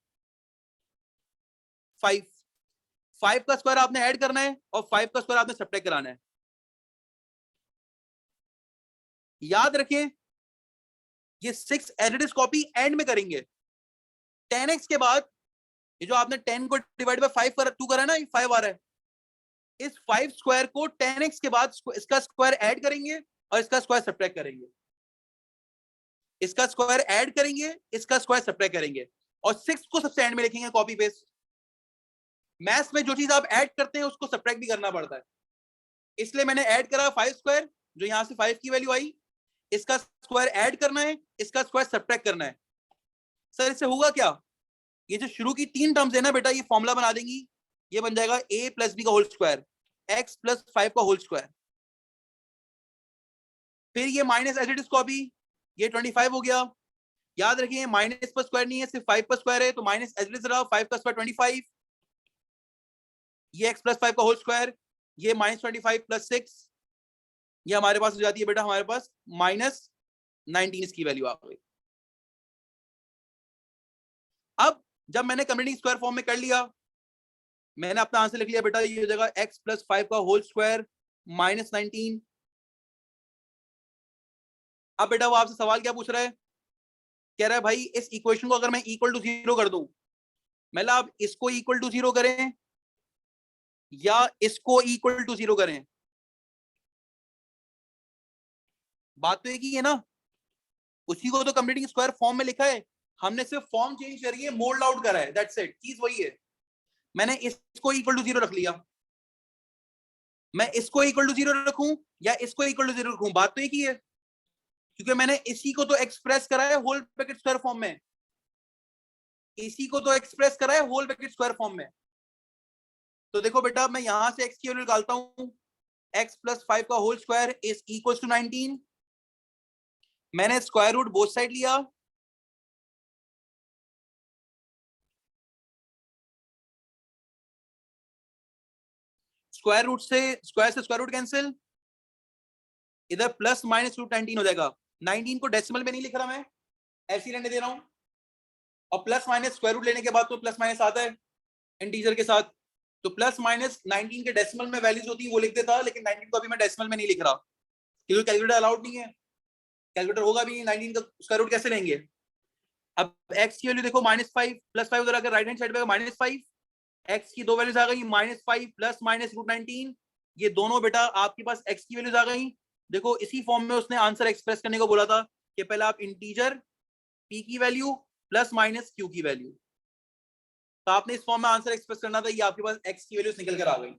5। 5 का स्क्वायर आपने ऐड करना है और 5 का स्क्वायर आपने सब्ट्रैक्ट कराना है। याद रखें ये 6 एडिटिव कॉपी एंड में करेंगे। 10x के बाद ये जो आपने 10 को डिवाइड बाय 5 कर 2 करा ना, ये 5 आ रहा है। इस 5 स्क्वायर को 10x के बाद इसका स्क्वायर ऐड करेंगे और इसका स्क्वायर सब्ट्रैक्ट करेंगे। इसका स्क्वायर ऐड करेंगे, इसका स्क्वायर सब्ट्रैक्ट करेंगे और 6 को सबसे एंड में लिखेंगे, कॉपी पेस्ट। मैथ्स में जो चीज आप ऐड करते हैं उसको सब्ट्रैक्ट भी करना पड़ता है, इसलिए मैंने ऐड करा 5 स्क्वायर, जो यहां से 5 की वैल्यू आई, इसका स्क्वायर ऐड करना है, इसका स्क्वायर सब्ट्रैक्ट करना है। सर इससे होगा क्या? ये जो शुरू की 3 टर्म्स है ना बेटा, ये फॉर्मूला बना देंगी, ये बन जाएगा a प्लस बी का होल स्क्वायर, x प्लस 5 का होल स्क्वायर। फिर ये minus as it is copy, ये 25 हो गया। याद रखिए माइनस पर स्क्वायर नहीं है, सिर्फ 5 पर स्क्वायर है, तो माइनस एज इट इज रहा, 5 का स्क्वायर 25, ये x प्लस 5 का होल स्क्वायर, ये माइनस 25 प्लस 6, ये हमारे पास हो जाती है बेटा हमारे पास माइनस 19, इसकी वैल्यू आ गई। अब जब मैंने कंप्लीटिंग स्क्वायर फॉर्म में कर लिया, मैंने अपना आंसर लिख लिया बेटा, ये हो जाएगा x प्लस 5 का होल स्क्वायर माइनस 19। अब बेटा वो आपसे सवाल क्या पूछ रहा है? कह रहा है भाई इस इक्वेशन को अगर मैं इक्वल टू 0 कर दूं, मतलब आप इसको इक्वल टू 0 करें या इसको इक्वल टू 0 करें, बात तो एक ही है ना। उसी को तो कंप्लीटिंग स्क्वायर फॉर्म में लिखा है, हमने सिर्फ फॉर्म चेंज करी है, मोल्ड आउट करा है, दैट्स इट, चीज वही है। मैंने इसको इक्वल टू 0 रख लिया, मैं इसको इक्वल टू 0 रखूं या इसको इक्वल टू 0 रखूं, बात तो एक ही है, क्योंकि मैंने इसी को तो एक्सप्रेस करा है होल ब्रैकेट स्क्वायर फॉर्म में, इसी को तो एक्सप्रेस करा है होल ब्रैकेट स्क्वायर फॉर्म में। तो देखो बेटा मैं यहां से x की वैल्यू निकालता हूं, x प्लस 5 का whole square is equal to 19। मैंने स्क्वायर रूट बोथ साइड लिया, स्क्वायर रूट से स्क्वायर रूट कैंसिल, इधर प्लस माइनस रूट 19 हो जाएगा। 19 को डेसिमल में नहीं लिख रहा मैं, ऐसे ही रहने दे रहा हूं, और प्लस माइनस स्क्वायर रूट लेने के बाद तो प्लस माइनस आता है इंटीजर के साथ, तो प्लस माइनस 19 के डेसिमल में वैल्यूज होती है वो लिख देता, लेकिन 19 को अभी मैं डेसिमल में नहीं लिख रहा क्योंकि कैलकुलेटर अलाउड नहीं है, कैलकुलेटर होगा भी नहीं, 19 का स्क्वायर रूट कैसे लेंगे। अब x की वैल्यू देखो -5 प्लस 5 उधर आकर राइट हैंड साइड पे -5, x की दो वैल्यूज आ गई -5 प्लस माइनस रूट 19, ये दोनों बेटा आपके पास x की वैल्यूज आ गई। देखो इसी फॉर्म में उसने आंसर एक्सप्रेस करने को बोला था कि पहले आप इंटीजर p की वैल्यू प्लस माइनस q की वैल्यू, तो आपने इस फॉर्म में आंसर एक्सप्रेस करना था, ये आपके पास x की वैल्यूज निकल कर आ गई।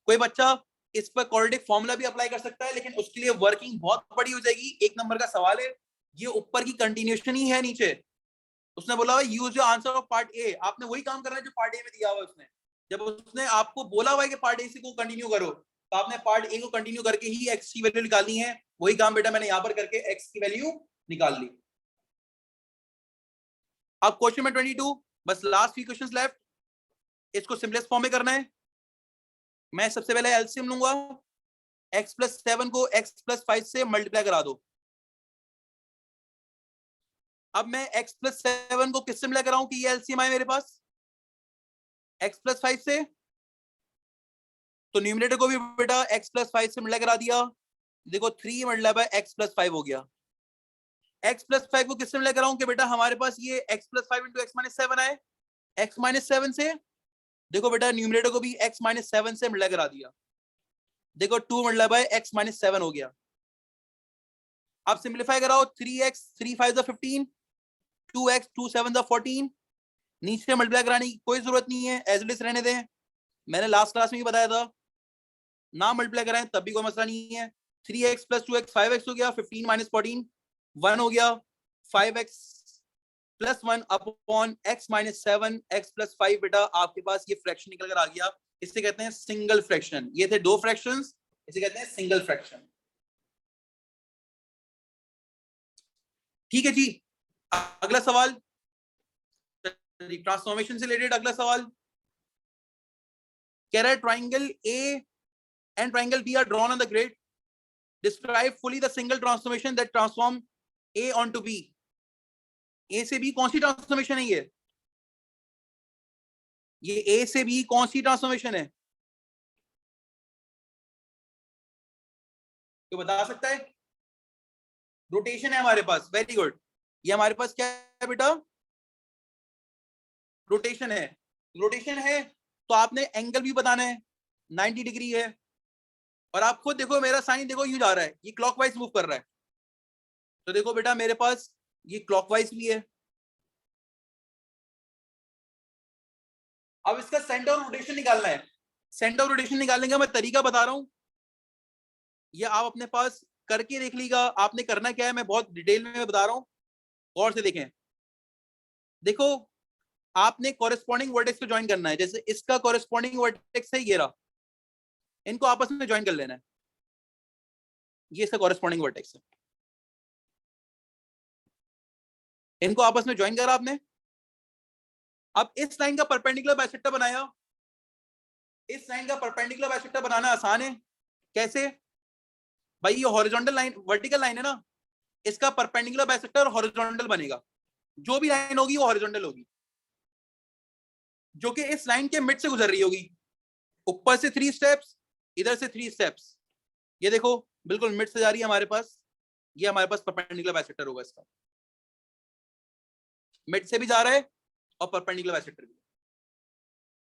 कोई बच्चा इस पर क्वाड्रेटिक फॉर्मूला भी अप्लाई कर सकता है, लेकिन उसके लिए वर्किंग बहुत बड़ी हो जाएगी, 1 नंबर का सवाल है, ये ऊपर की कंटिन्यूएशन ही है नीचे। उसने बोला use your answer of part A, आपने वही काम करना है जो पार्ट ए में दिया हुआ है उसने। जब उसने आपको बोला हुआ है कि पार्ट ए से को कंटिन्यू करो, तो आपने पार्ट ए को कंटिन्यू करके ही एक्स की वैल्यू निकालनी है, वही काम बेटा मैंने यहां पर करके एक्स की वैल्यू निकाल ली। अब क्वेश्चन में 22, बस लास्ट 3 क्वेश्चंस लेफ्ट, इसको सिंपलेस्ट फॉर्म में करना है। मैं सबसे पहले एलसीएम लूंगा, x+7 को x+5 से मल्टीप्लाई करा दो। अब मैं x+7 को किससे मल्टीप्लाई कराऊं कि ये एलसीएम आए मेरे पास x+5 से, तो न्यूमरेटर को भी बेटा x+5 से मल्टीप्लाई करा दिया। देखो 3 मल्टीप्लाई बाय x+5 हो गया। x+5 को किससे मल्टीप्लाई कराऊं कि बेटा हमारे पास ये x+5 इंटू x-7 आए। x-7 से देखो बेटा न्यूमरेटर को भी x-7 से मल्टीप्लाई करा दिया। देखो 2 मल्टीप्लाई बाय x-7 हो गया। अब सिंपलीफाई कराओ, 3x 3 5 15, 2x 2 7 14। नीचे मल्टीप्लाई कराने की कोई जरूरत नहीं है, एज इट इज रहने दें। मैंने लास्ट क्लास में भी बताया था, ना मल्टीप्लाई कराएं तब भी कोई मसला नहीं है। 3x + 2x 5x हो गया, 15 - 14 1 हो गया, 5x + 1 अपॉन x - 7 x + 5 बेटा आपके पास ये फ्रैक्शन निकल कर आ गया। इसे कहते हैं सिंगल फ्रैक्शन। ये थे दो फ्रैक्शंस, इसे कहते हैं सिंगल फ्रैक्शन। ठीक है जी। अगला सवाल ट्रांसफॉर्मेशन से रिलेटेड। अगला सवाल कह रहा है triangle A and triangle B are drawn on the grid, describe fully the single transformation that transform A on to B. A से बी कौन सी ट्रांसफॉर्मेशन है? ये ए से बी कौन सी ट्रांसफॉर्मेशन है? तो बता सकता है? रोटेशन है हमारे पास, वेरी गुड। ये हमारे पास क्या है बेटा? रोटेशन है। रोटेशन है तो आपने एंगल भी बताना है, 90 डिग्री है। और आप खुद देखो मेरा साइन देखो यूं जा रहा है, ये क्लॉकवाइज मूव कर रहा है। तो देखो बेटा मेरे पास ये क्लॉकवाइज भी है। अब इसका सेंटर ऑफ रोटेशन निकालना है। सेंटर ऑफ रोटेशन निकालने का मैं तरीका बता रहा हूं, ये आप अपने पास करके देख लीजिएगा। आपने करना क्या है मैं बहुत डिटेल में बता रहा हूं, गौर से देखें। देखो आपने कॉरेस्पॉन्डिंग वर्टेक्स को ज्वाइन करना है। जैसे इसका कॉरेस्पॉन्डिंग वर्टेक्स है ये रहा, इनको आपस में ज्वाइन कर लेना है। ये इसका कॉरेस्पॉन्डिंग वर्टेक्स है, इनको आपस में ज्वाइन करा आपने। अब इस लाइन का परपेंडिकुलर बाइसेक्टर बनाया। इस लाइन का परपेंडिकुलर बाइसेक्टर बनाना आसान है। कैसे भाई? ये हॉरिजॉन्टल लाइन, वर्टिकल लाइन है ना, इसका परपेंडिकुलर बाइसेक्टर हॉरिजॉन्टल बनेगा। जो भी लाइन होगी वो हॉरिजॉन्टल होगी, जो कि इस लाइन के मिड से गुजर रही होगी। ऊपर से 3 स्टेप्स, इधर से 3 स्टेप्स। ये देखो बिल्कुल मिड से जा रही है हमारे पास। ये हमारे पास परपेंडिकुलर बाइसेक्टर होगा इसका, मिड से भी जा रहा है और परपेंडिकुलर बाइसेक्टर भी।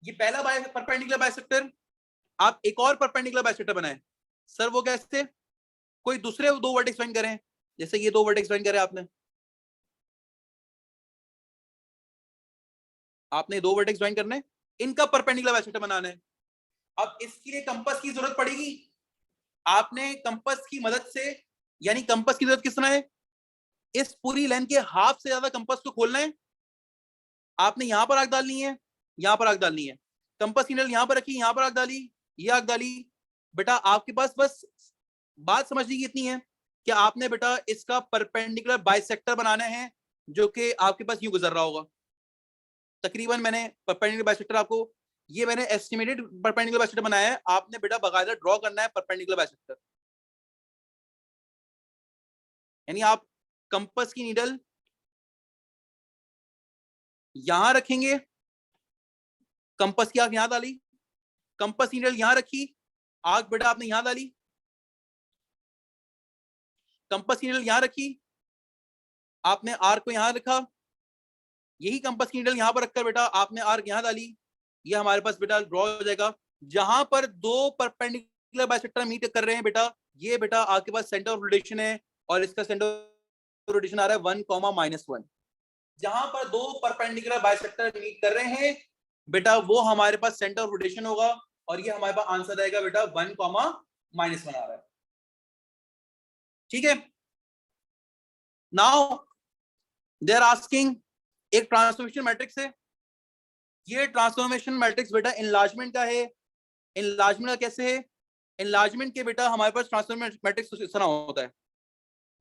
ये पहला परपेंडिकुलर बाइसेक्टर। आप एक और परपेंडिकुलर बाइसेक्टर बनाएं। सर वो कैसे? कोई दूसरे 2 वर्टेक्स ज्वाइन करें। जैसे ये 2 वर्टेक्स ज्वाइन करे आपने, आपने 2 वर्टेक्स ज्वाइन करने, इनका परपेंडिकुलर बाइसेक्टर बनाना है। अब इसके लिए कंपास की जरूरत पड़ेगी। आपने कंपास की मदद से, यानी कंपास की जरूरत किस तरह है, इस पूरी लाइन के हाफ से ज्यादा कंपास को खोलना है। आपने यहां पर आग डालनी है, यहां पर आग डालनी है। कंपास की नीडल यहां पर रखी, यहां पर आग डाली, ये आग डाली। बेटा आपके पास बस बात समझने की इतनी है कि आपने बेटा इसका परपेंडिकुलर बाइसेक्टर बनाना है, जो कि आपके पास यूं गुजर रहा होगा। तकरीबन मैंने परपेंडिकुलर बाइसेक्टर आपको, ये मैंने एस्टिमेटेड परपेंडिकुलर बाइसेक्टर बनाया है। आपने बेटा बकायदा ड्रॉ करना है परपेंडिकुलर बाइसेक्टर। यानी आप कंपास की नीडल यहां रखेंगे, कंपास की आग यहां डाली, कंपास की नीडल यहां रखी, आग बेटा आपने यहां डाली, कंपास की नीडल यहां रखी, आपने आर्क को यहां रखा, यही कंपास की नीडल यहां पर रखकर बेटा आपने आर्क यहां डाली। ये हमारे पास बेटा ड्रॉ हो जाएगा। जहां पर 2 परपेंडिकुलर बाइसेक्टर मीट कर रहे हैं बेटा, ये बेटा आपके पास सेंटर ऑफ रोटेशन है, और इसका सेंटर ऑफ रोटेशन आ रहा है 1, -1। जहां पर 2 परपेंडिकुलर बाइसेक्टर मीट कर रहे हैं बेटा, वो हमारे पास सेंटर ऑफ रोटेशन होगा, और ये हमारे पास आंसर आएगा बेटा 1, -1 आ रहा है। ठीक है। नाउ दे आर आस्किंग, एक ट्रांसफॉर्मेशन मैट्रिक्स है। ये ट्रांसफॉर्मेशन मैट्रिक्स बेटा इनलार्जमेंट का है। इनलार्जमेंट का कैसे है? इनलार्जमेंट के बेटा हमारे पास ट्रांसफॉर्मेशन मैट्रिक्स इस तरह होता है।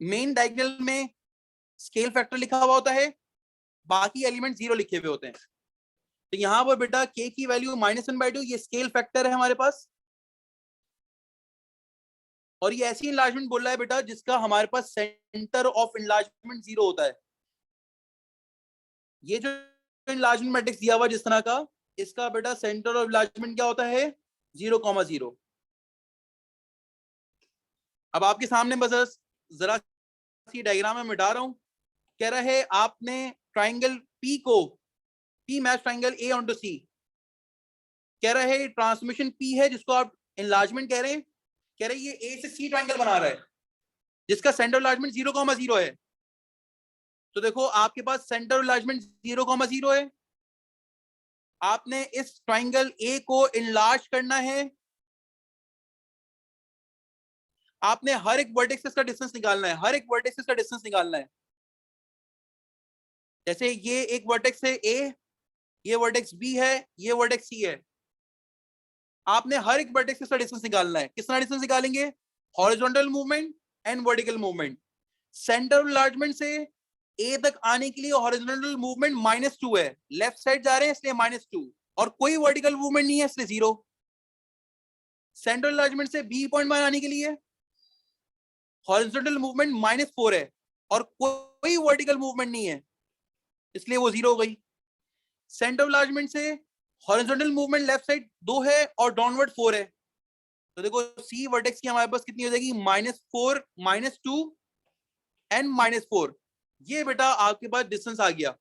मेन डायगोनल में स्केल फैक्टर लिखा हुआ होता है, बाकी एलिमेंट 0 लिखे हुए होते हैं। तो यहाँ पर बेटा k की वैल्यू -1/2, ये स्केल फैक्टर है हमारे पास। और ये ऐसी इनलार्जमेंट बोल रहा है बेटा जिसका हमारे पास सेंटर ऑफ इनलार्जमेंट 0 होता है। ये जो इनलार्जमेंट मैट्रिक्स दिया हुआ जिस तरह का, इसका बेटा सेंटर ऑफ इनलार्जमेंट क्या होता है? 0,0। अब आपके सामने बस जरा सी डायग्राम में मिटा रहा हूं। कह रहा है आपने ट्राइंगल पी को, P match triangle A on to C, कह रहा है ट्रांसमिशन पी है जिसको आप इनलार्जमेंट कह रहे हैं। कह रहे ये ए से सी ट्राइंगल बना रहा है जिसका सेंटर ऑफ इनलार्जमेंट 0,0 है। तो देखो आपके पास सेंटर ऑफ इनलार्जमेंट 0,0 है। आपने इस ट्राइंगल ए को इनलार्ज करना है। आपने हर एक वर्टेक्स का डिस्टेंस निकालना है, हर एक वर्टेक्स का डिस्टेंस निकालना है। जैसे ये एक वर्टेक्स है ए, ये वर्टेक्स बी है, ये वर्टेक्स सी है। आपने हर एक वर्टेक्स का डिस्टेंस निकालना है। कितना डिस्टेंस निकालेंगे? Horizontal movement and vertical movement. Centre of enlargement से ए तक आने के लिए हॉरिजॉन्टल मूवमेंट -2 है, लेफ्ट साइड जा रहे हैं इसलिए -2, और कोई वर्टिकल मूवमेंट नहीं है इसलिए 0। सेंटर ऑफ इनलार्जमेंट से बी पॉइंट पर आने के लिए हॉरिजॉन्टल मूवमेंट -4 है और कोई वर्टिकल मूवमेंट नहीं है इसलिए वो 0 हो गई। सेंटर ऑफ इनलार्जमेंट से हॉरिजॉन्टल मूवमेंट लेफ्ट साइड 2 है और डाउनवर्ड 4 है। तो देखो सी वर्टेक्स की हमारे पास कितनी हो जाएगी? -4, -2 एंड -4। ये बेटा आपके पास डिस्टेंस आ गया।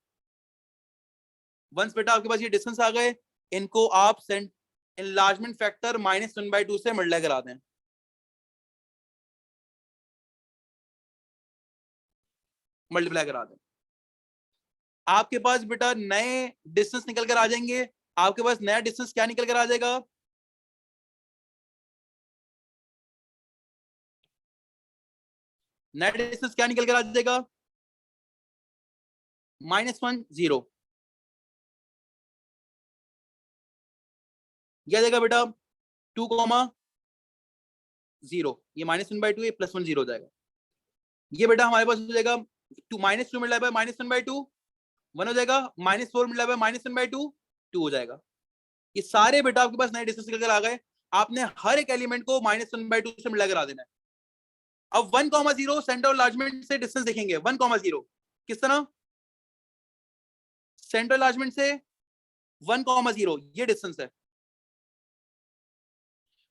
वंस बेटा आपके पास ये डिस्टेंस आ गए, इनको आप इनलार्जमेंट फैक्टर -1/2 से मल्टीप्लाई करा दें। मल्टीप्लाई करा दें, आपके पास बेटा नए डिस्टेंस निकल कर आ जाएंगे। आपके पास नया डिस्टेंस क्या निकल कर आ जाएगा? नया डिस्टेंस क्या निकल कर आ जाएगा? -1, 0। क्या जाएगा बेटा? 2,0। ये -1/2, ये +1, 0 हो जाएगा। ये बेटा हमारे पास हो जाएगा -2 मिला बाय -1/2 1 हो जाएगा, -4 मिला बाय -1/2 2 हो जाएगा। ये सारे बेटा आपके पास नए डिस्टेंस निकल कर आ गए। आपने हर एक एलिमेंट को -1/2 से मिला करा देना है। अब 1,0 सेंटर ऑफ इनलार्जमेंट से डिस्टेंस देखेंगे। 1,0 किस तरह? सेंटर ऑफ इनलार्जमेंट से 1,0 ये डिस्टेंस है।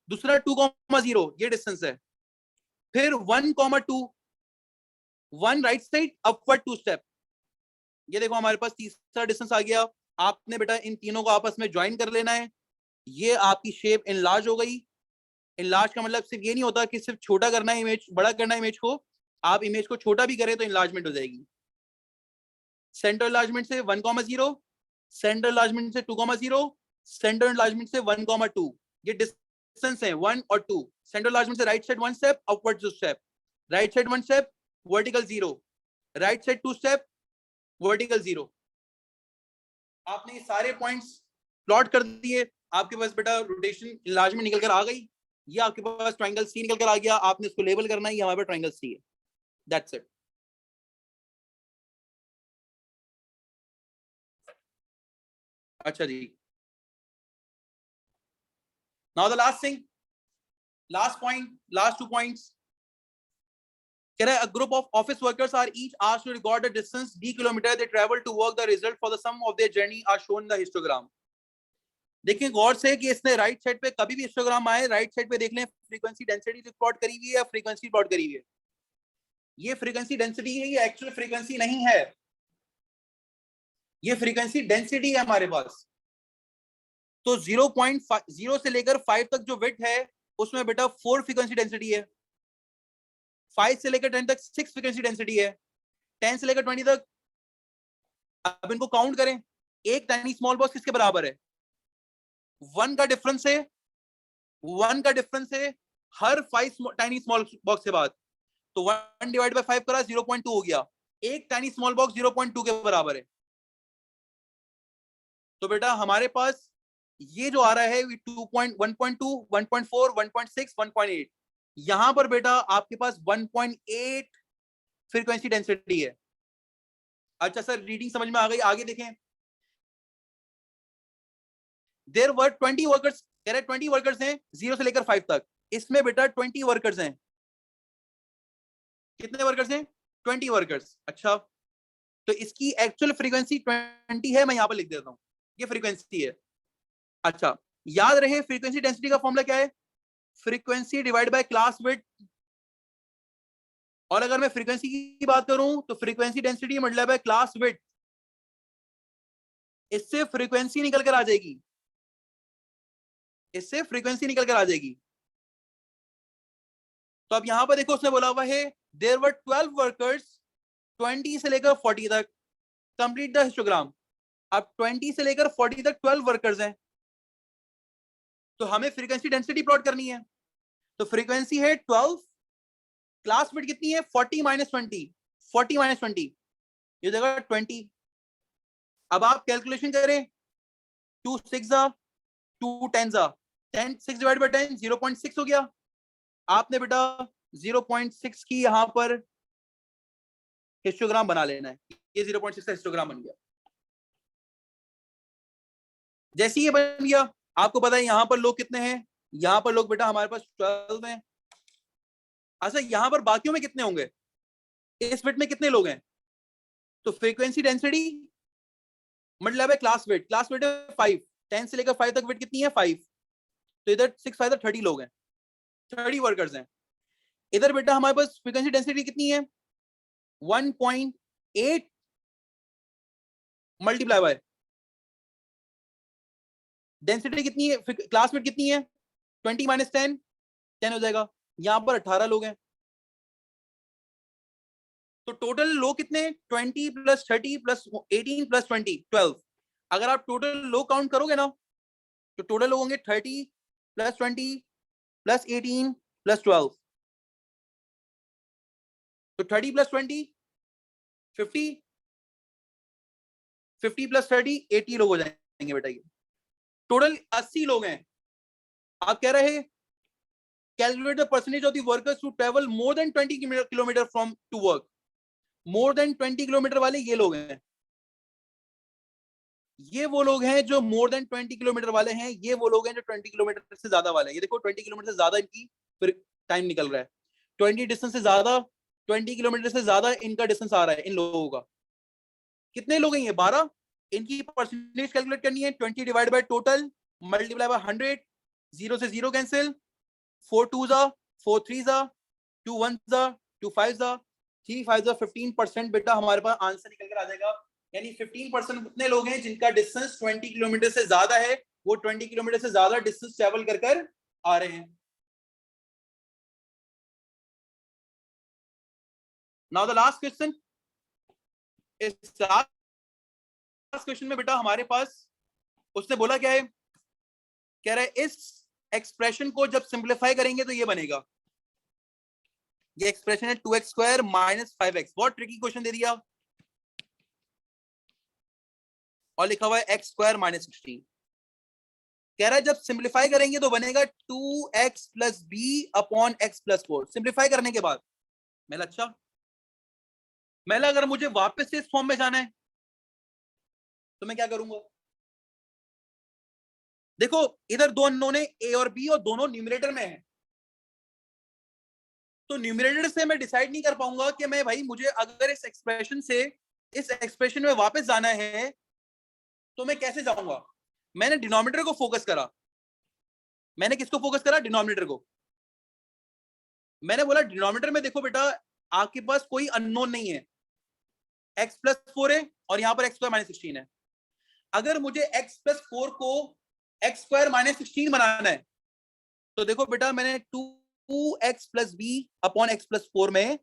दूसरा 2,0 ये डिस्टेंस है। फिर 1,2 1 राइट साइड अपवर्ड 2 स्टेप। ये देखो हमारे पास तीसरा डिस्टेंस आ गया। आपने बेटा इन तीनों को आपस में ज्वाइन कर लेना है। ये आपकी शेप इनलार्ज हो गई। इनलार्ज का मतलब सिर्फ ये नहीं होता कि सिर्फ छोटा करना है इमेज, बड़ा करना है इमेज को। आप इमेज को छोटा भी करें तो इनलार्जमेंट हो जाएगी। सेंटर इनलार्जमेंट से 1,0, सेंटर इनलार्जमेंट से 2,0, सेंटर इनलार्जमेंट से 1,2। ये डिस्टेंस है 1 और 2। सेंटर इनलार्जमेंट से right side 1 step upward 2 step, right side 1 step vertical 0, right side 2 step vertical 0। आपने ये सारे पॉइंट्स प्लॉट कर दिए। आपके पास बेटा रोटेशन इनलार्जमेंट निकल कर आ गई। ये आपके पास ट्रायंगल सी निकल कर आ गया। आपने इसको लेबल करना है, ये हमारे पास ट्रायंगल सी है। That's it. अच्छा जी, now the last thing, last point, last 2 points. कह रहा है a group of office workers are each asked to record the distance d kilometer they travel to work. The result for the sum of their journey are shown in the histogram. देखिए गौर से कि इसने right side पे कभी भी histogram आए, right side पे देख लें फ्रीक्वेंसी डेंसिटी प्लॉट करी हुई है या फ्रीक्वेंसी प्लॉट करी हुई है। ये फ्रीक्वेंसी डेंसिटी है, ये एक्चुअल फ्रीक्वेंसी नहीं है, ये फ्रीक्वेंसी डेंसिटी है हमारे पास। तो 0.0 से लेकर 5 तक जो विड्थ है उसमें बेटा 4 फ्रीक्वेंसी डेंसिटी है। 5 से लेकर 10 तक 6 फ्रीक्वेंसी डेंसिटी है। 10 से लेकर 20 तक, अब इनको काउंट करें, एक टाइनी स्मॉल बॉक्स किसके बराबर है? 1 का डिफरेंस है, 1 का डिफरेंस है हर 5 टाइनी स्मॉल बॉक्स के बाद। तो 1 डिवाइड बाय 5 करा 0.2 हो गया। एक टाइनी स्मॉल बॉक्स 0.2 के बराबर है। तो बेटा हमारे पास ये जो आ रहा है 2.1.2, 1.4, 1.6, 1.8, यहां पर बेटा आपके पास 1.8 फ्रीक्वेंसी डेंसिटी है। अच्छा सर रीडिंग समझ में आ गई, आगे देखें। देयर वर 20 वर्कर्स, कह रहे 20 वर्कर्स हैं 0 से लेकर 5 तक। इसमें बेटा 20 वर्कर्स हैं कितने वर्कर्स हैं? 20 वर्कर्स। अच्छा, तो इसकी एक्चुअल फ्रीक्वेंसी 20 है, मैं यहाँ पर लिख देता हूँ, ये फ्रीक्वेंसी है। अच्छा, याद रहे फ्रीक्वेंसी डेंसिटी का फॉर्मूला क्या है? Frequency divide by class width, और अगर मैं फ्रीक्वेंसी की बात करूं तो frequency density multiply by class width, इससे फ्रीक्वेंसी निकल कर आ जाएगी, इससे फ्रीक्वेंसी निकल कर आ जाएगी। तो अब यहां पर देखो उसने बोला हुआ है देयर वर 12 वर्कर्स 20 से लेकर 40 तक, कंप्लीट द हिस्टोग्राम। अब 20 से लेकर 40 तक 12 वर्कर्स हैं, तो हमें फ्रीक्वेंसी डेंसिटी प्लॉट करनी है। तो फ्रीक्वेंसी है 12, क्लास विड्थ कितनी है? 40 माइनस 20, 40 माइनस 20, ये जगह 20। अब आप कैलकुलेशन करें, 2 6 2 10 10, 6 डिवाइड बाय 10 0.6 हो गया। आपने बेटा 0.6 की यहां पर हिस्टोग्राम बना लेना है, ये 0.6 का हिस्टोग्राम बन गया। जैसे ये बन गया, आपको पता है यहां पर लोग कितने हैं? यहां पर लोग बेटा हमारे पास 12 हैं। अच्छा, यहां पर बाकियों में कितने होंगे? इस विड्थ में कितने लोग हैं? तो फ्रीक्वेंसी डेंसिटी मतलब है क्लास विड्थ, क्लास विड्थ है 5, 10 से लेकर 5 तक विड्थ कितनी है? 5, तो इधर 6 5 30 लोग हैं, 30 वर्कर्स हैं। इधर बेटा हमारे पास फ्रीक्वेंसी डेंसिटी कितनी है? 1.8 मल्टीप्लाई बाय डेंसिटी कितनी है, क्लास विड्थ कितनी है? 20 माइनस 10, 10 हो जाएगा। यहां पर 18 लोग हैं, तो टोटल लोग कितने? 20 प्लस 30 प्लस 18 प्लस 20, 12। अगर आप टोटल लोग काउंट करोगे ना, तो टोटल लोग होंगे 30 प्लस 20 प्लस 18 प्लस 12, तो 30 प्लस 20 50, 50 प्लस 30 80 लोग हो जाएंगे बेटा। ये टोटल 80 लोग हैं। आप कह रहे हैं calculate the percentage of the workers to travel more than 20 kilometre from to work. More than 20 kilometre वाले ये लोग हैं, ये वो लोग हैं जो मोर देन 20 किलोमीटर वाले हैं, ये वो लोग हैं जो 20 किलोमीटर से ज्यादा वाले हैं। ये देखो 20 किलोमीटर से ज्यादा इनकी फिर टाइम निकल रहा है, 20 डिस्टेंस से ज्यादा, 20 किलोमीटर से ज्यादा इनका डिस्टेंस आ रहा है इन लोगों का। कितने लोग हैं ये? 12। इनकी परसेंटेज कैलकुलेट करनी है, 20 divide by total multiply by 100, 0 से 0 कैंसिल, 4 2 4 3 2 1 2 5 3 5 15% बेटा हमारे पास आंसर निकल कर आ जाएगा। यानी 15% उतने लोग हैं जिनका डिस्टेंस 20 किलोमीटर से ज्यादा है, वो 20 किलोमीटर से ज्यादा डिस्टेंस ट्रेवल कर कर आ रहे हैं। नाउ द लास्ट क्वेश्चन, इस लास्ट क्वेश्चन में बेटा हमारे पास उसने बोला क्या है? कह रहा है इस एक्सप्रेशन को जब सिंप्लीफाई करेंगे तो ये बनेगा, ये एक्सप्रेशन है 2x स्क्वायर माइनस 5x। बहुत ट्रिकी क्वेश्चन दे दिया, और लिखा हुआ है x स्क्वायर माइनस 16। कह रहा है जब सिंप्लीफाई करेंगे तो बनेगा 2x plus b upon x plus 4। Simplify करने के बाद मैं अच्छा, मैं अगर मुझे वापस से इस फॉर्म में जाना है तो मैं क्या करूंगा? देखो इधर दो अननोन है a और b, और दोनों न्यूमरेटर में है, तो न्यूमरेटर से मैं डिसाइड नहीं कर पाऊंगा कि मैं भाई मुझे अगर इस एक्सप्रेशन से इस एक्सप्रेशन में वापस जाना है तो मैं कैसे जाऊंगा। मैंने डिनोमिनेटर को फोकस करा, मैंने किसको फोकस करा? डिनोमिनेटर को। मैंने बोला डिनोमिनेटर में देखो बेटा आपके पास कोई अननोन नहीं है, x प्लस 4 है और यहां पर x स्क्वायर माइनस 16 है। अगर मुझे x प्लस 4 को x स्क्वायर माइनस 16 बनाना है तो देखो बेटा मैंने 2x plus b upon x plus 4 में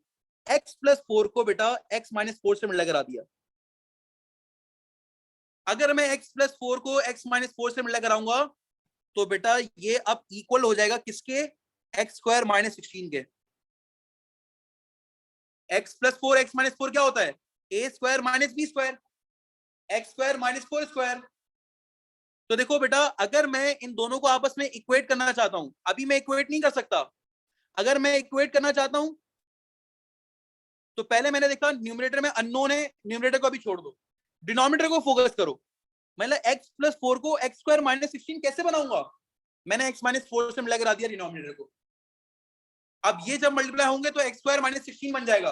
x प्लस 4 को बेटा x माइनस 4 से मल्टीप्लाई करा दिया। अगर मैं x प्लस 4 को x माइनस 4 से मल्टीप्लाई कराऊंगा तो बेटा ये अब इक्वल हो जाएगा किसके? x स्क्वायर माइनस 16 के। x प्लस 4 x माइनस 4 क्या होता है? a square minus b square, x square minus 4 square. तो देखो बेटा अगर मैं इन दोनों को आपस में इक्वेट करना चाहता हूं, अभी मैं इक्वेट नहीं कर सकता, अगर मैं इक्वेट करना चाहता हूं तो पहले मैंने देखा न्यूमरेटर में अननोन है, न्यूमरेटर को अभी छोड़ दो, डिनोमिनेटर को फोकस करो। मतलब x प्लस 4 को x स्क्वायर माइनस 16 कैसे बनाऊंगा? मैंने x माइनस 4 से मिला करा दिया डिनोमिनेटर को। अब ये जब मल्टीप्लाई होंगे तो x स्क्वायर माइनस 16 बन जाएगा।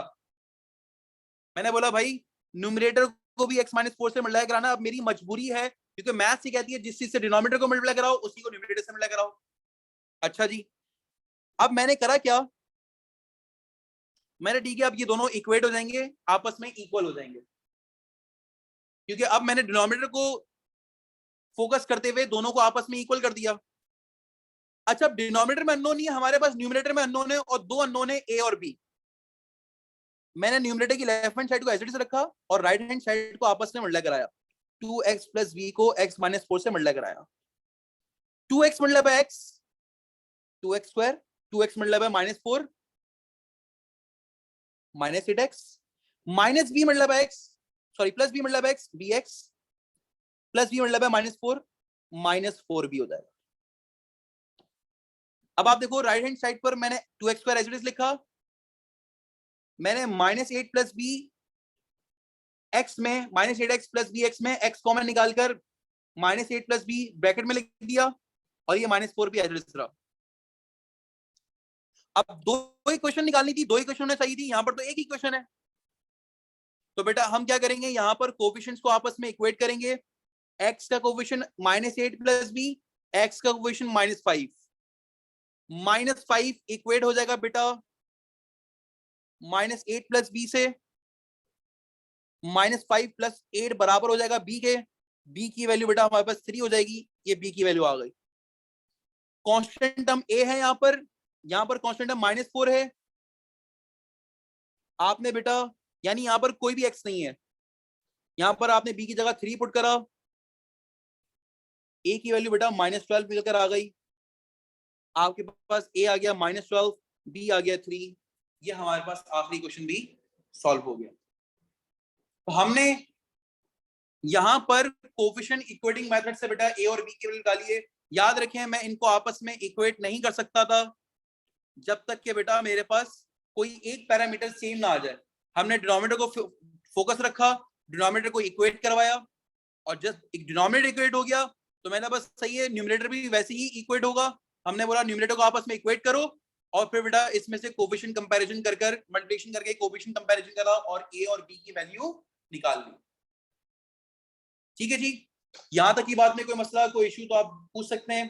मैंने बोला भाई न्यूमरेटर को भी x माइनस 4 से मल्टीप्लाई कराना अब मेरी मजबूरी है, क्योंकि मैथ्स ही कहती है जिस चीज से डिनोमिनेटर को मल्टीप्लाई कराओ उसी को न्यूमरेटर से मल्टीप्लाई कराओ। अच्छा जी, अब मैंने करा क्या, मैंने ठीक है अब ये दोनों इक्वेट हो जाएंगे, आपस में इक्वल हो जाएंगे, क्योंकि अब मैंने डिनोमिनेटर को फोकस करते हुए दोनों को आपस में इक्वल कर दिया। अच्छा, अब डिनोमिनेटर में अननोन नहीं है, हमारे पास न्यूमरेटर में अननोन है और दो अननोन है ए और बी। मैंने न्यूमरेटर की लेफ्ट हैंड साइड को एज इट इज रखा और राइट हैंड साइड को आपस में मल्टीप्लाई कराया। 2x प्लस b को x माइनस 4 से मल्टीप्लाई कराया। 2x multiply by x 2x square, 2x multiply by minus 4 minus 8x, minus b multiply by x, sorry plus b multiply by x bx plus b multiply by minus 4 minus 4b हो जाएगा। अब आप देखो right hand side पर मैंने 2x square as it is लिखा, मैंने minus 8 plus b x में minus 8x plus b x में x कॉमन निकालकर माइनस 8 प्लस बी ब्रैकेट में लिख दिया और ये माइनस 4 भी एज इट इज रहा। अब दो इक्वेशन निकालनी थी, दो इक्वेशन होनी चाहिए थी, यहां पर तो एक इक्वेशन है। तो बेटा हम क्या करेंगे, यहां पर कोफिशिएंट्स को आपस में इक्वेट करेंगे। x का coefficient minus 8 plus b, x का कोफिशिएंट माइनस 5, माइनस 5 इक्वेट हो जाएगा बेटा माइनस 8 प्लस बी से, माइनस 5 प्लस 8 बराबर हो जाएगा b के। b की वैल्यू बेटा हमारे पास 3 हो जाएगी, ये b की वैल्यू आ गई। कांस्टेंट टर्म a है यहां पर कांस्टेंट टर्म माइनस 4 है। आपने बेटा यानी यहां पर कोई भी x नहीं है, यहां पर आपने b की जगह 3 पुट करा, a की वैल्यू बेटा माइनस 12 निकलकर आ गई। आपके पास a आ गया माइनस 12, b आ गया 3। ये हमारे पास आखिरी क्वेश्चन भी सॉल्व हो गया। तो हमने यहां पर कोफिशिएंट इक्वेटिंग मेथड से बेटा a और b की वैल्यू निकाली है। याद रखें मैं इनको आपस में इक्वेट नहीं कर सकता था जब तक कि बेटा मेरे पास कोई एक पैरामीटर सेम ना आ जाए। हमने डिनोमिनेटर को फोकस रखा, डिनोमिनेटर को इक्वेट करवाया और जब एक डिनोमिनेटर इक्वेट हो गया तो मैंने बस सही है न्यूमरेटर भी वैसे ही इक्वेट होगा। हमने बोला न्यूमरेटर को आपस में इक्वेट करो और फिर बेटा इसमें से कोफिशिएंट कंपैरिजन कर मल्टीप्लिकेशन करके कोफिशिएंट कंपैरिजन करा और a और b की वैल्यू निकाल ली। ठीक है जी, यहां तक की बात में कोई मसला कोई इश्यू तो आप पूछ सकते हैं।